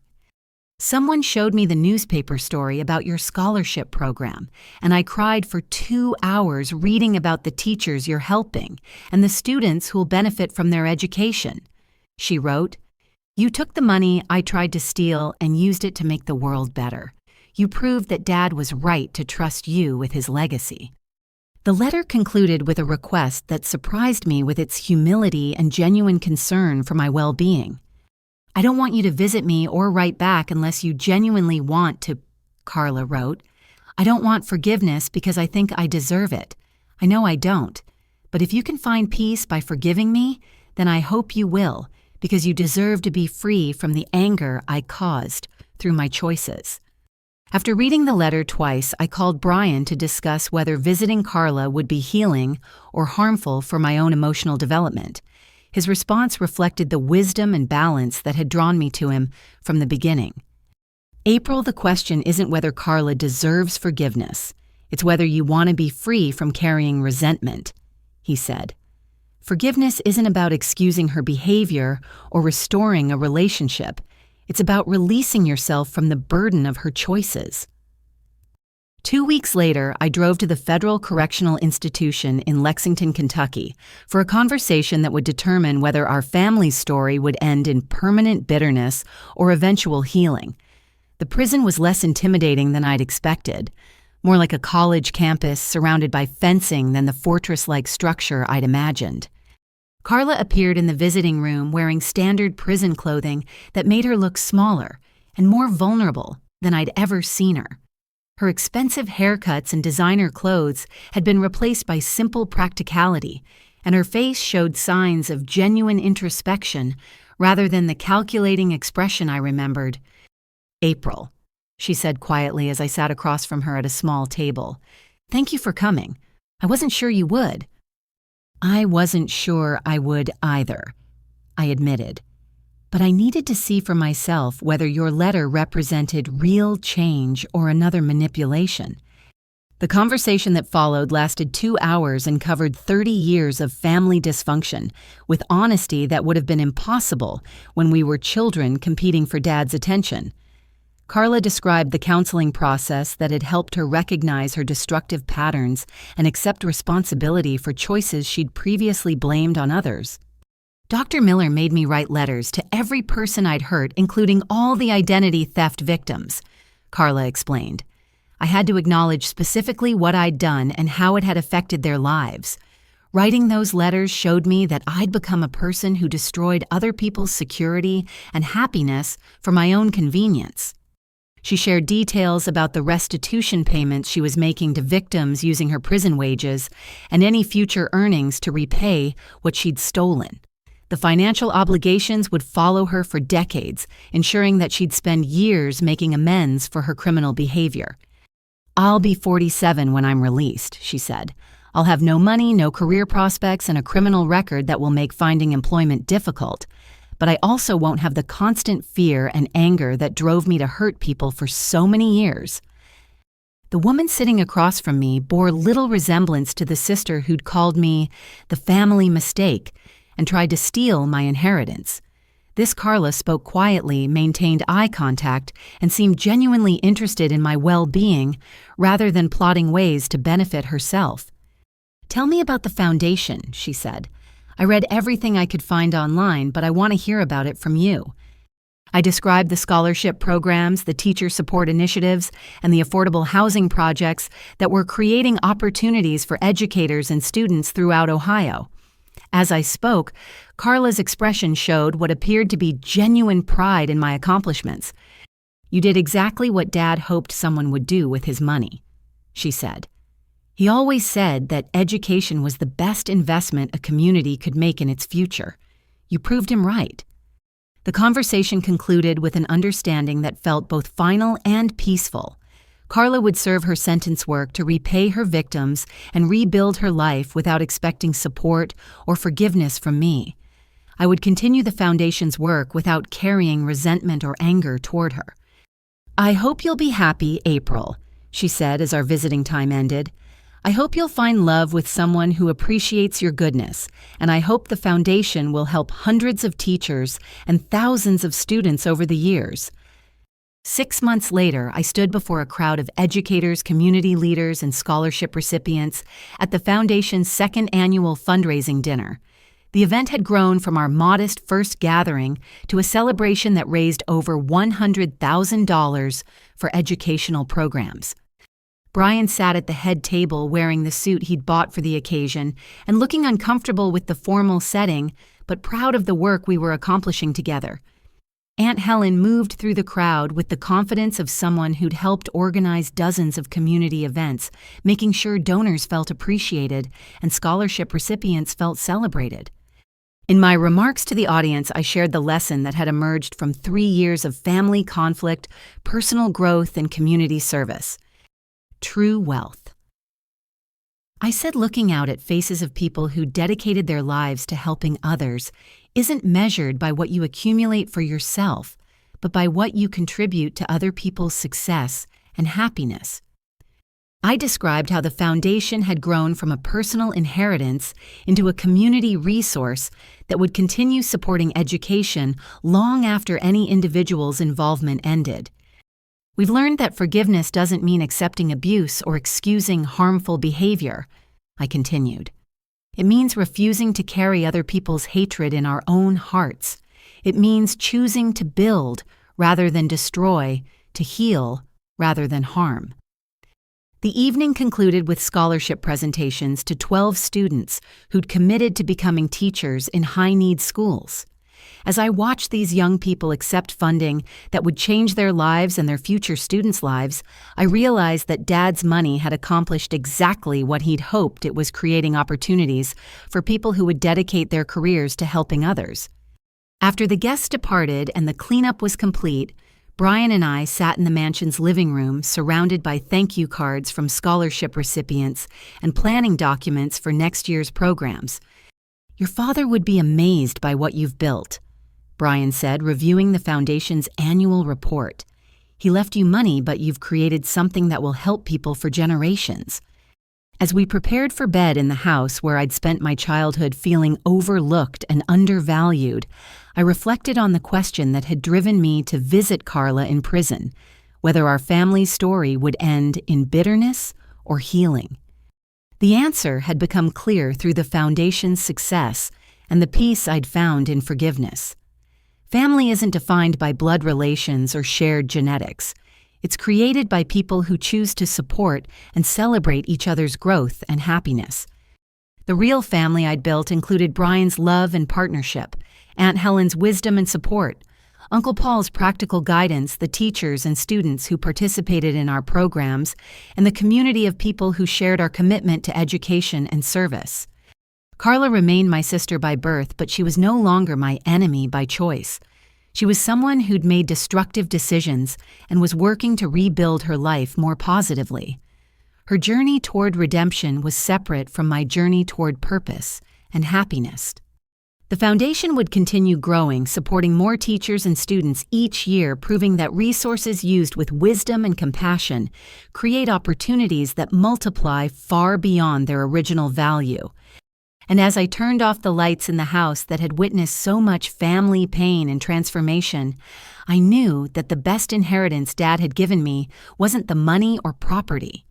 "Someone showed me the newspaper story about your scholarship program, and I cried for 2 hours reading about the teachers you're helping and the students who'll benefit from their education," she wrote. "You took the money I tried to steal and used it to make the world better. You proved that Dad was right to trust you with his legacy." The letter concluded with a request that surprised me with its humility and genuine concern for my well-being. "I don't want you to visit me or write back unless you genuinely want to," Carla wrote. "I don't want forgiveness because I think I deserve it. I know I don't. But if you can find peace by forgiving me, then I hope you will, because you deserve to be free from the anger I caused through my choices." After reading the letter twice, I called Brian to discuss whether visiting Carla would be healing or harmful for my own emotional development. His response reflected the wisdom and balance that had drawn me to him from the beginning. "April, the question isn't whether Carla deserves forgiveness. It's whether you want to be free from carrying resentment," he said. "Forgiveness isn't about excusing her behavior or restoring a relationship. It's about releasing yourself from the burden of her choices." 2 weeks later, I drove to the Federal Correctional Institution in Lexington, Kentucky, for a conversation that would determine whether our family's story would end in permanent bitterness or eventual healing. The prison was less intimidating than I'd expected, more like a college campus surrounded by fencing than the fortress-like structure I'd imagined. Carla appeared in the visiting room wearing standard prison clothing that made her look smaller and more vulnerable than I'd ever seen her. Her expensive haircuts and designer clothes had been replaced by simple practicality, and her face showed signs of genuine introspection rather than the calculating expression I remembered. "April," she said quietly as I sat across from her at a small table. "Thank you for coming. I wasn't sure you would." "I wasn't sure I would either," I admitted. "But I needed to see for myself whether your letter represented real change or another manipulation." The conversation that followed lasted 2 hours and covered 30 years of family dysfunction, with honesty that would have been impossible when we were children competing for Dad's attention. Carla described the counseling process that had helped her recognize her destructive patterns and accept responsibility for choices she'd previously blamed on others. "Dr. Miller made me write letters to every person I'd hurt, including all the identity theft victims," Carla explained. "I had to acknowledge specifically what I'd done and how it had affected their lives. Writing those letters showed me that I'd become a person who destroyed other people's security and happiness for my own convenience." She shared details about the restitution payments she was making to victims using her prison wages and any future earnings to repay what she'd stolen. The financial obligations would follow her for decades, ensuring that she'd spend years making amends for her criminal behavior. "I'll be 47 when I'm released," she said. "I'll have no money, no career prospects, and a criminal record that will make finding employment difficult. But I also won't have the constant fear and anger that drove me to hurt people for so many years." The woman sitting across from me bore little resemblance to the sister who'd called me the family mistake and tried to steal my inheritance. This Carla spoke quietly, maintained eye contact, and seemed genuinely interested in my well-being rather than plotting ways to benefit herself. "Tell me about the foundation," she said. "I read everything I could find online, but I want to hear about it from you." I described the scholarship programs, the teacher support initiatives, and the affordable housing projects that were creating opportunities for educators and students throughout Ohio. As I spoke, Carla's expression showed what appeared to be genuine pride in my accomplishments. "You did exactly what Dad hoped someone would do with his money," she said. "He always said that education was the best investment a community could make in its future. You proved him right." The conversation concluded with an understanding that felt both final and peaceful. Carla would serve her sentence work to repay her victims and rebuild her life without expecting support or forgiveness from me. I would continue the foundation's work without carrying resentment or anger toward her. "I hope you'll be happy, April," she said as our visiting time ended. I hope you'll find love with someone who appreciates your goodness, and I hope the foundation will help hundreds of teachers and thousands of students over the years. 6 months later, I stood before a crowd of educators, community leaders, and scholarship recipients at the Foundation's second annual fundraising dinner. The event had grown from our modest first gathering to a celebration that raised over $100,000 for educational programs. Brian sat at the head table wearing the suit he'd bought for the occasion and looking uncomfortable with the formal setting, but proud of the work we were accomplishing together. Aunt Helen moved through the crowd with the confidence of someone who'd helped organize dozens of community events, making sure donors felt appreciated and scholarship recipients felt celebrated. In my remarks to the audience, I shared the lesson that had emerged from 3 years of family conflict, personal growth, and community service. True wealth. I said looking out at faces of people who dedicated their lives to helping others isn't measured by what you accumulate for yourself, but by what you contribute to other people's success and happiness. I described how the foundation had grown from a personal inheritance into a community resource that would continue supporting education long after any individual's involvement ended. We've learned that forgiveness doesn't mean accepting abuse or excusing harmful behavior, I continued. It means refusing to carry other people's hatred in our own hearts. It means choosing to build rather than destroy, to heal rather than harm. The evening concluded with scholarship presentations to 12 students who'd committed to becoming teachers in high-need schools. As I watched these young people accept funding that would change their lives and their future students' lives, I realized that Dad's money had accomplished exactly what he'd hoped. It was creating opportunities for people who would dedicate their careers to helping others. After the guests departed and the cleanup was complete, Brian and I sat in the mansion's living room surrounded by thank you cards from scholarship recipients and planning documents for next year's programs. "Your father would be amazed by what you've built," Brian said, reviewing the foundation's annual report. "He left you money, but you've created something that will help people for generations." As we prepared for bed in the house where I'd spent my childhood feeling overlooked and undervalued, I reflected on the question that had driven me to visit Carla in prison, whether our family's story would end in bitterness or healing. The answer had become clear through the foundation's success and the peace I'd found in forgiveness. Family isn't defined by blood relations or shared genetics. It's created by people who choose to support and celebrate each other's growth and happiness. The real family I'd built included Brian's love and partnership, Aunt Helen's wisdom and support, Uncle Paul's practical guidance, the teachers and students who participated in our programs, and the community of people who shared our commitment to education and service. Carla remained my sister by birth, but she was no longer my enemy by choice. She was someone who'd made destructive decisions and was working to rebuild her life more positively. Her journey toward redemption was separate from my journey toward purpose and happiness. The foundation would continue growing, supporting more teachers and students each year, proving that resources used with wisdom and compassion create opportunities that multiply far beyond their original value. And as I turned off the lights in the house that had witnessed so much family pain and transformation, I knew that the best inheritance Dad had given me wasn't the money or property.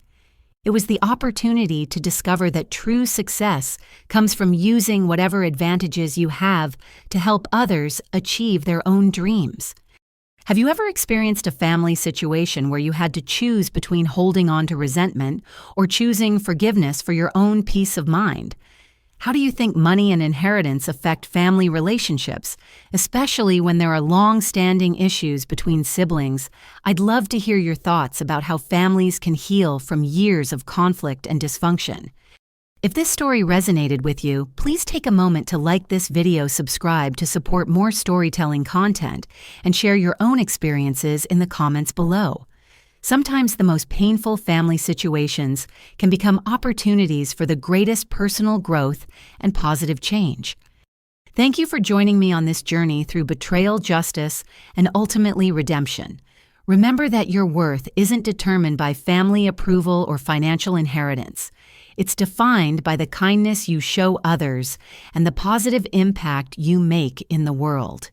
It was the opportunity to discover that true success comes from using whatever advantages you have to help others achieve their own dreams. Have you ever experienced a family situation where you had to choose between holding on to resentment or choosing forgiveness for your own peace of mind? How do you think money and inheritance affect family relationships, especially when there are long-standing issues between siblings? I'd love to hear your thoughts about how families can heal from years of conflict and dysfunction. If this story resonated with you, please take a moment to like this video, subscribe to support more storytelling content, and share your own experiences in the comments below. Sometimes the most painful family situations can become opportunities for the greatest personal growth and positive change. Thank you for joining me on this journey through betrayal, justice, and ultimately redemption. Remember that your worth isn't determined by family approval or financial inheritance. It's defined by the kindness you show others and the positive impact you make in the world.